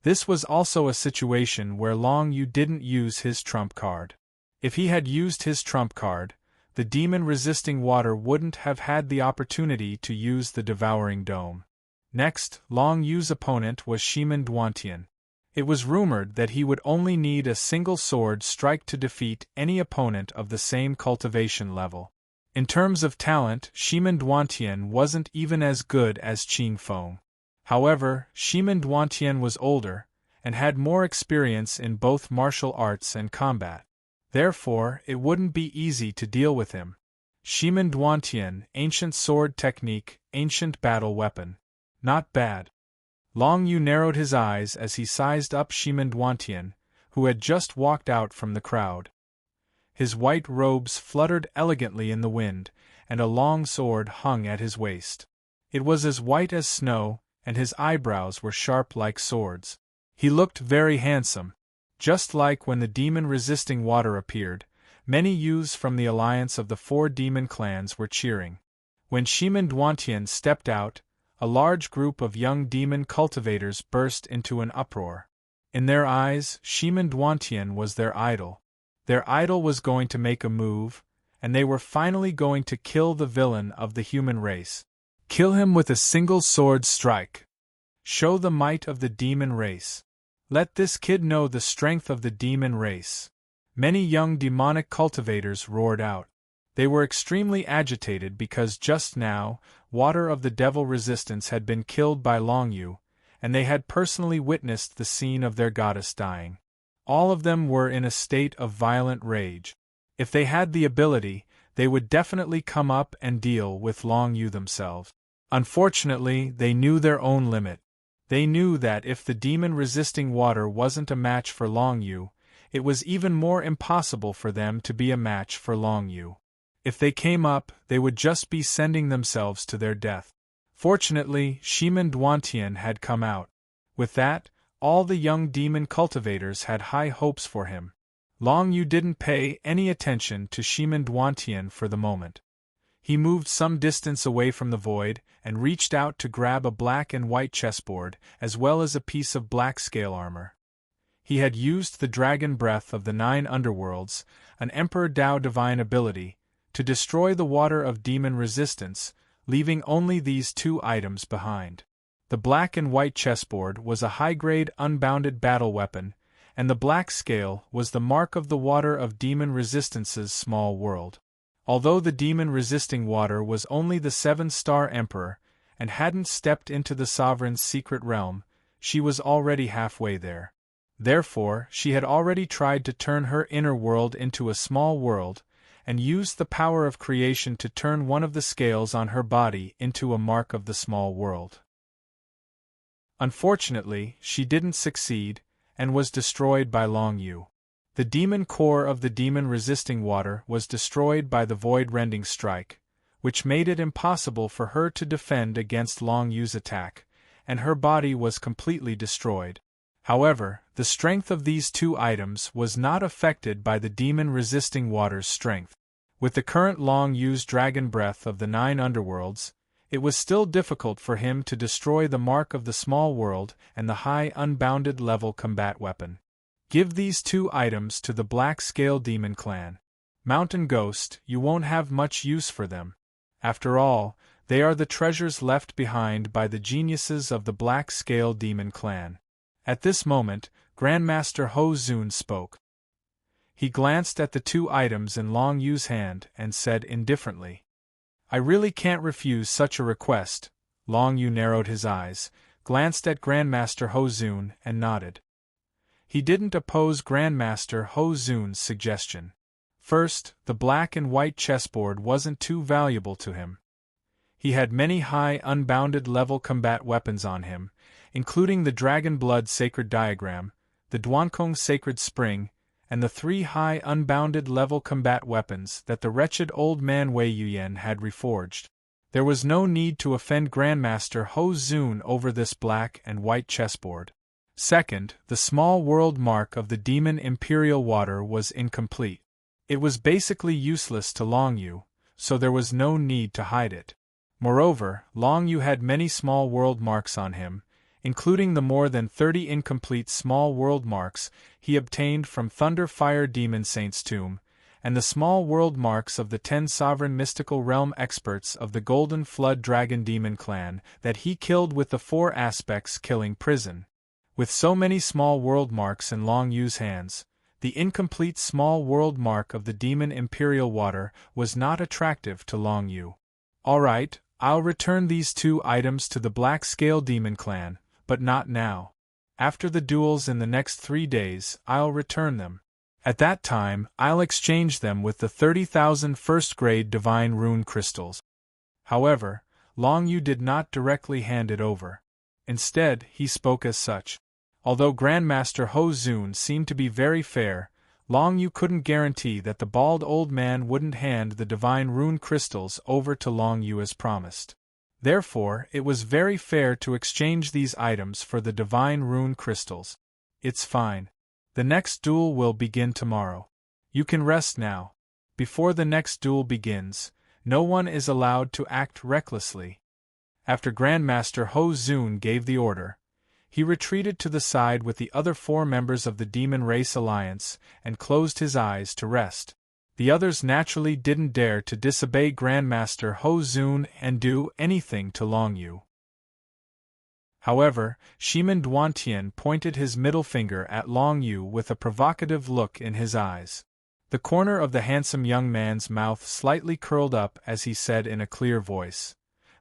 [SPEAKER 1] This was also a situation where Long Yu didn't use his trump card. If he had used his trump card, the demon-resisting water wouldn't have had the opportunity to use the devouring dome. Next, Long Yu's opponent was Shimendwantian. It was rumored that he would only need a single sword strike to defeat any opponent of the same cultivation level. In terms of talent, Shimendwantian wasn't even as good as Qing Feng. However, Shimendwantian was older, and had more experience in both martial arts and combat. Therefore, it wouldn't be easy to deal with him. Shimendwantian, ancient sword technique, ancient battle weapon. Not bad. Long Yu narrowed his eyes as he sized up Shimendwantian, who had just walked out from the crowd. His white robes fluttered elegantly in the wind, and a long sword hung at his waist. It was as white as snow, and his eyebrows were sharp like swords. He looked very handsome. Just like when the demon-resisting water appeared, many youths from the alliance of the 4 demon clans were cheering. When Shimendwantian stepped out, a large group of young demon cultivators burst into an uproar. In their eyes, Shimendwantian was their idol. Their idol was going to make a move, and they were finally going to kill the villain of the human race. Kill him with a single sword strike. Show the might of the demon race. Let this kid know the strength of the demon race. Many young demonic cultivators roared out. They were extremely agitated because just now, Water of the Devil Resistance had been killed by Long Yu, and they had personally witnessed the scene of their goddess dying. All of them were in a state of violent rage. If they had the ability, they would definitely come up and deal with Long Yu themselves. Unfortunately, they knew their own limit. They knew that if the demon-resisting water wasn't a match for Long Yu, it was even more impossible for them to be a match for Long Yu. If they came up, they would just be sending themselves to their death. Fortunately, Shimendwantian had come out. With that, all the young demon cultivators had high hopes for him. Long Yu didn't pay any attention to Shimendwantian for the moment. He moved some distance away from the void, and reached out to grab a black and white chessboard, as well as a piece of black scale armor. He had used the dragon breath of the 9 underworlds, an Emperor Dao divine ability, to destroy the water of demon resistance, leaving only these 2 items behind. The black and white chessboard was a high-grade unbounded battle weapon, and the black scale was the mark of the water of demon resistance's small world. Although the demon-resisting water was only the 7-star emperor, and hadn't stepped into the sovereign's secret realm, she was already halfway there. Therefore, she had already tried to turn her inner world into a small world, and used the power of creation to turn one of the scales on her body into a mark of the small world. Unfortunately, she didn't succeed, and was destroyed by Long Yu. The demon core of the demon resisting water was destroyed by the void-rending strike, which made it impossible for her to defend against Long Yu's attack, and her body was completely destroyed. However, the strength of these two items was not affected by the demon-resisting water's strength. With the current Long Yu's dragon breath of the 9 underworlds, it was still difficult for him to destroy the mark of the small world and the high unbounded level combat weapon. Give these two items to the Black Scale Demon clan. Mountain Ghost, you won't have much use for them. After all, they are the treasures left behind by the geniuses of the Black Scale Demon clan. At this moment, Grandmaster Ho Zun spoke. He glanced at the two items in Long Yu's hand and said indifferently, "I really can't refuse such a request." Long Yu narrowed his eyes, glanced at Grandmaster Ho Zun and nodded. He didn't oppose Grandmaster Ho Zun's suggestion. First, the black and white chessboard wasn't too valuable to him. He had many high unbounded level combat weapons on him, including the Dragon Blood Sacred Diagram, the Duankong Sacred Spring, and the 3 high unbounded level combat weapons that the wretched old man Wei Yuyan had reforged. There was no need to offend Grandmaster Ho Zun over this black and white chessboard. Second, the small world mark of the demon Imperial Water was incomplete. It was basically useless to Long Yu, so there was no need to hide it. Moreover, Long Yu had many small world marks on him, including the more than 30 incomplete small world marks he obtained from Thunder Fire Demon Saint's tomb, and the small world marks of the 10 sovereign mystical realm experts of the Golden Flood Dragon Demon clan that he killed with the 4 aspects killing prison. With so many small world marks in Long Yu's hands, the incomplete small world mark of the demon Imperial Water was not attractive to Long Yu. "All right, I'll return these 2 items to the Black Scale Demon clan, but not now. After the duels in the next 3 days, I'll return them. At that time, I'll exchange them with the 30,000 first-grade Divine Rune crystals." However, Long Yu did not directly hand it over. Instead, he spoke as such. Although Grandmaster Ho Zun seemed to be very fair, Long Yu couldn't guarantee that the bald old man wouldn't hand the Divine Rune crystals over to Long Yu as promised. Therefore, it was very fair to exchange these items for the Divine Rune crystals. "It's fine. The next duel will begin tomorrow. You can rest now. Before the next duel begins, no one is allowed to act recklessly." After Grandmaster Ho Zun gave the order, he retreated to the side with the other 4 members of the Demon Race Alliance and closed his eyes to rest. The others naturally didn't dare to disobey Grandmaster Ho Zun and do anything to Long Yu. However, Shiman Duantian pointed his middle finger at Long Yu with a provocative look in his eyes. The corner of the handsome young man's mouth slightly curled up as he said in a clear voice,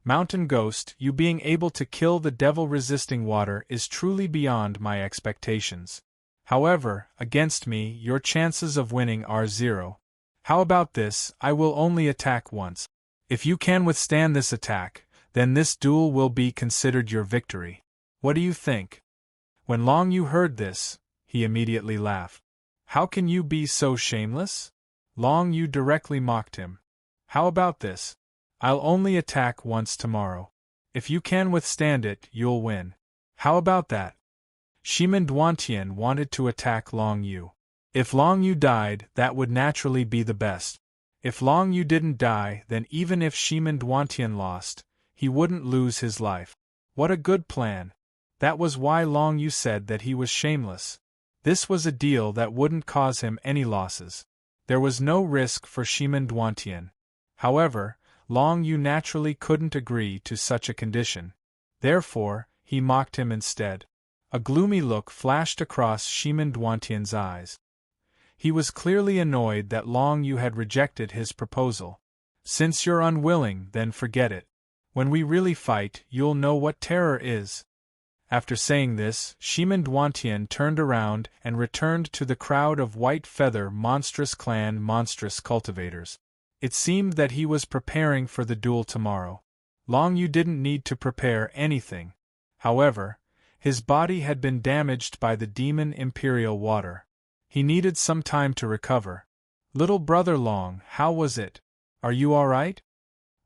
[SPEAKER 1] "Mountain Ghost, you being able to kill the devil-resisting water is truly beyond my expectations. However, against me, your chances of winning are 0. How about this? I will only attack once. If you can withstand this attack, then this duel will be considered your victory. What do you think?" When Long Yu heard this, he immediately laughed. "How can you be so shameless?" Long Yu directly mocked him. "How about this? I'll only attack once tomorrow. If you can withstand it, you'll win. How about that?" Shiman Duantian wanted to attack Long Yu. If Long Yu died, that would naturally be the best. If Long Yu didn't die, then even if Shiman Duantian lost, he wouldn't lose his life. What a good plan. That was why Long Yu said that he was shameless. This was a deal that wouldn't cause him any losses. There was no risk for Shiman Duantian. However, Long Yu naturally couldn't agree to such a condition. Therefore, he mocked him instead. A gloomy look flashed across Shiman Duantian's eyes. He was clearly annoyed that Long Yu had rejected his proposal. "Since you're unwilling, then forget it. When we really fight, you'll know what terror is." After saying this, Shimin Duantian turned around and returned to the crowd of White Feather Monstrous Clan monstrous cultivators. It seemed that he was preparing for the duel tomorrow. Long Yu didn't need to prepare anything. However, his body had been damaged by the demon Imperial water. He needed some time to recover. Little brother Long, how was it? Are you all right?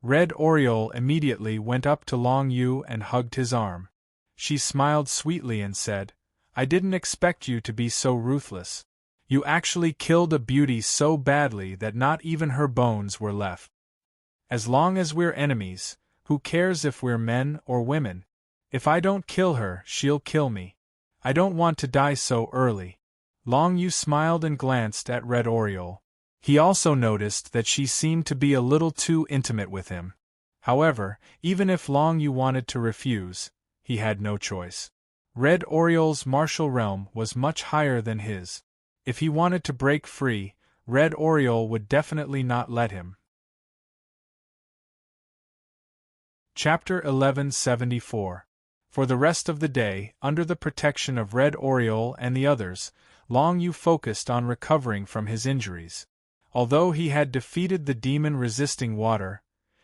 [SPEAKER 1] Red Oriole immediately went up to Long Yu and hugged his arm. She smiled sweetly and said, I didn't expect you to be so ruthless. You actually killed a beauty so badly that not even her bones were left. As long as we're enemies, who cares if we're men or women? If I don't kill her, she'll kill me. I don't want to die so early. Long Yu smiled and glanced at Red Oriole. He also noticed that she seemed to be a little too intimate with him. However, even if Long Yu wanted to refuse, he had no choice. Red Oriole's martial realm was much higher than his. If he wanted to break free, Red Oriole would definitely not let him. Chapter 1174. For the rest of the day, under the protection of Red Oriole and the others, Long Yu focused on recovering from his injuries. Although he had defeated the demon resisting water,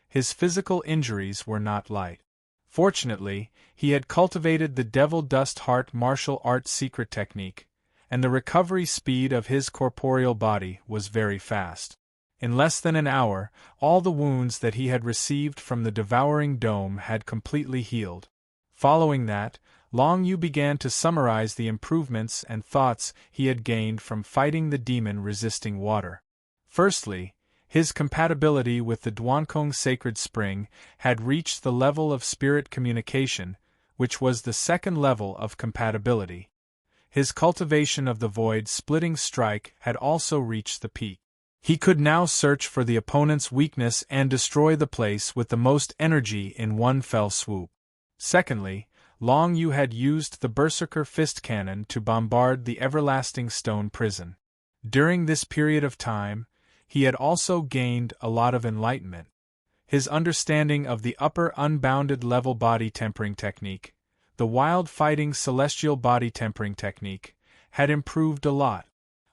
[SPEAKER 1] his physical injuries were not light. Fortunately, he had cultivated the Devil Dust Heart martial arts secret technique, and the recovery speed of his corporeal body was very fast. In less than an hour, all the wounds that he had received from the devouring dome had completely healed. Following that, Long Yu began to summarize the improvements and thoughts he had gained from fighting the demon resisting water. Firstly, his compatibility with the Duankong sacred spring had reached the level of spirit communication, which was the second level of compatibility. His cultivation of the void-splitting strike had also reached the peak. He could now search for the opponent's weakness and destroy the place with the most energy in one fell swoop. Secondly, Long Yu had used the Berserker Fist Cannon to bombard the Everlasting Stone Prison. During this period of time, he had also gained a lot of enlightenment. His understanding of the upper unbounded level body tempering technique, the wild fighting celestial body tempering technique, had improved a lot.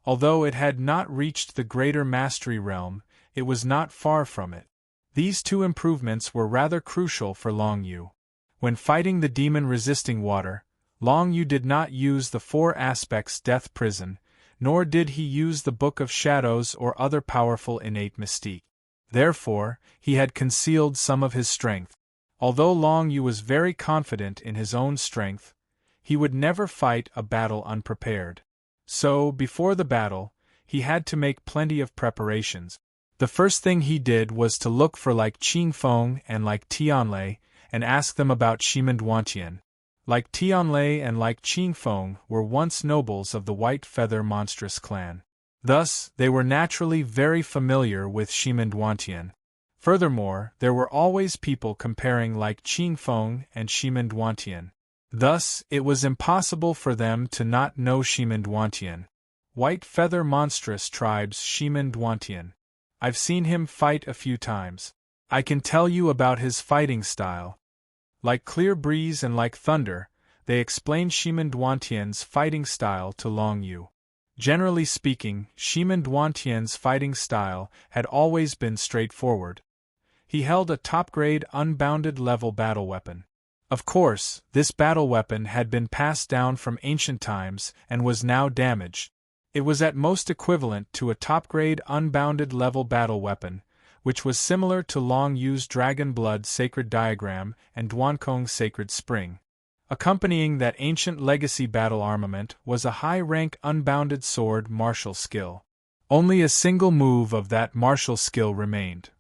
[SPEAKER 1] Although it had not reached the greater mastery realm, it was not far from it. These two improvements were rather crucial for Long Yu. When fighting the demon resisting water, Long Yu did not use the 4 aspects death prison, nor did he use the Book of Shadows or other powerful innate mystique. Therefore, he had concealed some of his strength. Although Long Yu was very confident in his own strength, he would never fight a battle unprepared. So, before the battle, he had to make plenty of preparations. The first thing he did was to look for like Qingfeng and like Tianlei, and ask them about Shimin Duantian. Like Tianlei and like Qingfeng were once nobles of the White Feather Monstrous Clan. Thus, they were naturally very familiar with Shimin Duantian. Furthermore, there were always people comparing like Qingfeng and Shimin Duantian. Thus, it was impossible for them to not know Shimin Duantian. White Feather Monstrous Tribe's Shimin Duantian. I've seen him fight a few times. I can tell you about his fighting style. Like Clear Breeze and like Thunder, they explained Shimin Duantian's fighting style to Long Yu. Generally speaking, Shimin Duantian's fighting style had always been straightforward. He held a top-grade unbounded level battle weapon. Of course, this battle weapon had been passed down from ancient times and was now damaged. It was at most equivalent to a top-grade unbounded level battle weapon, which was similar to Long Yu's Dragon Blood Sacred Diagram and Duankong Sacred Spring. Accompanying that ancient legacy battle armament was a high-rank unbounded sword martial skill. Only a single move of that martial skill remained.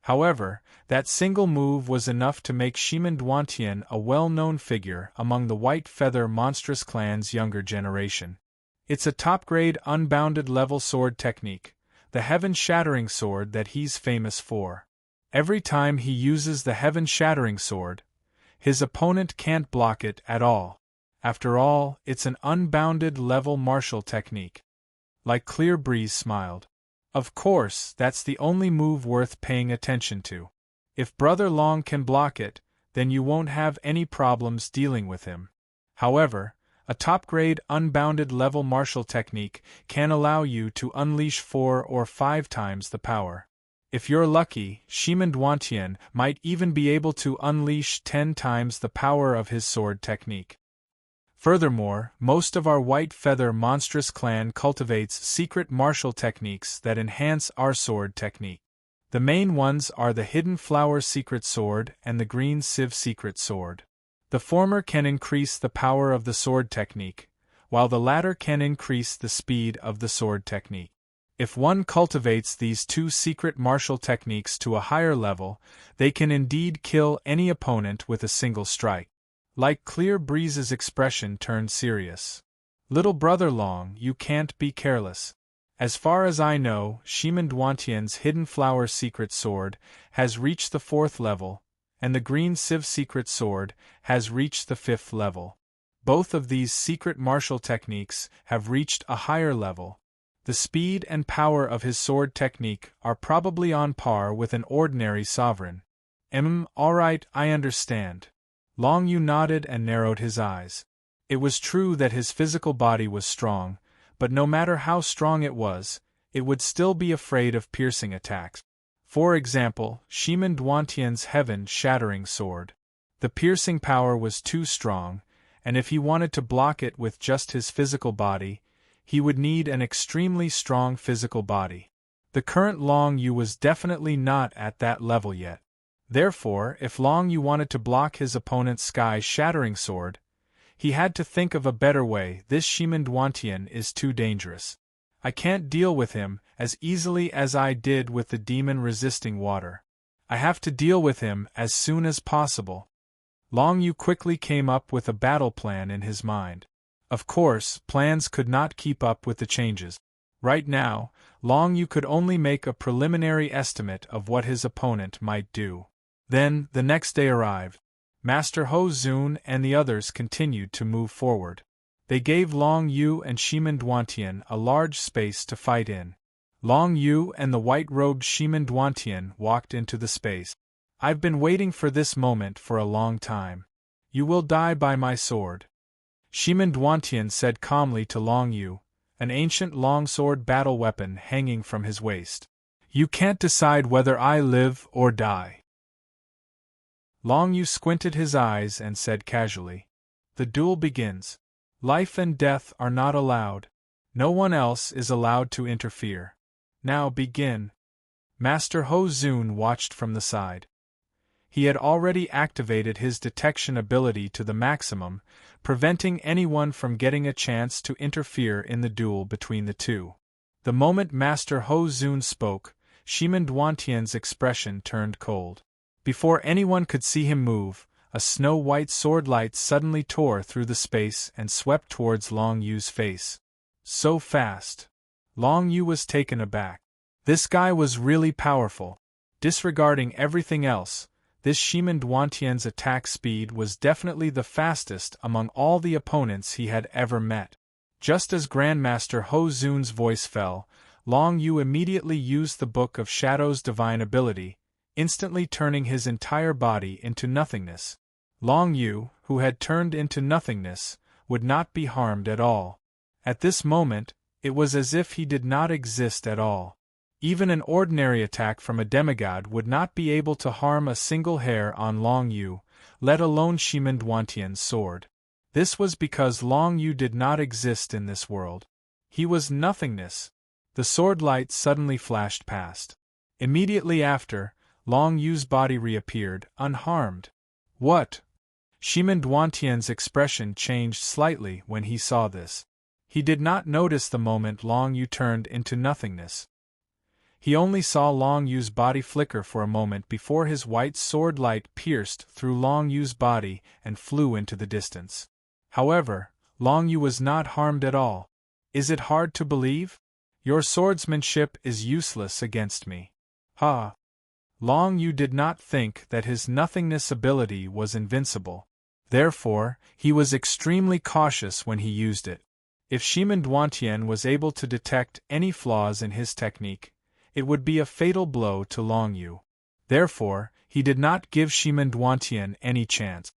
[SPEAKER 1] However, that single move was enough to make Shimin Duantian a well-known figure among the White Feather Monstrous Clan's younger generation. It's a top-grade unbounded level sword technique, the Heaven-Shattering Sword that he's famous for. Every time he uses the Heaven-Shattering Sword, his opponent can't block it at all. After all, it's an unbounded level martial technique. Like Clear Breeze smiled. Of course, that's the only move worth paying attention to. If Brother Long can block it, then you won't have any problems dealing with him. However, a top-grade unbounded level martial technique can allow you to unleash 4 or 5 times the power. If you're lucky, Shimen Duantian might even be able to unleash 10 times the power of his sword technique. Furthermore, most of our White Feather monstrous clan cultivates secret martial techniques that enhance our sword technique. The main ones are the Hidden Flower Secret Sword and the Green Sieve Secret Sword. The former can increase the power of the sword technique, while the latter can increase the speed of the sword technique. If one cultivates these two secret martial techniques to a higher level, they can indeed kill any opponent with a single strike. Like Clear Breeze's expression turned serious. Little brother Long, you can't be careless. As far as I know, Shimen Duantian's Hidden Flower Secret Sword has reached the 4th level, and the Green Sieve Secret Sword has reached the 5th level. Both of these secret martial techniques have reached a higher level. The speed and power of his sword technique are probably on par with an ordinary sovereign. Alright, I understand. Long Yu nodded and narrowed his eyes. It was true that his physical body was strong, but no matter how strong it would still be afraid of piercing attacks. For example, Shimen Duantian's heaven-shattering sword. The piercing power was too strong, and if he wanted to block it with just his physical body, he would need an extremely strong physical body. The current Long Yu was definitely not at that level yet. Therefore, if Long Yu wanted to block his opponent's sky-shattering sword, he had to think of a better way. This Shimen Duantian is too dangerous. I can't deal with him as easily as I did with the demon resisting water. I have to deal with him as soon as possible. Long Yu quickly came up with a battle plan in his mind. Of course, plans could not keep up with the changes. Right now, Long Yu could only make a preliminary estimate of what his opponent might do. Then, the next day arrived. Master Ho Zun and the others continued to move forward. They gave Long Yu and Shimen Duantian a large space to fight in. Long Yu and the white-robed Shimen Duantian walked into the space. I've been waiting for this moment for a long time. You will die by my sword. Shimen Duantian said calmly to Long Yu, an ancient longsword battle weapon hanging from his waist. You can't decide whether I live or die. Long Yu squinted his eyes and said casually, the duel begins. Life and death are not allowed. No one else is allowed to interfere. Now begin. Master Ho Zun watched from the side. He had already activated his detection ability to the maximum, preventing anyone from getting a chance to interfere in the duel between the two. The moment Master Ho Zun spoke, Shimen Duantian's expression turned cold. Before anyone could see him move, a snow-white sword light suddenly tore through the space and swept towards Long Yu's face. So fast. Long Yu was taken aback. This guy was really powerful. Disregarding everything else, this Shimen Duantian's attack speed was definitely the fastest among all the opponents he had ever met. Just as Grandmaster Ho Zun's voice fell, Long Yu immediately used the Book of Shadows' divine ability, instantly turning his entire body into nothingness. Long Yu, who had turned into nothingness, would not be harmed at all. At this moment, it was as if he did not exist at all. Even an ordinary attack from a demigod would not be able to harm a single hair on Long Yu, let alone Shimen Duantian's sword. This was because Long Yu did not exist in this world. He was nothingness. The sword light suddenly flashed past. Immediately after, Long Yu's body reappeared, unharmed. What? Shimen Duantian's expression changed slightly when he saw this. He did not notice the moment Long Yu turned into nothingness. He only saw Long Yu's body flicker for a moment before his white sword light pierced through Long Yu's body and flew into the distance. However, Long Yu was not harmed at all. Is it hard to believe? Your swordsmanship is useless against me. Ha! Long Yu did not think that his nothingness ability was invincible. Therefore, he was extremely cautious when he used it. If Shimen Duantian was able to detect any flaws in his technique, it would be a fatal blow to Long Yu. Therefore, He did not give Duantian any chance.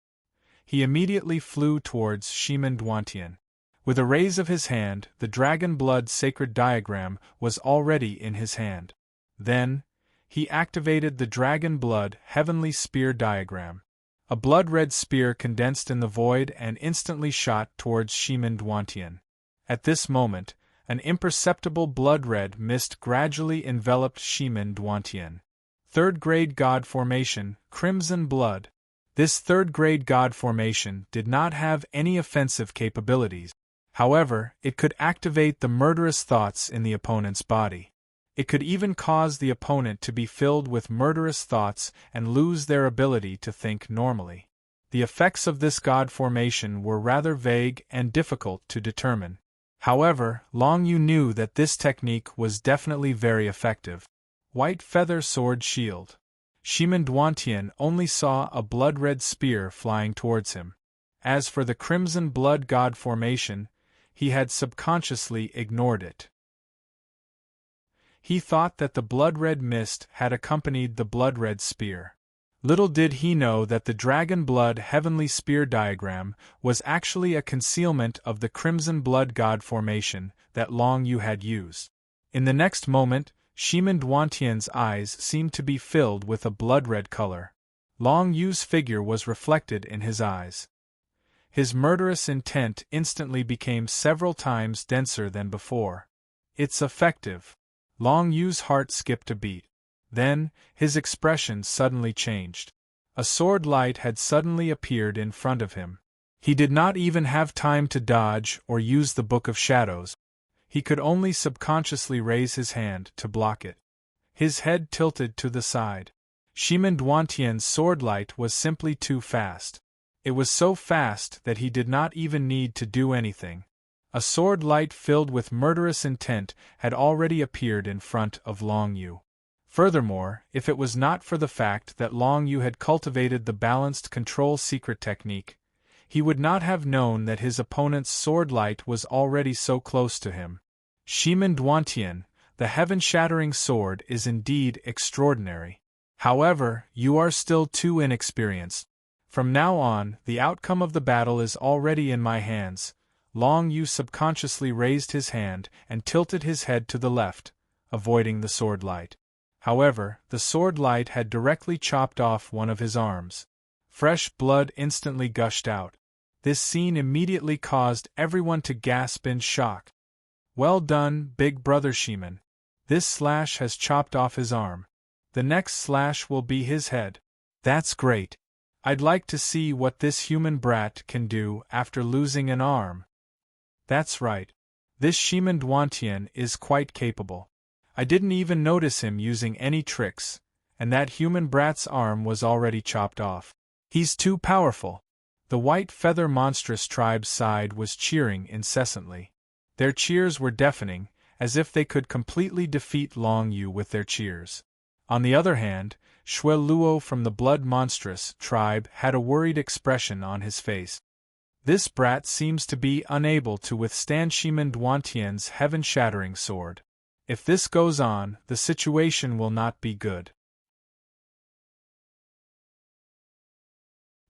[SPEAKER 1] He immediately flew towards Duantian. With a raise of his hand, the dragon blood sacred diagram was already in his hand. Then, he activated the dragon blood heavenly spear diagram. A blood-red spear condensed in the void and instantly shot towards Duantian. At this moment, an imperceptible blood-red mist gradually enveloped Duantian. Third-grade god formation, crimson blood. This third-grade god formation did not have any offensive capabilities. However, it could activate the murderous thoughts in the opponent's body. It could even cause the opponent to be filled with murderous thoughts and lose their ability to think normally. The effects of this god formation were rather vague and difficult to determine. However, Long Yu knew that this technique was definitely very effective. White feather sword shield. Duantian only saw a blood-red spear flying towards him. As for the crimson blood god formation, he had subconsciously ignored it. He thought that the blood-red mist had accompanied the blood-red spear. Little did he know that the dragon blood heavenly spear diagram was actually a concealment of the crimson blood god formation that Long Yu had used. In the next moment, Duantian's eyes seemed to be filled with a blood-red color. Long Yu's figure was reflected in his eyes. His murderous intent instantly became several times denser than before. It's effective. Long Yu's heart skipped a beat. Then, his expression suddenly changed. A sword light had suddenly appeared in front of him. He did not even have time to dodge or use the Book of Shadows. He could only subconsciously raise his hand to block it. His head tilted to the side. Duantian's sword light was simply too fast. It was so fast that he did not even need to do anything. A sword light filled with murderous intent had already appeared in front of Long Yu. Furthermore, if it was not for the fact that Long Yu had cultivated the balanced control secret technique, he would not have known that his opponent's sword light was already so close to him. Duantian, the heaven-shattering sword is indeed extraordinary. However, you are still too inexperienced. From now on, the outcome of the battle is already in my hands. Long Yu subconsciously raised his hand and tilted his head to the left, avoiding the sword light. However, the sword light had directly chopped off one of his arms. Fresh blood instantly gushed out. This scene immediately caused everyone to gasp in shock. Well done, big brother Shiman. This slash has chopped off his arm. The next slash will be his head. That's great. I'd like to see what this human brat can do after losing an arm. That's right. This Duantian is quite capable. I didn't even notice him using any tricks, and that human brat's arm was already chopped off. He's too powerful. The white feather monstrous tribe's side was cheering incessantly. Their cheers were deafening, as if they could completely defeat Long Yu with their cheers. On the other hand, Luo from the blood monstrous tribe had a worried expression on his face. This brat seems to be unable to withstand Duantian's heaven-shattering sword. If this goes on, the situation will not be good.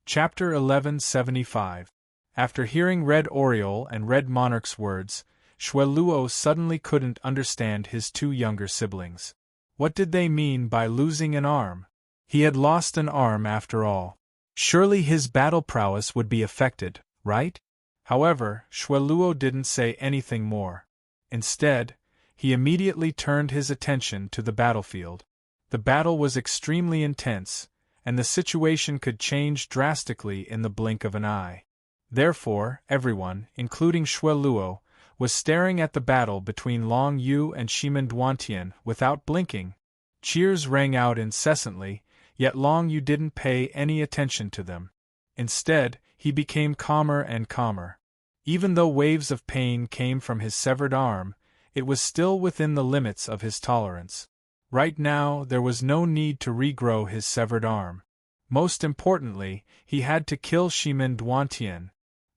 [SPEAKER 1] Chapter 1175. After hearing Red Oriole and Red Monarch's words, Luo suddenly couldn't understand his two younger siblings. What did they mean by losing an arm? He had lost an arm after all. Surely his battle prowess would be affected, right? However, Luo didn't say anything more. Instead, he immediately turned his attention to the battlefield. The battle was extremely intense, and the situation could change drastically in the blink of an eye. Therefore, everyone, including Luo, was staring at the battle between Long Yu and Duantian without blinking. Cheers rang out incessantly, yet Long Yu didn't pay any attention to them. Instead, he became calmer and calmer. Even though waves of pain came from his severed arm, it was still within the limits of his tolerance. Right now, there was no need to regrow his severed arm. Most importantly, he had to kill Duantian.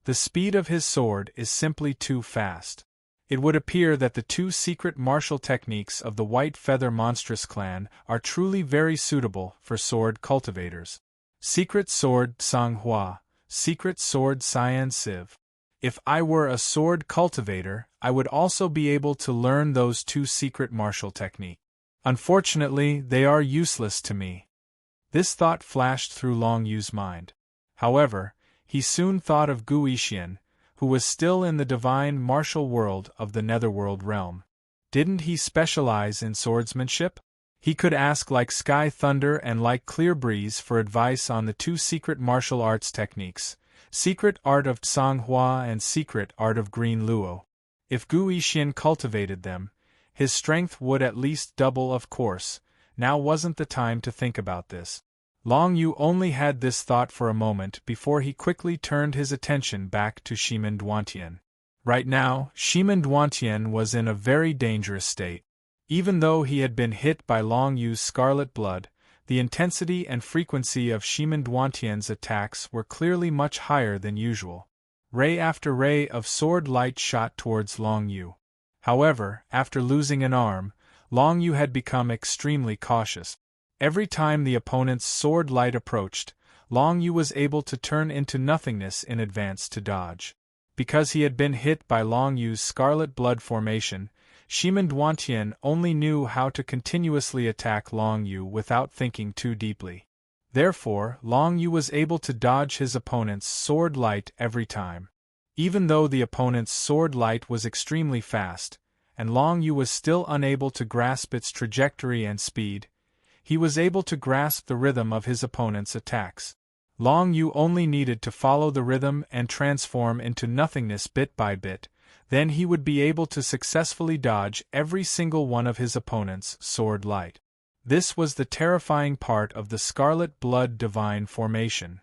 [SPEAKER 1] The speed of his sword is simply too fast. It would appear that the two secret martial techniques of the White Feather Monstrous clan are truly very suitable for sword cultivators. Secret Sword Sanghua, Secret Sword Cyan Siv. If I were a sword cultivator, I would also be able to learn those two secret martial techniques. Unfortunately, they are useless to me. This thought flashed through Long Yu's mind. However, he soon thought of Gu Yixian, who was still in the divine martial world of the Netherworld realm. Didn't he specialize in swordsmanship? He could ask like Sky Thunder and like Clear Breeze for advice on the two secret martial arts techniques, Secret Art of Tsanghua and Secret Art of Green Luo. If Gu Yixian cultivated them, his strength would at least double. Of course, now wasn't the time to think about this. Long Yu only had this thought for a moment before he quickly turned his attention back to Shimen Duantian. Right now, Shimen Duantian was in a very dangerous state. Even though he had been hit by Long Yu's scarlet blood, the intensity and frequency of Shimen Duantian's attacks were clearly much higher than usual. Ray after ray of sword light shot towards Long Yu. However, after losing an arm, Long Yu had become extremely cautious. Every time the opponent's sword light approached, Long Yu was able to turn into nothingness in advance to dodge. Because he had been hit by Long Yu's scarlet blood formation, Shimen Duantian only knew how to continuously attack Long Yu without thinking too deeply. Therefore, Long Yu was able to dodge his opponent's sword light every time. Even though the opponent's sword light was extremely fast, and Long Yu was still unable to grasp its trajectory and speed, he was able to grasp the rhythm of his opponent's attacks. Long Yu only needed to follow the rhythm and transform into nothingness bit by bit, then he would be able to successfully dodge every single one of his opponent's sword light. This was the terrifying part of the Scarlet Blood Divine formation.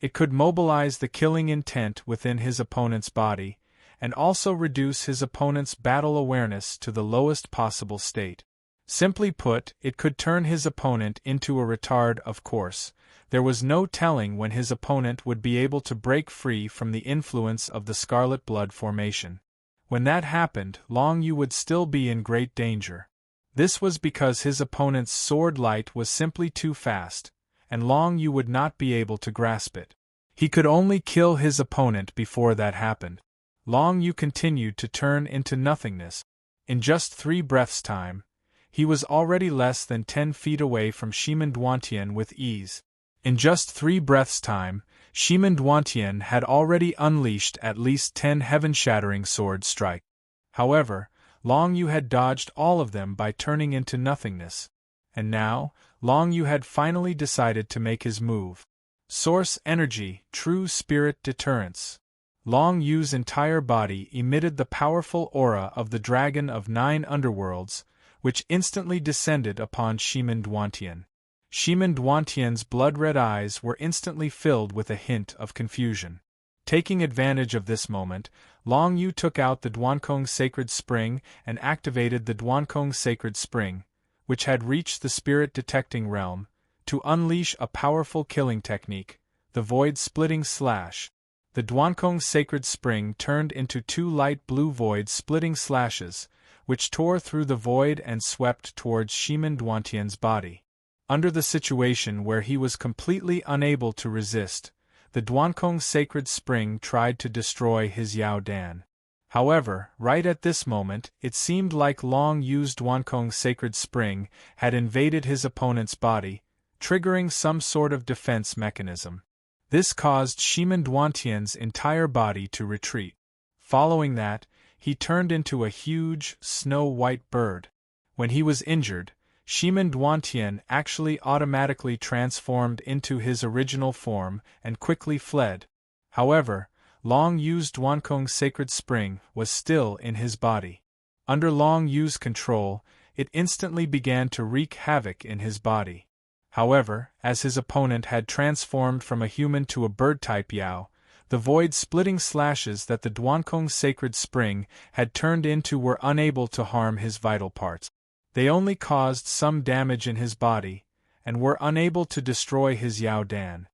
[SPEAKER 1] It could mobilize the killing intent within his opponent's body, and also reduce his opponent's battle awareness to the lowest possible state. Simply put, it could turn his opponent into a retard. Of course, there was no telling when his opponent would be able to break free from the influence of the Scarlet Blood formation. When that happened, Long Yu would still be in great danger. This was because his opponent's sword light was simply too fast, and Long Yu would not be able to grasp it. He could only kill his opponent before that happened. Long Yu continued to turn into nothingness. In just 3 breaths' time, he was already less than 10 feet away from Shimen Duantian with ease. In just 3 breaths' time, Shimen Duantian had already unleashed at least 10 heaven-shattering sword strikes. However, Long Yu had dodged all of them by turning into nothingness. And now, Long Yu had finally decided to make his move. Source Energy, True Spirit Deterrence. Long Yu's entire body emitted the powerful aura of the Dragon of 9 Underworlds, which instantly descended upon Shimen Duantian. Shimen Duantian's blood-red eyes were instantly filled with a hint of confusion. Taking advantage of this moment, Long Yu took out the Duankong Sacred Spring and activated the Duankong Sacred Spring, which had reached the spirit-detecting realm, to unleash a powerful killing technique, the Void-Splitting Slash. The Duankong Sacred Spring turned into 2 light blue void-splitting slashes, which tore through the void and swept towards Shimen Duantian's body. Under the situation where he was completely unable to resist, the Duankong Sacred Spring tried to destroy his Yao Dan. However, right at this moment, it seemed like Long Yu's Duankong Sacred Spring had invaded his opponent's body, triggering some sort of defense mechanism. This caused Shimen Duantian's entire body to retreat. Following that, he turned into a huge, snow-white bird. When he was injured, Shimen Duantian actually automatically transformed into his original form and quickly fled. However, Long Yu's Duankong Sacred Spring was still in his body. Under Long Yu's control, it instantly began to wreak havoc in his body. However, as his opponent had transformed from a human to a bird-type Yao, the void-splitting slashes that the Duankong Sacred Spring had turned into were unable to harm his vital parts. They only caused some damage in his body, and were unable to destroy his Yao Dan.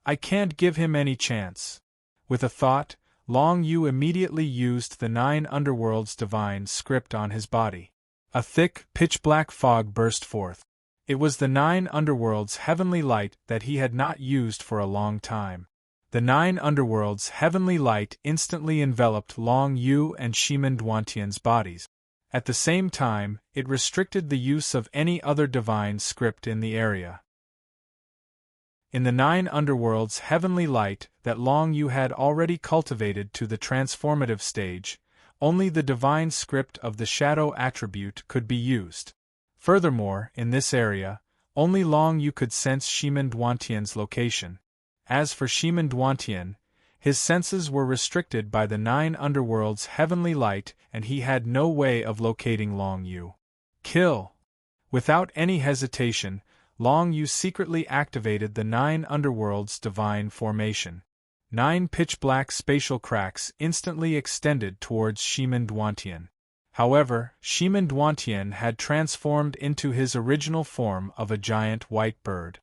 [SPEAKER 1] I can't give him any chance. With a thought, Long Yu immediately used the 9 underworlds divine script on his body. A thick, pitch-black fog burst forth. It was the 9 underworlds heavenly light that he had not used for a long time. The 9 underworlds heavenly light instantly enveloped Long Yu and Shimen Duantian's bodies. At the same time, it restricted the use of any other divine script in the area. In the 9 underworlds heavenly light that Long Yu had already cultivated to the transformative stage, only the divine script of the shadow attribute could be used. Furthermore, in this area, only Long Yu could sense Shimen Duantian's location. As for Shimen Duantian, his senses were restricted by the 9 underworlds heavenly light and he had no way of locating Long Yu. Kill! Without any hesitation, Long Yu secretly activated the 9 underworlds divine formation. 9 pitch-black spatial cracks instantly extended towards Shimen Duantian. However, Shimen Duantian had transformed into his original form of a giant white bird.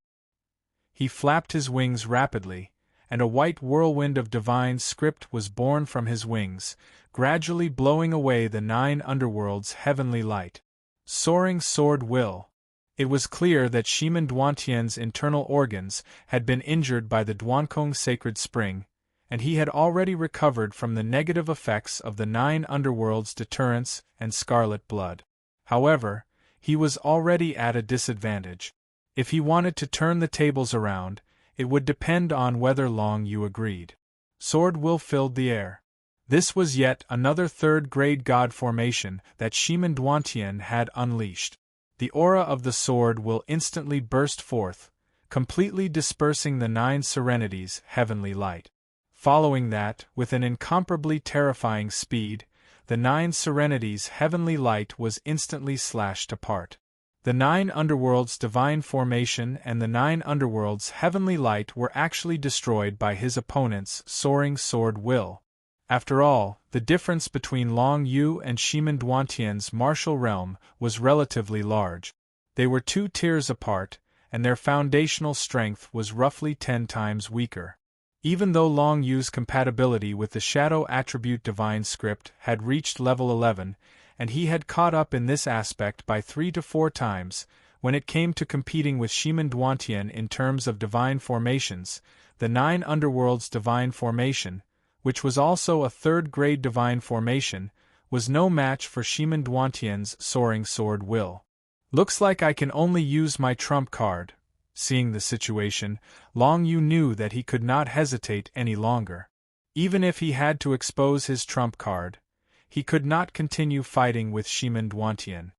[SPEAKER 1] He flapped his wings rapidly, and a white whirlwind of divine script was born from his wings, gradually blowing away the 9 underworlds heavenly light. Soaring sword will. It was clear that Shimen Duantian's internal organs had been injured by the Duankong sacred spring, and he had already recovered from the negative effects of the 9 underworlds deterrence and scarlet blood. However, he was already at a disadvantage. If he wanted to turn the tables around, it would depend on whether Long Yu agreed. Sword will filled the air. This was yet another third-grade god formation that Shimen Duantian had unleashed. The aura of the sword will instantly burst forth, completely dispersing the 9 serenities heavenly light. Following that, with an incomparably terrifying speed, the 9 serenities heavenly light was instantly slashed apart. The 9 underworlds divine formation and the 9 underworlds heavenly light were actually destroyed by his opponent's soaring sword will. After all, the difference between Long Yu and Shimen Duantian's martial realm was relatively large. They were 2 tiers apart, and their foundational strength was roughly 10 times weaker. Even though Long Yu's compatibility with the shadow attribute divine script had reached level 11, and he had caught up in this aspect by 3 to 4 times, when it came to competing with Shimen Duantian in terms of divine formations, the 9 underworlds divine formation, which was also a third-grade divine formation, was no match for Shimen Duantian's soaring sword will. Looks like I can only use my trump card. Seeing the situation, Long Yu knew that he could not hesitate any longer. Even if he had to expose his trump card, he could not continue fighting with Shimen Duantian.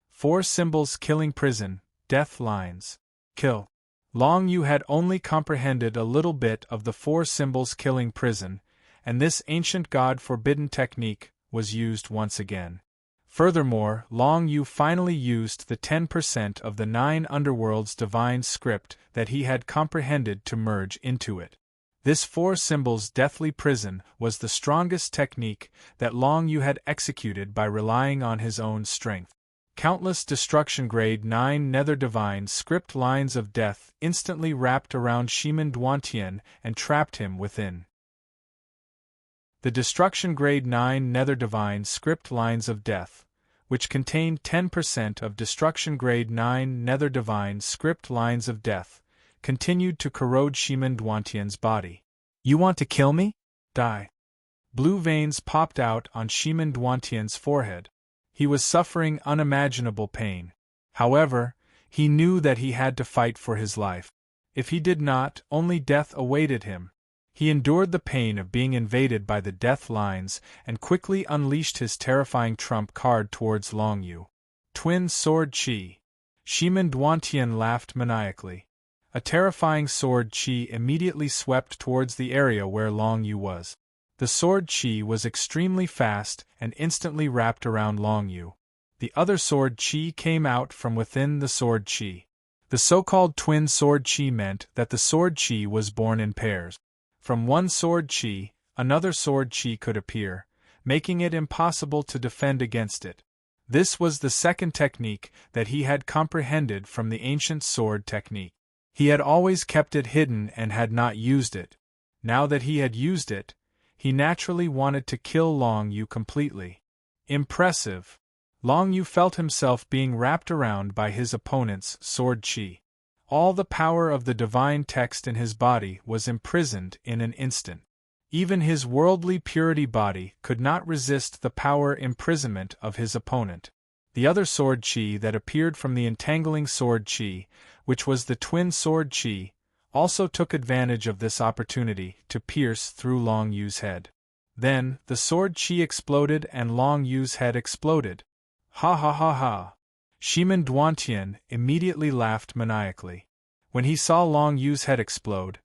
[SPEAKER 1] 4 symbols killing prison, death lines. Kill. Long Yu had only comprehended a little bit of the 4 symbols killing prison, and this ancient god-forbidden technique was used once again. Furthermore, Long Yu finally used the 10% of the 9 underworlds divine script that he had comprehended to merge into it. This 4 symbols deathly prison was the strongest technique that Long Yu had executed by relying on his own strength. Countless destruction grade 9 nether divine script lines of death instantly wrapped around Shimen Duantian and trapped him within. The destruction grade 9 nether divine script lines of death, which contained 10% of destruction grade 9 nether divine script lines of death, continued to corrode Shimen Duantian's body. You want to kill me? Die. Blue veins popped out on Shimen Duantian's forehead. He was suffering unimaginable pain. However, he knew that he had to fight for his life. If he did not, only death awaited him. He endured the pain of being invaded by the death lines and quickly unleashed his terrifying trump card towards Long Yu. Twin sword chi. Shimen Duantian laughed maniacally. A terrifying sword chi immediately swept towards the area where Long Yu was. The sword chi was extremely fast and instantly wrapped around Long Yu. The other sword chi came out from within the sword chi. The so-called twin sword chi meant that the sword chi was born in pairs. From one sword chi, another sword chi could appear, making it impossible to defend against it. This was the second technique that he had comprehended from the ancient sword technique. He had always kept it hidden and had not used it. Now that he had used it, He naturally wanted to kill Long Yu completely. Impressive. Long Yu felt himself being wrapped around by his opponent's sword chi. All the power of the divine text in his body was imprisoned in an instant. Even his worldly purity body could not resist the power imprisonment of his opponent. The other sword chi that appeared from the entangling sword chi, which was the twin sword chi, also took advantage of this opportunity to pierce through Long Yu's head. Then, the sword chi exploded and Long Yu's head exploded. Ha ha ha ha! Shimin Duantian immediately laughed maniacally. When he saw Long Yu's head explode,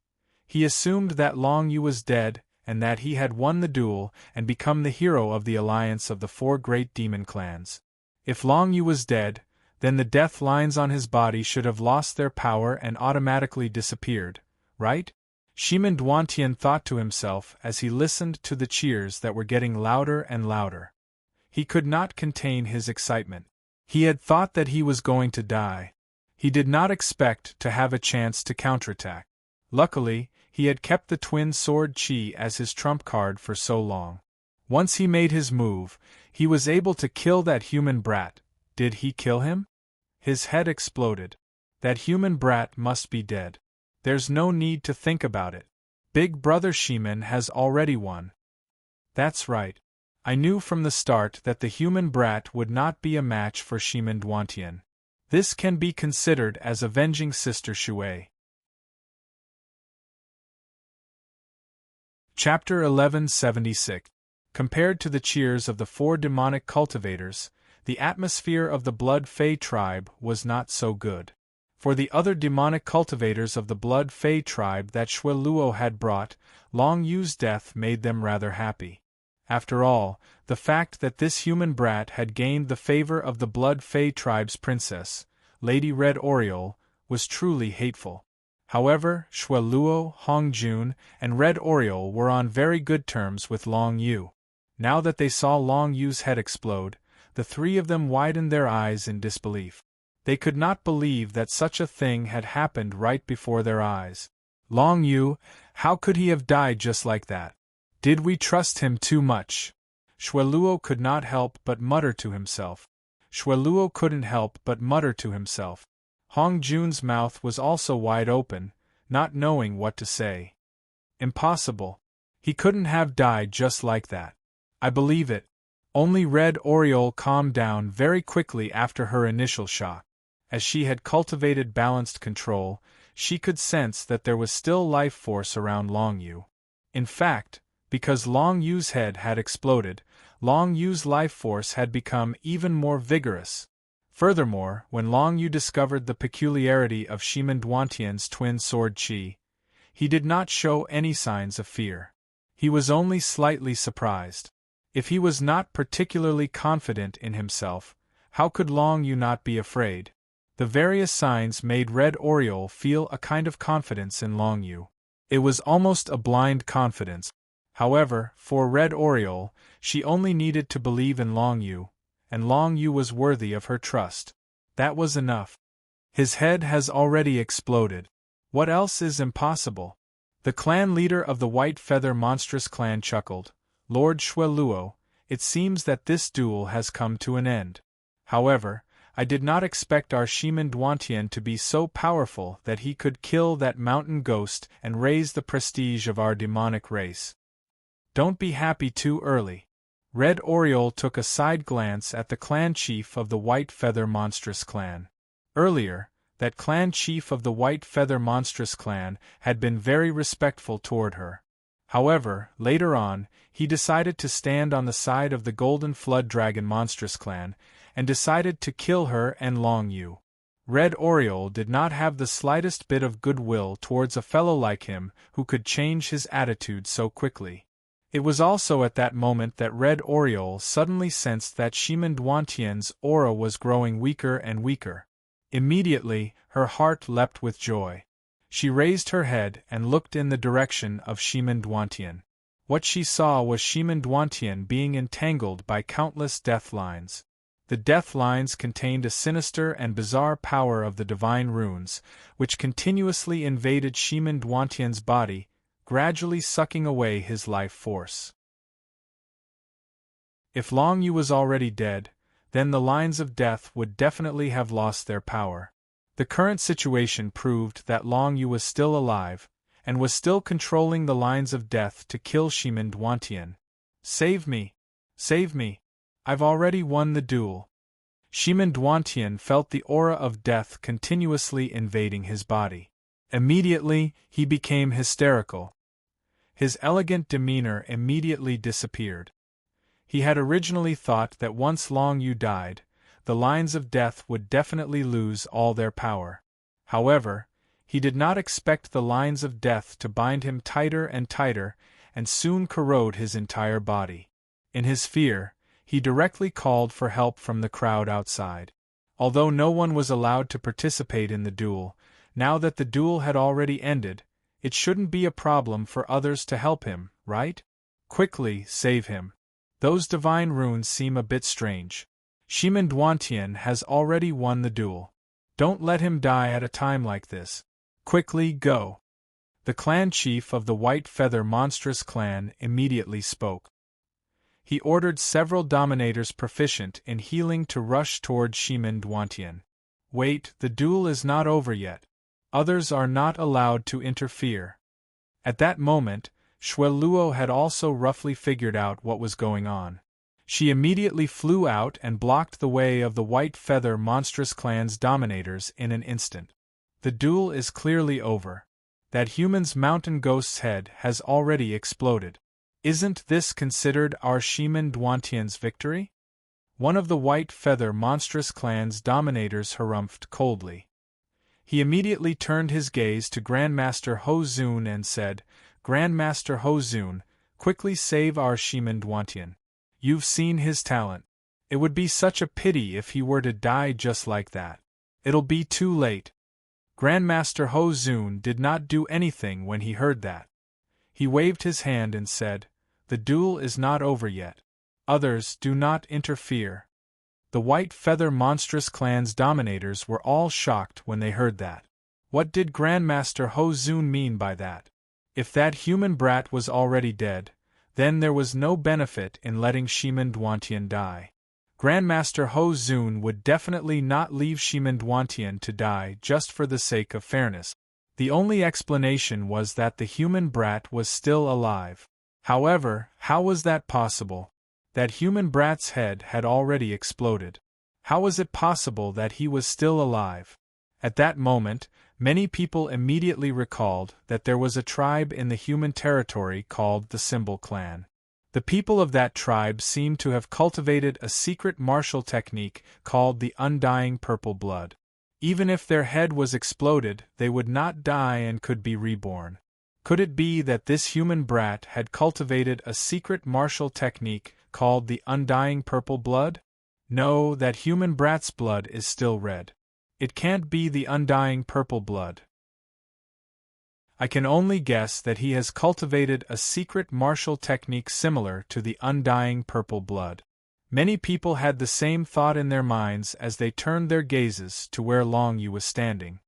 [SPEAKER 1] he assumed that Long Yu was dead and that he had won the duel and become the hero of the alliance of the 4 great demon clans. If Long Yu was dead, then the death lines on his body should have lost their power and automatically disappeared, right? Shimin Duantian thought to himself as he listened to the cheers that were getting louder and louder. He could not contain his excitement. He had thought that he was going to die. He did not expect to have a chance to counterattack. Luckily, he had kept the twin sword chi as his trump card for so long. Once he made his move, he was able to kill that human brat. Did he kill him? His head exploded. That human brat must be dead. There's no need to think about it. Big Brother Shimin has already won. That's right. I knew from the start that the human brat would not be a match for Shimin Duantian. This can be considered as avenging Sister Shui. Chapter 1176. Compared to the cheers of the 4 demonic cultivators, the atmosphere of the Blood Fae tribe was not so good. For the other demonic cultivators of the Blood Fae tribe that Shui Luo had brought, Long Yu's death made them rather happy. After all, the fact that this human brat had gained the favor of the Blood Fae tribe's princess, Lady Red Oriole, was truly hateful. However, Shui Luo, Hong Jun, and Red Oriole were on very good terms with Long Yu. Now that they saw Long Yu's head explode, the 3 of them widened their eyes in disbelief. They could not believe that such a thing had happened right before their eyes. Long Yu, how could he have died just like that? Did we trust him too much? Shui Luo could not help but mutter to himself. Shui Luo couldn't help but mutter to himself. Hong Jun's mouth was also wide open, not knowing what to say. Impossible. He couldn't have died just like that. I believe it. Only Red Oriole calmed down very quickly after her initial shock. As she had cultivated balanced control, she could sense that there was still life force around Long Yu. In fact, because Long Yu's head had exploded, Long Yu's life force had become even more vigorous. Furthermore, when Long Yu discovered the peculiarity of Shimin Duantian's twin sword chi, he did not show any signs of fear. He was only slightly surprised. If he was not particularly confident in himself, how could Long Yu not be afraid? The various signs made Red Oriole feel a kind of confidence in Long Yu. It was almost a blind confidence. However, for Red Oriole, she only needed to believe in Long Yu, and Long Yu was worthy of her trust. That was enough. His head has already exploded. What else is impossible? The clan leader of the White Feather Monstrous clan chuckled. Lord Shui Luo, it seems that this duel has come to an end. However, I did not expect our Shimin Duantian to be so powerful that he could kill that mountain ghost and raise the prestige of our demonic race. Don't be happy too early. Red Oriole took a side glance at the clan chief of the White Feather Monstrous clan. Earlier, that clan chief of the White Feather Monstrous clan had been very respectful toward her. However, later on, he decided to stand on the side of the Golden Flood Dragon Monstrous clan, and decided to kill her and Long Yu. Red Oriole did not have the slightest bit of goodwill towards a fellow like him who could change his attitude so quickly. It was also at that moment that Red Oriole suddenly sensed that Shimin Duantian's aura was growing weaker and weaker. Immediately, her heart leapt with joy. She raised her head and looked in the direction of Shimin Duantian. What she saw was Shimin Duantian being entangled by countless death lines. The death lines contained a sinister and bizarre power of the divine runes, which continuously invaded Shimin Duantian's body, gradually sucking away his life force. If Long Yu was already dead, then the lines of death would definitely have lost their power. The current situation proved that Long Yu was still alive, and was still controlling the lines of death to kill Shimin Duantian. Save me! Save me! I've already won the duel. Shimin Duantian felt the aura of death continuously invading his body. Immediately, he became hysterical. His elegant demeanor immediately disappeared. He had originally thought that once Long Yu died, the lines of death would definitely lose all their power. However, he did not expect the lines of death to bind him tighter and soon corrode his entire body. In his fear, he directly called for help from the crowd outside. Although no one was allowed to participate in the duel, now that the duel had already ended, it shouldn't be a problem for others to help him, right? Quickly, save him. Those divine runes seem a bit strange. Shimin Duantian has already won the duel. Don't let him die at a time like this. Quickly, go. The clan chief of the White Feather Monstrous clan immediately spoke. He ordered several dominators proficient in healing to rush toward Shimin Duantian. Wait, the duel is not over yet. Others are not allowed to interfere. At that moment, Shueluo had also roughly figured out what was going on. She immediately flew out and blocked the way of the White Feather Monstrous clan's dominators in an instant. The duel is clearly over. That human's mountain ghost's head has already exploded. Isn't this considered our Shimin Duantian's victory? One of the White Feather Monstrous clan's dominators harumphed coldly. He immediately turned his gaze to Grandmaster Ho Zun and said, Grandmaster Ho Zun, quickly save our Shimin Duantian. You've seen his talent. It would be such a pity if he were to die just like that. It'll be too late. Grandmaster Ho Zun did not do anything when he heard that. He waved his hand and said, The duel is not over yet. Others do not interfere. The White Feather Monstrous clan's dominators were all shocked when they heard that. What did Grandmaster Ho Zun mean by that? If that human brat was already dead, then there was no benefit in letting Shimin Duantian die. Grandmaster Ho Zun would definitely not leave Shimin Duantian to die just for the sake of fairness. The only explanation was that the human brat was still alive. However, how was that possible? That human brat's head had already exploded. How was it possible that he was still alive? At that moment, many people immediately recalled that there was a tribe in the human territory called the Symbol Clan. The people of that tribe seemed to have cultivated a secret martial technique called the undying purple blood. Even if their head was exploded, they would not die and could be reborn. Could it be that this human brat had cultivated a secret martial technique called the undying purple blood? No, that human brat's blood is still red. It can't be the undying purple blood. I can only guess that he has cultivated a secret martial technique similar to the undying purple blood. Many people had the same thought in their minds as they turned their gazes to where Long Yu was standing.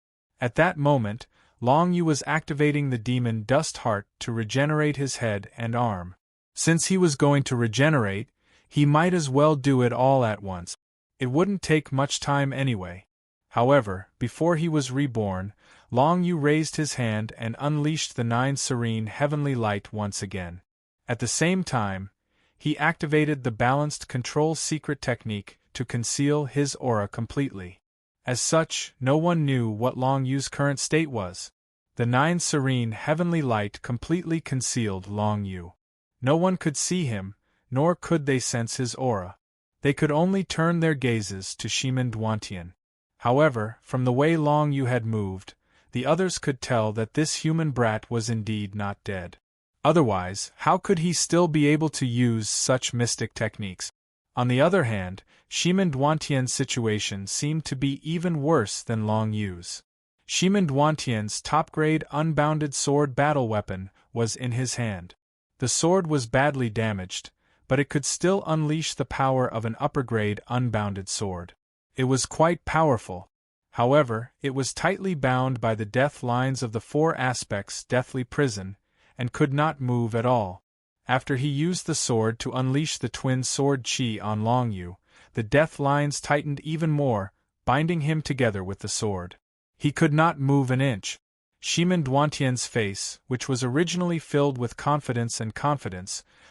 [SPEAKER 1] At that moment, Long Yu was activating the demon Dust Heart to regenerate his head and arm. Since he was going to regenerate, he might as well do it all at once. It wouldn't take much time anyway. However, before he was reborn, Long Yu raised his hand and unleashed the 9 serene heavenly light once again. At the same time, he activated the balanced control secret technique to conceal his aura completely. As such, no one knew what Long Yu's current state was. The 9 serene heavenly light completely concealed Long Yu. No one could see him, nor could they sense his aura. They could only turn their gazes to Shimin Duantian. However, from the way Long Yu had moved, the others could tell that this human brat was indeed not dead. Otherwise, how could he still be able to use such mystic techniques? On the other hand, Shimin Duantian's situation seemed to be even worse than Long Yu's. Shimin Duantian's top-grade unbounded sword battle weapon was in his hand. The sword was badly damaged, but it could still unleash the power of an upper-grade unbounded sword. It was quite powerful. However, it was tightly bound by the death lines of the 4 aspects deathly prison, and could not move at all. After he used the sword to unleash the twin sword chi on Long Yu, the death lines tightened even more, binding him together with the sword. He could not move an inch. Shimin Duantian's face, which was originally filled with confidence,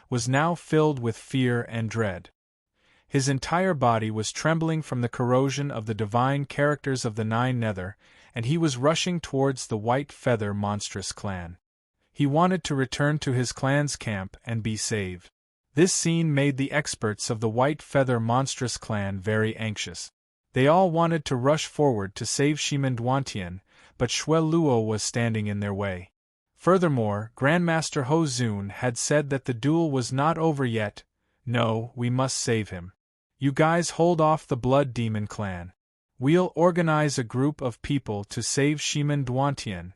[SPEAKER 1] was now filled with fear and dread. His entire body was trembling from the corrosion of the divine characters of the Nine Nether, and he was rushing towards the White Feather monstrous clan. He wanted to return to his clan's camp and be saved. This scene made the experts of the White Feather monstrous clan very anxious. They all wanted to rush forward to save Shimin Duantian, but Xue Luo was standing in their way. Furthermore, Grandmaster Ho Zun had said that the duel was not over yet. No, we must save him. You guys hold off the Blood Demon clan. We'll organize a group of people to save Shimin Duantian.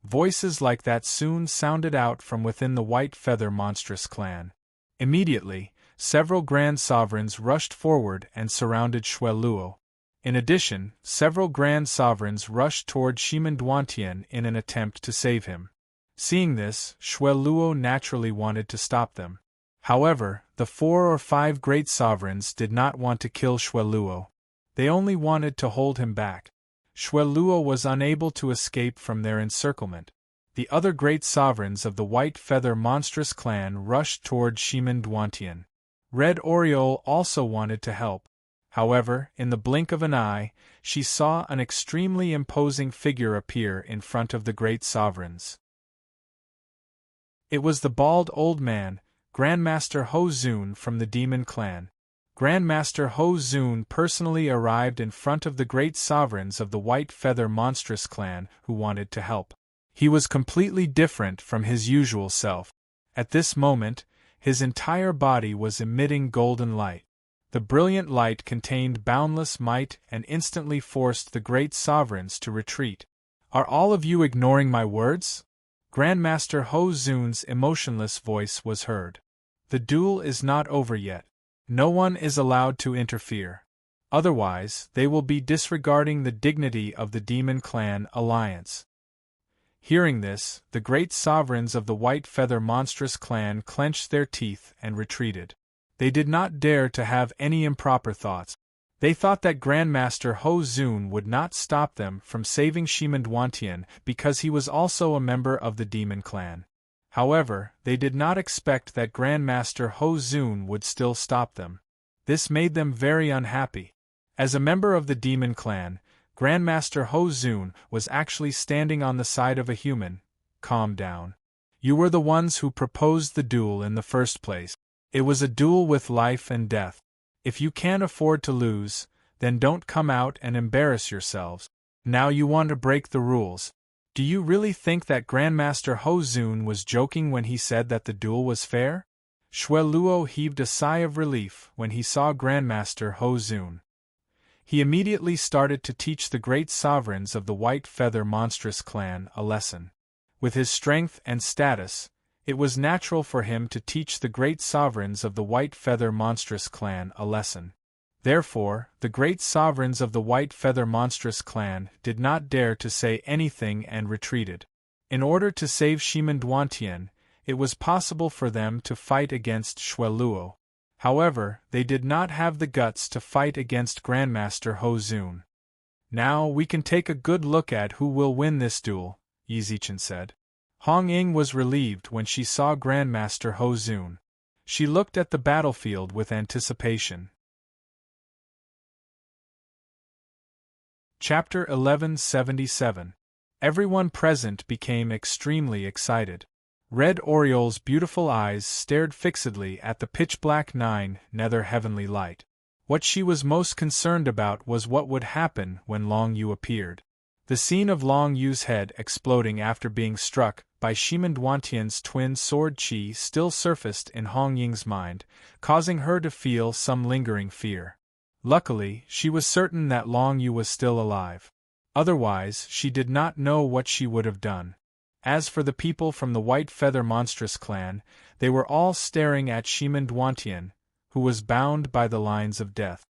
[SPEAKER 1] Voices like that soon sounded out from within the White Feather monstrous clan. Immediately, several Grand Sovereigns rushed forward and surrounded Xue Luo. In addition, several Grand Sovereigns rushed toward Shimin Duantian in an attempt to save him. Seeing this, Xue Luo naturally wanted to stop them. However, the 4 or 5 Great Sovereigns did not want to kill Xue Luo. They only wanted to hold him back. Xue Luo was unable to escape from their encirclement. The other Great Sovereigns of the White Feather monstrous clan rushed toward Shimin Duantian. Red Oriole also wanted to help. However, in the blink of an eye, she saw an extremely imposing figure appear in front of the Great Sovereigns. It was the bald old man, Grandmaster Ho Zun from the Demon Clan. Grandmaster Ho Zun personally arrived in front of the Great Sovereigns of the White Feather monstrous clan who wanted to help. He was completely different from his usual self. At this moment, his entire body was emitting golden light. The brilliant light contained boundless might and instantly forced the Great Sovereigns to retreat. Are all of you ignoring my words? Grandmaster Ho Zun's emotionless voice was heard. The duel is not over yet. No one is allowed to interfere. Otherwise, they will be disregarding the dignity of the Demon Clan alliance. Hearing this, the Great Sovereigns of the White Feather monstrous clan clenched their teeth and retreated. They did not dare to have any improper thoughts. They thought that Grandmaster Ho Zun would not stop them from saving Shimin Duantian because he was also a member of the Demon Clan. However, they did not expect that Grandmaster Ho Zun would still stop them. This made them very unhappy. As a member of the Demon Clan, Grandmaster Ho Zun was actually standing on the side of a human. Calm down. You were the ones who proposed the duel in the first place. It was a duel with life and death. If you can't afford to lose, then don't come out and embarrass yourselves. Now you want to break the rules. Do you really think that Grandmaster Ho Zun was joking when he said that the duel was fair? Xue Luo heaved a sigh of relief when he saw Grandmaster Ho Zun. He immediately started to teach the Great Sovereigns of the White Feather monstrous clan a lesson. With his strength and status, it was natural for him to teach the Great Sovereigns of the White Feather monstrous clan a lesson. Therefore, the Great Sovereigns of the White Feather monstrous clan did not dare to say anything and retreated. In order to save Shimin Duantian, it was possible for them to fight against Xue Luo. However, they did not have the guts to fight against Grandmaster Ho Zun. Now we can take a good look at who will win this duel, Yi Zichen said. Hong Ying was relieved when she saw Grandmaster Ho Zun. She looked at the battlefield with anticipation. Chapter 1177. Everyone present became extremely excited. Red Oriole's beautiful eyes stared fixedly at the pitch-black Nine Nether heavenly light. What she was most concerned about was what would happen when Long Yu appeared. The scene of Long Yu's head exploding after being struck by Shimin Duantian's twin sword chi still surfaced in Hong Ying's mind, causing her to feel some lingering fear. Luckily, she was certain that Long Yu was still alive. Otherwise, she did not know what she would have done. As for the people from the White Feather monstrous clan, they were all staring at Shimin Duantian, who was bound by the lines of death.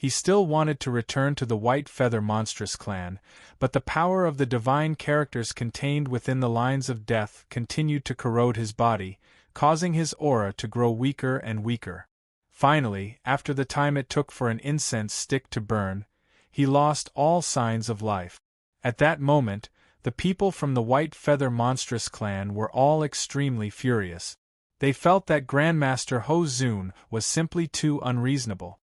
[SPEAKER 1] He still wanted to return to the White Feather Monstrous clan, but the power of the divine characters contained within the lines of death continued to corrode his body, causing his aura to grow weaker and weaker. Finally, after the time it took for an incense stick to burn, he lost all signs of life. At that moment, the people from the White Feather Monstrous clan were all extremely furious. They felt that Grandmaster Ho Zun was simply too unreasonable.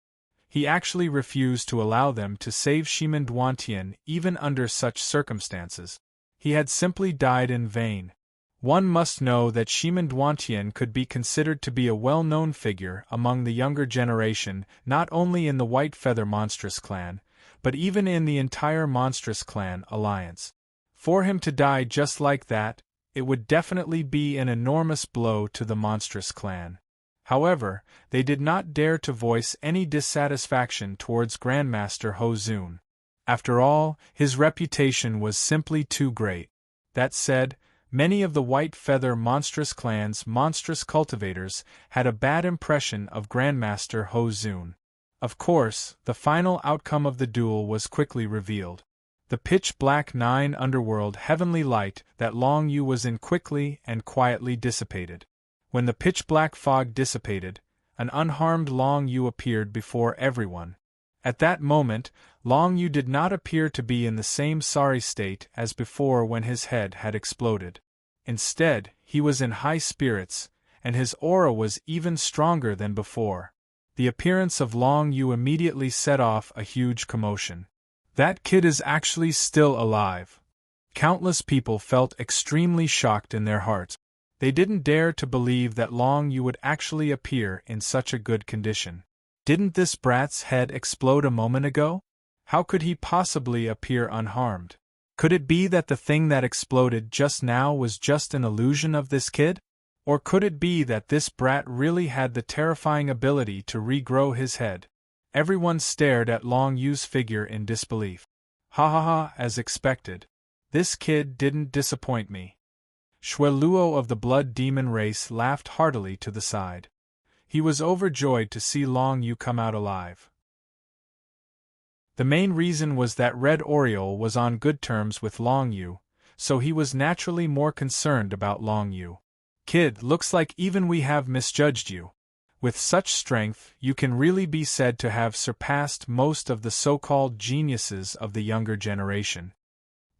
[SPEAKER 1] He actually refused to allow them to save Shimin Duantian even under such circumstances. He had simply died in vain. One must know that Shimin Duantian could be considered to be a well-known figure among the younger generation, not only in the White Feather Monstrous clan, but even in the entire Monstrous clan alliance. For him to die just like that, it would definitely be an enormous blow to the Monstrous clan. However, they did not dare to voice any dissatisfaction towards Grandmaster Ho Zun. After all, his reputation was simply too great. That said, many of the White Feather Monstrous clan's monstrous cultivators had a bad impression of Grandmaster Ho Zun. Of course, the final outcome of the duel was quickly revealed. The pitch-black nine underworld heavenly light that Long Yu was in quickly and quietly dissipated. When the pitch-black fog dissipated, an unharmed Long Yu appeared before everyone. At that moment, Long Yu did not appear to be in the same sorry state as before when his head had exploded. Instead, he was in high spirits, and his aura was even stronger than before. The appearance of Long Yu immediately set off a huge commotion. That kid is actually still alive. Countless people felt extremely shocked in their hearts. They didn't dare to believe that Long Yu would actually appear in such a good condition. Didn't this brat's head explode a moment ago? How could he possibly appear unharmed? Could it be that the thing that exploded just now was just an illusion of this kid? Or could it be that this brat really had the terrifying ability to regrow his head? Everyone stared at Long Yu's figure in disbelief. Ha ha ha, as expected. This kid didn't disappoint me. Shueluo of the Blood Demon race laughed heartily to the side. He was overjoyed to see Long Yu come out alive. The main reason was that Red Oriole was on good terms with Long Yu, so he was naturally more concerned about Long Yu. Kid, looks like even we have misjudged you. With such strength, you can really be said to have surpassed most of the so-called geniuses of the younger generation.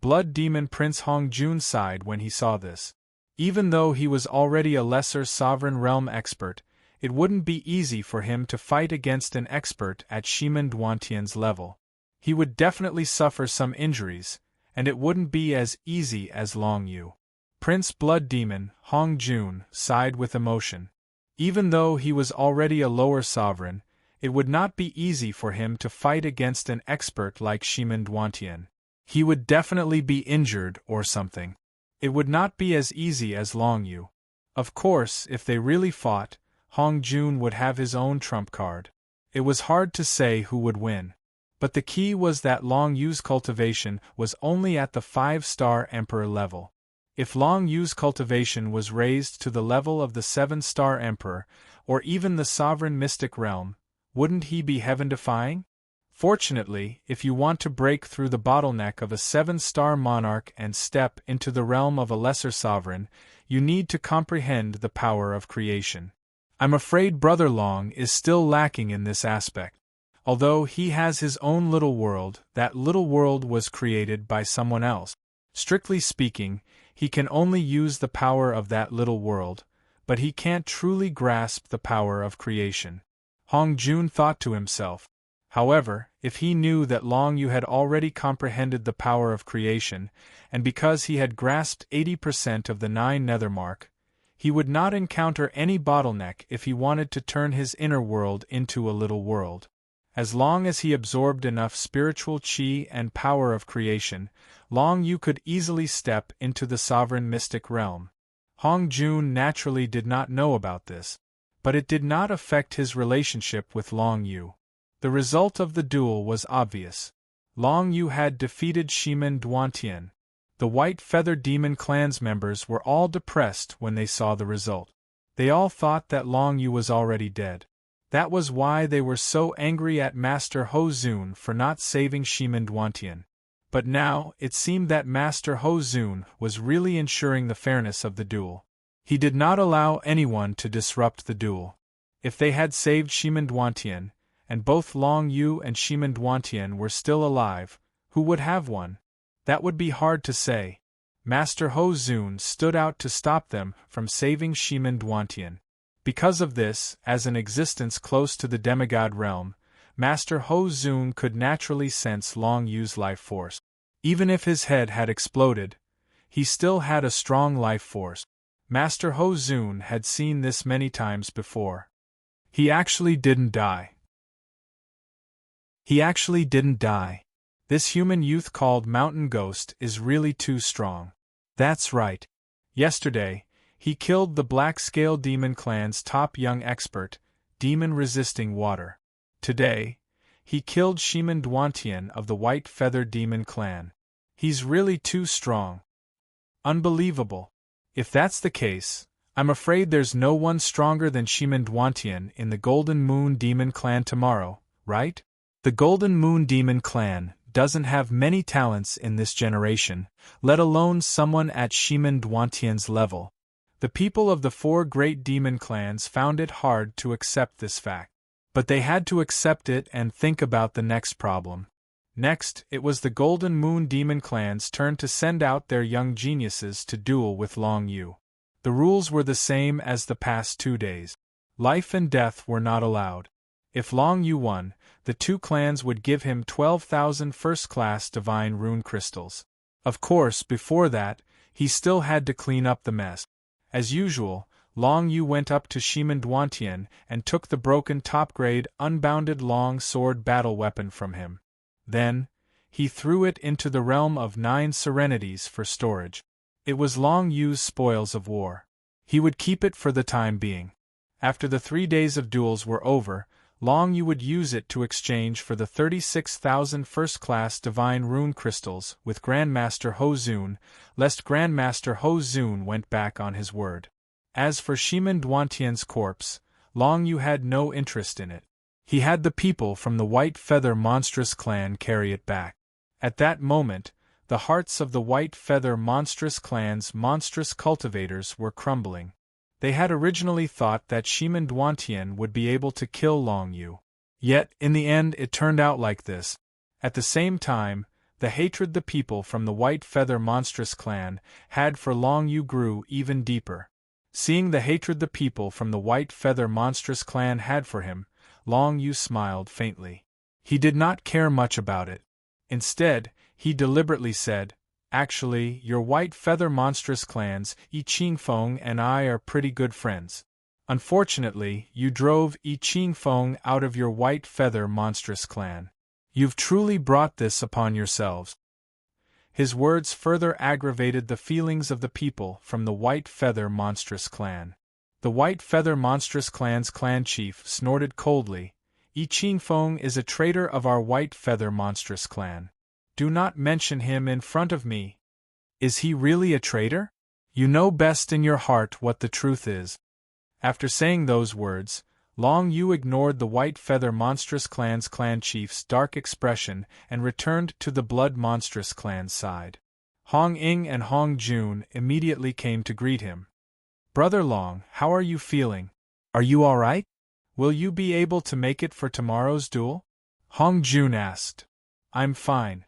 [SPEAKER 1] Blood Demon Prince Hongjun sighed when he saw this. Even though he was already a lesser sovereign realm expert, it wouldn't be easy for him to fight against an expert at Shimin Duantian's level. He would definitely suffer some injuries, and it wouldn't be as easy as Long Yu. Prince Blood Demon Hongjun sighed with emotion. Even though he was already a lower sovereign, it would not be easy for him to fight against an expert like Shimin Duantian. He would definitely be injured or something. It would not be as easy as Long Yu. Of course, if they really fought, Hongjun would have his own trump card. It was hard to say who would win. But the key was that Long Yu's cultivation was only at the 5-star Emperor level. If Long Yu's cultivation was raised to the level of the 7-star Emperor, or even the Sovereign Mystic Realm, wouldn't he be heaven-defying? Fortunately, if you want to break through the bottleneck of a 7-star monarch and step into the realm of a lesser sovereign, you need to comprehend the power of creation. I'm afraid Brother Long is still lacking in this aspect. Although he has his own little world, that little world was created by someone else. Strictly speaking, he can only use the power of that little world, but he can't truly grasp the power of creation. Hongjun thought to himself. However, if he knew that Long Yu had already comprehended the power of creation, and because he had grasped 80% of the 9 nethermark, he would not encounter any bottleneck if he wanted to turn his inner world into a little world. As long as he absorbed enough spiritual chi and power of creation, Long Yu could easily step into the sovereign mystic realm. Hongjun naturally did not know about this, but it did not affect his relationship with Long Yu. The result of the duel was obvious. Long Yu had defeated Shimin Duantian. The White Feather Demon clan's members were all depressed when they saw the result. They all thought that Long Yu was already dead. That was why they were so angry at Master Ho Zun for not saving Shimendwantian. But now, it seemed that Master Ho Zun was really ensuring the fairness of the duel. He did not allow anyone to disrupt the duel. If they had saved Shimendwantian, and both Long Yu and Shimendwantian were still alive, who would have won? That would be hard to say. Master Ho Zun stood out to stop them from saving Shimendwantian. Because of this, as an existence close to the demigod realm, Master Ho Zun could naturally sense Long Yu's life force. Even if his head had exploded, he still had a strong life force. Master Ho Zun had seen this many times before. He actually didn't die. This human youth called Mountain Ghost is really too strong. That's right. Yesterday, he killed the Black Scale Demon Clan's top young expert, demon resisting water. Today, he killed Shimendwantian of the White Feather Demon Clan. He's really too strong. Unbelievable. If that's the case, I'm afraid there's no one stronger than Shimendwantian in the Golden Moon Demon Clan tomorrow, right? The Golden Moon Demon Clan doesn't have many talents in this generation, let alone someone at Shimendwantian's level. The people of the 4 great demon clans found it hard to accept this fact. But they had to accept it and think about the next problem. Next, it was the Golden Moon Demon Clan's turn to send out their young geniuses to duel with Long Yu. The rules were the same as the past 2 days. Life and death were not allowed. If Long Yu won, the 2 clans would give him 12,000 first-class divine rune crystals. Of course, before that, he still had to clean up the mess. As usual, Long Yu went up to Shimendwantian and took the broken top-grade unbounded long sword battle weapon from him. Then, he threw it into the realm of 9 serenities for storage. It was Long Yu's spoils of war. He would keep it for the time being. After the 3 days of duels were over, Long Yu would use it to exchange for the 36,000 first-class divine rune crystals with Grandmaster Ho Zun, lest Grandmaster Ho Zun went back on his word. As for Shimendwantian's corpse, Long Yu had no interest in it. He had the people from the White Feather Monstrous Clan carry it back. At that moment, the hearts of the White Feather Monstrous Clan's monstrous cultivators were crumbling. They had originally thought that Shimendwantian would be able to kill Long Yu. Yet, in the end it turned out like this. At the same time, the hatred the people from the White Feather Monstrous Clan had for Long Yu grew even deeper. Seeing the hatred the people from the White Feather Monstrous Clan had for him, Long Yu smiled faintly. He did not care much about it. Instead, he deliberately said, "Actually, your White Feather Monstrous Clans, Yi Qingfeng and I are pretty good friends. Unfortunately, you drove Yi Qingfeng out of your White Feather Monstrous Clan. You've truly brought this upon yourselves." His words further aggravated the feelings of the people from the White Feather Monstrous Clan. The White Feather Monstrous Clan's clan chief snorted coldly. "Yi Qingfeng is a traitor of our White Feather Monstrous Clan. Do not mention him in front of me." "Is he really a traitor? You know best in your heart what the truth is." After saying those words, Long Yu ignored the White Feather Monstrous Clan's clan chief's dark expression and returned to the Blood Monstrous Clan's side. Hong Ying and Hong Jun immediately came to greet him. "Brother Long, how are you feeling? Are you all right? Will you be able to make it for tomorrow's duel?" Hong Jun asked. "I'm fine.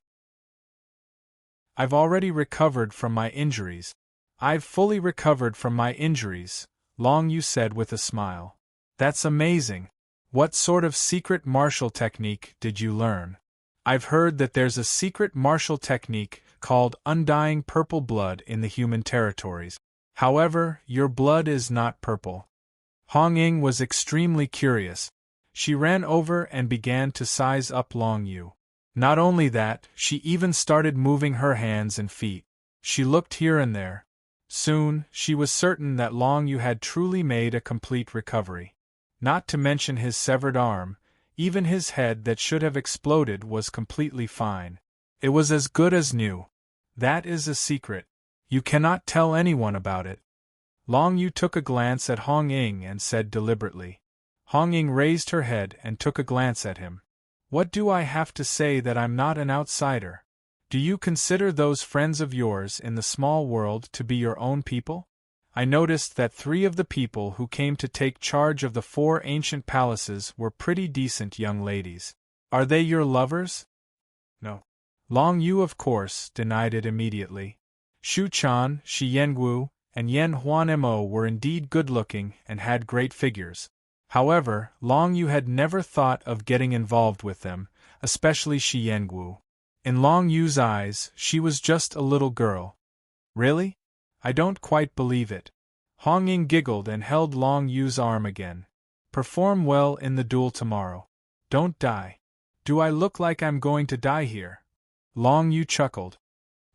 [SPEAKER 1] I've already recovered from my injuries." "I've fully recovered from my injuries," Long Yu said with a smile. "That's amazing. What sort of secret martial technique did you learn?" "I've heard that there's a secret martial technique called undying purple blood in the human territories. However, your blood is not purple." Hong Ying was extremely curious. She ran over and began to size up Long Yu. Not only that, she even started moving her hands and feet. She looked here and there. Soon, she was certain that Long Yu had truly made a complete recovery. Not to mention his severed arm, even his head that should have exploded was completely fine. It was as good as new. That is a secret. You cannot tell anyone about it. Long Yu took a glance at Hong Ying and said deliberately. Hong Ying raised her head and took a glance at him. What do I have to say that I'm not an outsider? Do you consider those friends of yours in the small world to be your own people? I noticed that 3 of the people who came to take charge of the 4 ancient palaces were pretty decent young ladies. Are they your lovers? No. Long Yu, of course, denied it immediately. Shu Chan, Shi Yengu, and Yen Huan Mo were indeed good-looking and had great figures. However, Long Yu had never thought of getting involved with them, especially Shi Yengu. In Long Yu's eyes, she was just a little girl. Really? I don't quite believe it. Hong Ying giggled and held Long Yu's arm again. Perform well in the duel tomorrow. Don't die. Do I look like I'm going to die here? Long Yu chuckled.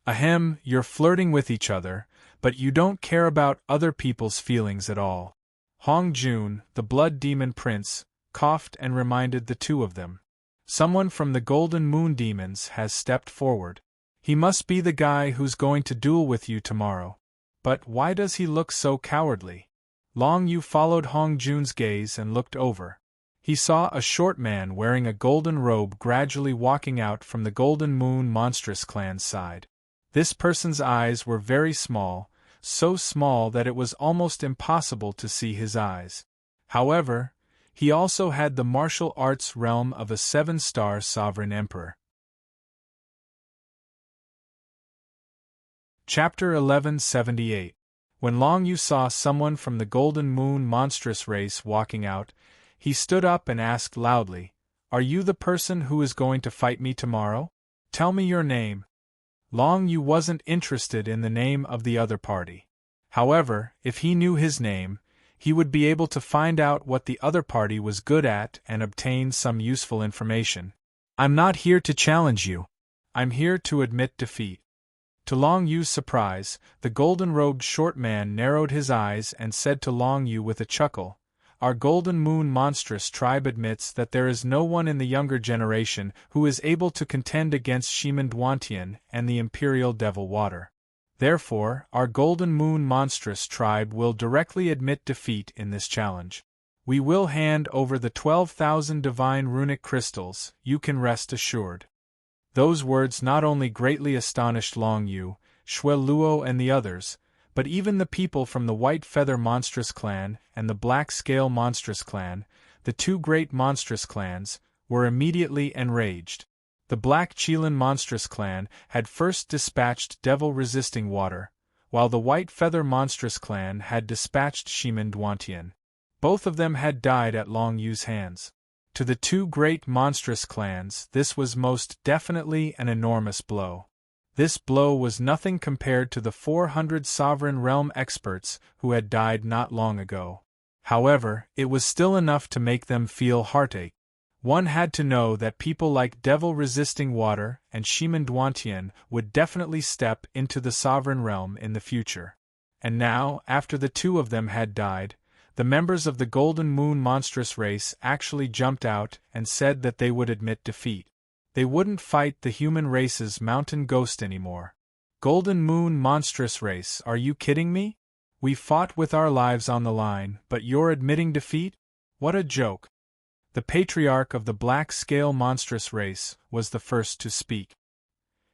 [SPEAKER 1] Ahem, you're flirting with each other, but you don't care about other people's feelings at all. Hong Jun, the Blood Demon Prince, coughed and reminded the 2 of them. Someone from the Golden Moon Demons has stepped forward. He must be the guy who's going to duel with you tomorrow. But why does he look so cowardly? Long Yu followed Hong Jun's gaze and looked over. He saw a short man wearing a golden robe gradually walking out from the Golden Moon Monstrous Clan's side. This person's eyes were very small, so small that it was almost impossible to see his eyes. However, he also had the martial arts realm of a 7-star sovereign emperor. Chapter 1178. When Long Yu saw someone from the Golden Moon Monstrous race walking out, he stood up and asked loudly, "Are you the person who is going to fight me tomorrow? Tell me your name." Long Yu wasn't interested in the name of the other party. However, if he knew his name, he would be able to find out what the other party was good at and obtain some useful information. I'm not here to challenge you. I'm here to admit defeat. To Long Yu's surprise, the golden-robed short man narrowed his eyes and said to Long Yu with a chuckle, "Our Golden Moon Monstrous tribe admits that there is no one in the younger generation who is able to contend against Shimen Duantian and the Imperial Devil Water. Therefore, our Golden Moon Monstrous tribe will directly admit defeat in this challenge. We will hand over the 12,000 divine runic crystals, you can rest assured." Those words not only greatly astonished Long Yu, Shui Luo and the others, but even the people from the White Feather Monstrous Clan and the Black Scale Monstrous Clan, the 2 great monstrous clans, were immediately enraged. The Black Qilin Monstrous Clan had first dispatched Devil-resisting Water, while the White Feather Monstrous Clan had dispatched Shimen Duantian. Both of them had died at Long Yu's hands. To the 2 great monstrous clans, this was most definitely an enormous blow. This blow was nothing compared to the 400 sovereign realm experts who had died not long ago. However, it was still enough to make them feel heartache. One had to know that people like Devil-resisting Water and Shimen Duantian would definitely step into the sovereign realm in the future. And now, after the 2 of them had died, the members of the Golden Moon Monstrous race actually jumped out and said that they would admit defeat. They wouldn't fight the human race's mountain ghost anymore. Golden Moon Monstrous race, are you kidding me? We fought with our lives on the line, but you're admitting defeat? What a joke. The patriarch of the Black Scale Monstrous race was the first to speak.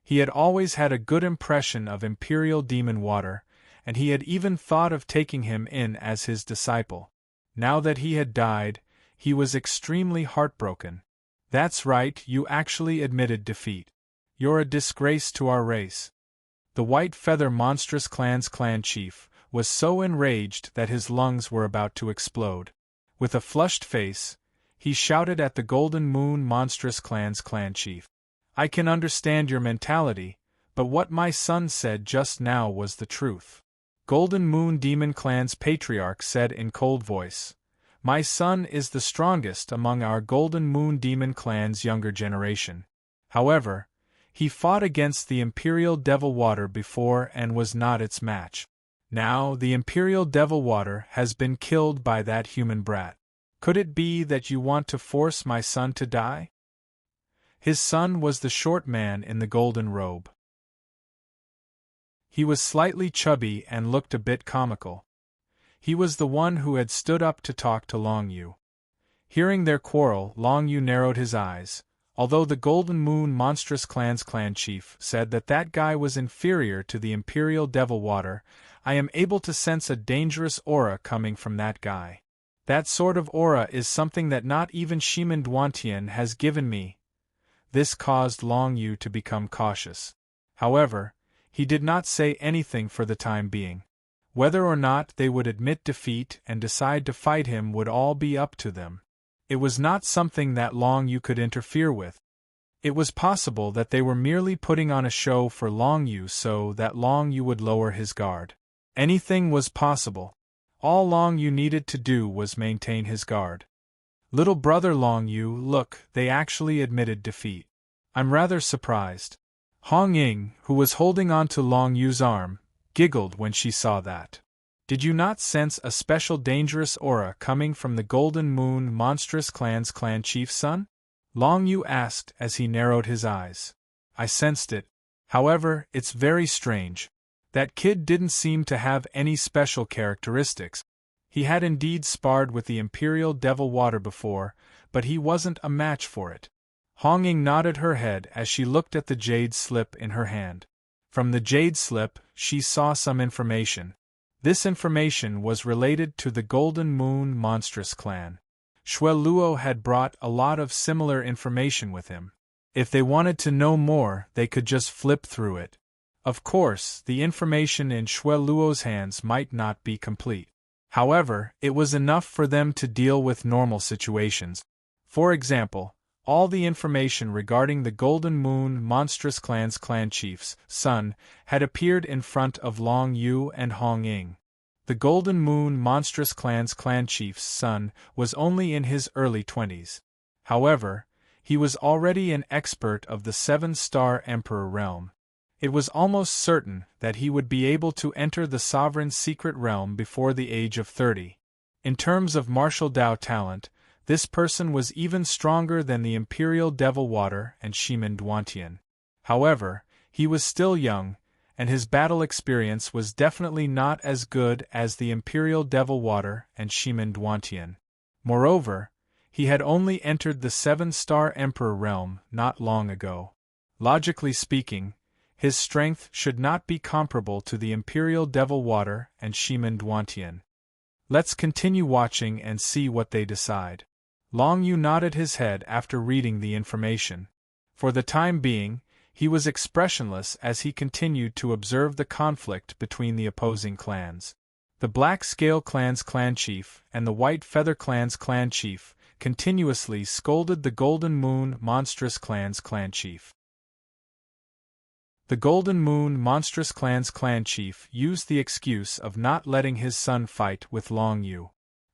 [SPEAKER 1] He had always had a good impression of Imperial Demon Water, and he had even thought of taking him in as his disciple. Now that he had died, he was extremely heartbroken. That's right, you actually admitted defeat. You're a disgrace to our race. The White Feather Monstrous Clan's clan chief was so enraged that his lungs were about to explode. With a flushed face, he shouted at the Golden Moon Monstrous Clan's clan chief. "I can understand your mentality, but what my son said just now was the truth." Golden Moon Demon Clan's patriarch said in cold voice, "My son is the strongest among our Golden Moon Demon Clan's younger generation. However, he fought against the Imperial Devil Water before and was not its match. Now the Imperial Devil Water has been killed by that human brat. Could it be that you want to force my son to die?" His son was the short man in the golden robe. He was slightly chubby and looked a bit comical. He was the one who had stood up to talk to Long Yu. Hearing their quarrel, Long Yu narrowed his eyes. Although the Golden Moon Monstrous Clan's clan chief said that that guy was inferior to the Imperial Devil Water, I am able to sense a dangerous aura coming from that guy. That sort of aura is something that not even Shimen Duantian has given me. This caused Long Yu to become cautious. However, he did not say anything for the time being. Whether or not they would admit defeat and decide to fight him would all be up to them. It was not something that Long Yu could interfere with. It was possible that they were merely putting on a show for Long Yu so that Long Yu would lower his guard. Anything was possible. All Long Yu needed to do was maintain his guard. Little brother Long Yu, look, they actually admitted defeat. I'm rather surprised. Hong Ying, who was holding on to Long Yu's arm, giggled when she saw that. Did you not sense a special dangerous aura coming from the Golden Moon Monstrous Clan's clan chief's son? Long Yu asked as he narrowed his eyes. I sensed it. However, it's very strange. That kid didn't seem to have any special characteristics. He had indeed sparred with the Imperial Devil Water before, but he wasn't a match for it. Hong Ying nodded her head as she looked at the jade slip in her hand. From the jade slip, she saw some information. This information was related to the Golden Moon Monstrous Clan. Xue Luo had brought a lot of similar information with him. If they wanted to know more, they could just flip through it. Of course, the information in Xue Luo's hands might not be complete. However, it was enough for them to deal with normal situations. For example, all the information regarding the Golden Moon Monstrous Clan's clan chief's son had appeared in front of Long Yu and Hong Ying. The Golden Moon Monstrous Clan's clan chief's son was only in his early 20s. However, he was already an expert of the 7-star Emperor realm. It was almost certain that he would be able to enter the Sovereign's secret realm before the age of 30. In terms of martial Dao talent, this person was even stronger than the Imperial Devil Water and Shimen Duantian. However, he was still young, and his battle experience was definitely not as good as the Imperial Devil Water and Shimen Duantian. Moreover, he had only entered the 7-star Emperor realm not long ago. Logically speaking, his strength should not be comparable to the Imperial Devil Water and Shimen Duantian. Let's continue watching and see what they decide. Long Yu nodded his head after reading the information. For the time being, he was expressionless as he continued to observe the conflict between the opposing clans. The Black Scale Clan's clan chief and the White Feather Clan's clan chief continuously scolded the Golden Moon Monstrous Clan's clan chief. The Golden Moon Monstrous Clan's clan chief used the excuse of not letting his son fight with Long Yu.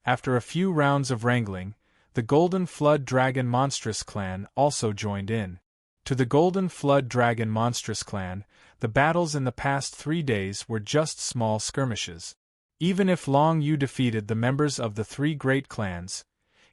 [SPEAKER 1] After a few rounds of wrangling, the Golden Flood Dragon Monstrous Clan also joined in. To the Golden Flood Dragon Monstrous Clan, the battles in the past 3 days were just small skirmishes. Even if Long Yu defeated the members of the 3 great clans,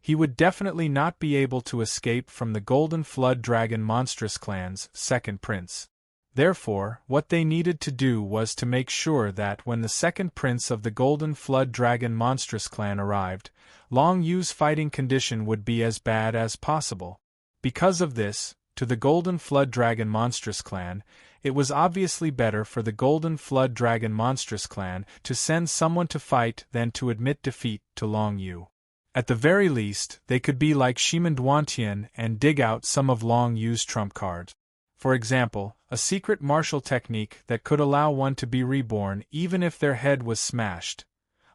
[SPEAKER 1] he would definitely not be able to escape from the Golden Flood Dragon Monstrous Clan's second prince. Therefore, what they needed to do was to make sure that when the second prince of the Golden Flood Dragon Monstrous Clan arrived, Long Yu's fighting condition would be as bad as possible. Because of this, to the Golden Flood Dragon Monstrous Clan, it was obviously better for the Golden Flood Dragon Monstrous Clan to send someone to fight than to admit defeat to Long Yu. At the very least, they could be like Shimen Duantian and dig out some of Long Yu's trump cards. For example, a secret martial technique that could allow one to be reborn even if their head was smashed.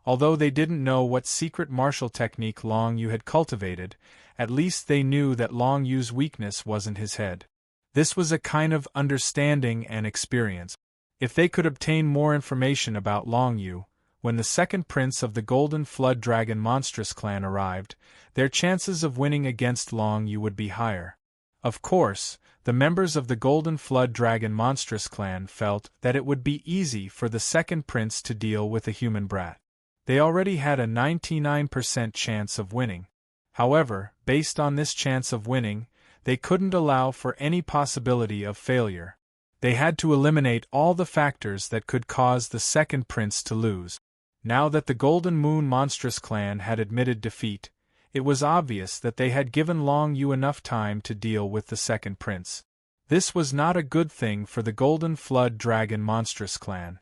[SPEAKER 1] Although they didn't know what secret martial technique Long Yu had cultivated, at least they knew that Long Yu's weakness wasn't his head. This was a kind of understanding and experience. If they could obtain more information about Long Yu, when the second prince of the Golden Flood Dragon Monstrous Clan arrived, their chances of winning against Long Yu would be higher. Of course, the members of the Golden Flood Dragon Monstrous Clan felt that it would be easy for the second prince to deal with a human brat. They already had a 99% chance of winning. However, based on this chance of winning, they couldn't allow for any possibility of failure. They had to eliminate all the factors that could cause the second prince to lose. Now that the Golden Moon Monstrous Clan had admitted defeat, It was obvious that they had given Long Yu enough time to deal with the second prince. This was not a good thing for the Golden Flood Dragon Monstrous Clan.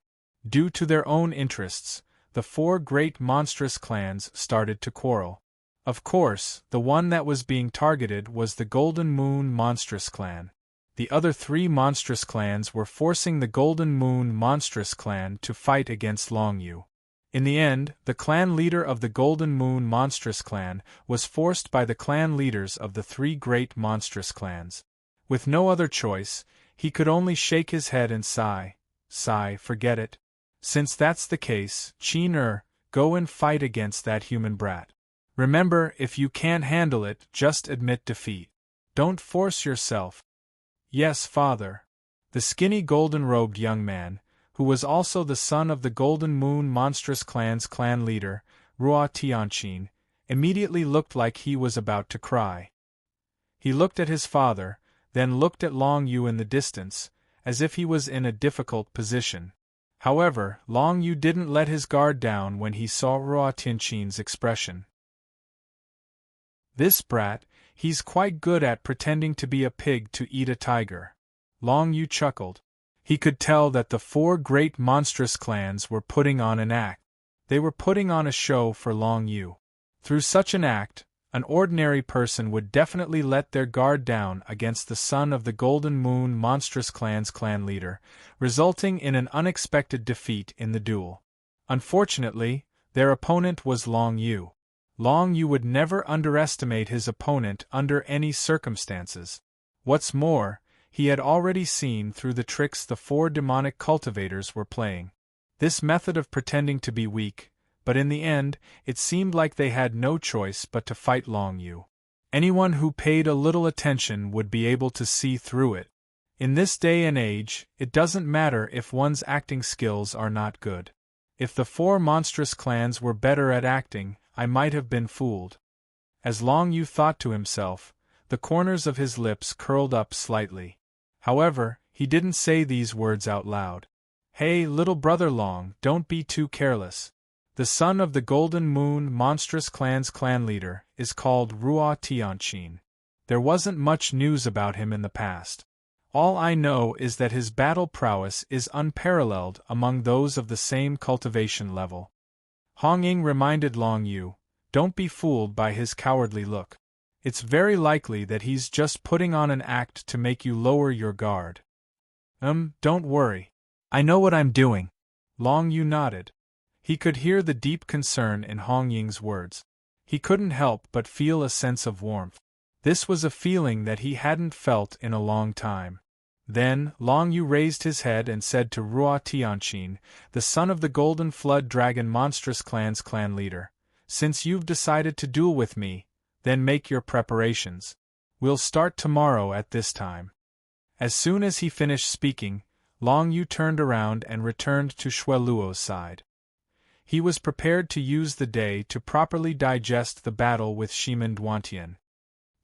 [SPEAKER 1] Due to their own interests, the 4 great monstrous clans started to quarrel. Of course, the one that was being targeted was the Golden Moon Monstrous Clan. The other 3 monstrous clans were forcing the Golden Moon Monstrous Clan to fight against Long Yu. In the end, the clan leader of the Golden Moon Monstrous Clan was forced by the clan leaders of the 3 great monstrous clans. With no other choice, he could only shake his head and sigh, forget it. Since that's the case, Qin go and fight against that human brat. Remember, if you can't handle it, just admit defeat. Don't force yourself. Yes, father. The skinny golden-robed young man, who was also the son of the Golden Moon Monstrous Clan's clan leader, Ruo Tianqin, immediately looked like he was about to cry. He looked at his father, then looked at Long Yu in the distance, as if he was in a difficult position. However, Long Yu didn't let his guard down when he saw Ruo Tianqin's expression. This brat, he's quite good at pretending to be a pig to eat a tiger. Long Yu chuckled. He could tell that the 4 great monstrous clans were putting on an act. They were putting on a show for Long Yu. Through such an act, an ordinary person would definitely let their guard down against the son of the Golden Moon Monstrous Clan's clan leader, resulting in an unexpected defeat in the duel. Unfortunately, their opponent was Long Yu. Long Yu would never underestimate his opponent under any circumstances. What's more, he had already seen through the tricks the 4 demonic cultivators were playing. This method of pretending to be weak, but in the end, it seemed like they had no choice but to fight Long Yu. Anyone who paid a little attention would be able to see through it. In this day and age, it doesn't matter if one's acting skills are not good. If the 4 monstrous clans were better at acting, I might have been fooled. As Long Yu thought to himself, the corners of his lips curled up slightly. However, he didn't say these words out loud. Hey, little brother Long, don't be too careless. The son of the Golden Moon Monstrous Clan's clan leader is called Ruo Tianqin. There wasn't much news about him in the past. All I know is that his battle prowess is unparalleled among those of the same cultivation level. Hong Ying reminded Long Yu, don't be fooled by his cowardly look. It's very likely that he's just putting on an act to make you lower your guard. Don't worry. I know what I'm doing. Long Yu nodded. He could hear the deep concern in Hong Ying's words. He couldn't help but feel a sense of warmth. This was a feeling that he hadn't felt in a long time. Then, Long Yu raised his head and said to Ruo Tianqin, the son of the Golden Flood Dragon Monstrous Clan's clan leader, since you've decided to duel with me, then make your preparations. We'll start tomorrow at this time. As soon as he finished speaking, Long Yu turned around and returned to Shueluo's side. He was prepared to use the day to properly digest the battle with Shimen Duantian.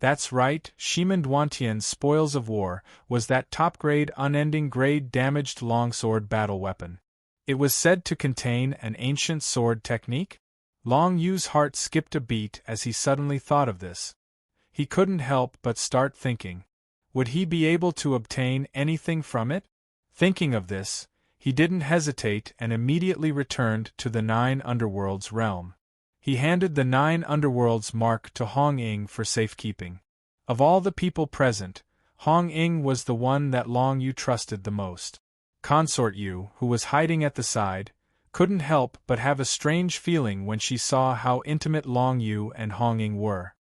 [SPEAKER 1] That's right, Shimen Duantian's Spoils of War was that top-grade unending grade damaged longsword battle weapon. It was said to contain an ancient sword technique? Long Yu's heart skipped a beat as he suddenly thought of this. He couldn't help but start thinking. Would he be able to obtain anything from it? Thinking of this, he didn't hesitate and immediately returned to the 9 Underworlds realm. He handed the 9 Underworlds mark to Hong Ying for safekeeping. Of all the people present, Hong Ying was the one that Long Yu trusted the most. Consort Yu, who was hiding at the side, couldn't help but have a strange feeling when she saw how intimate Long Yu and Hong Ying were.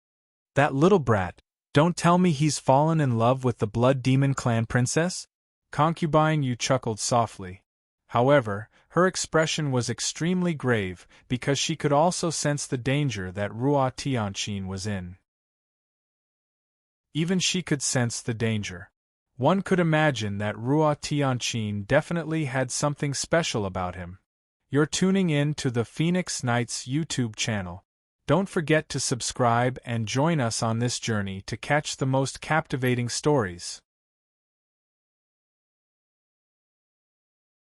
[SPEAKER 1] That little brat, don't tell me he's fallen in love with the Blood Demon Clan princess? Concubine Yu chuckled softly. However, her expression was extremely grave because she could also sense the danger that Ruo Tianqin was in. Even she could sense the danger. One could imagine that Ruo Tianqin definitely had something special about him. You're tuning in to the Phoenix Knights YouTube channel. Don't forget to subscribe and join us on this journey to catch the most captivating stories.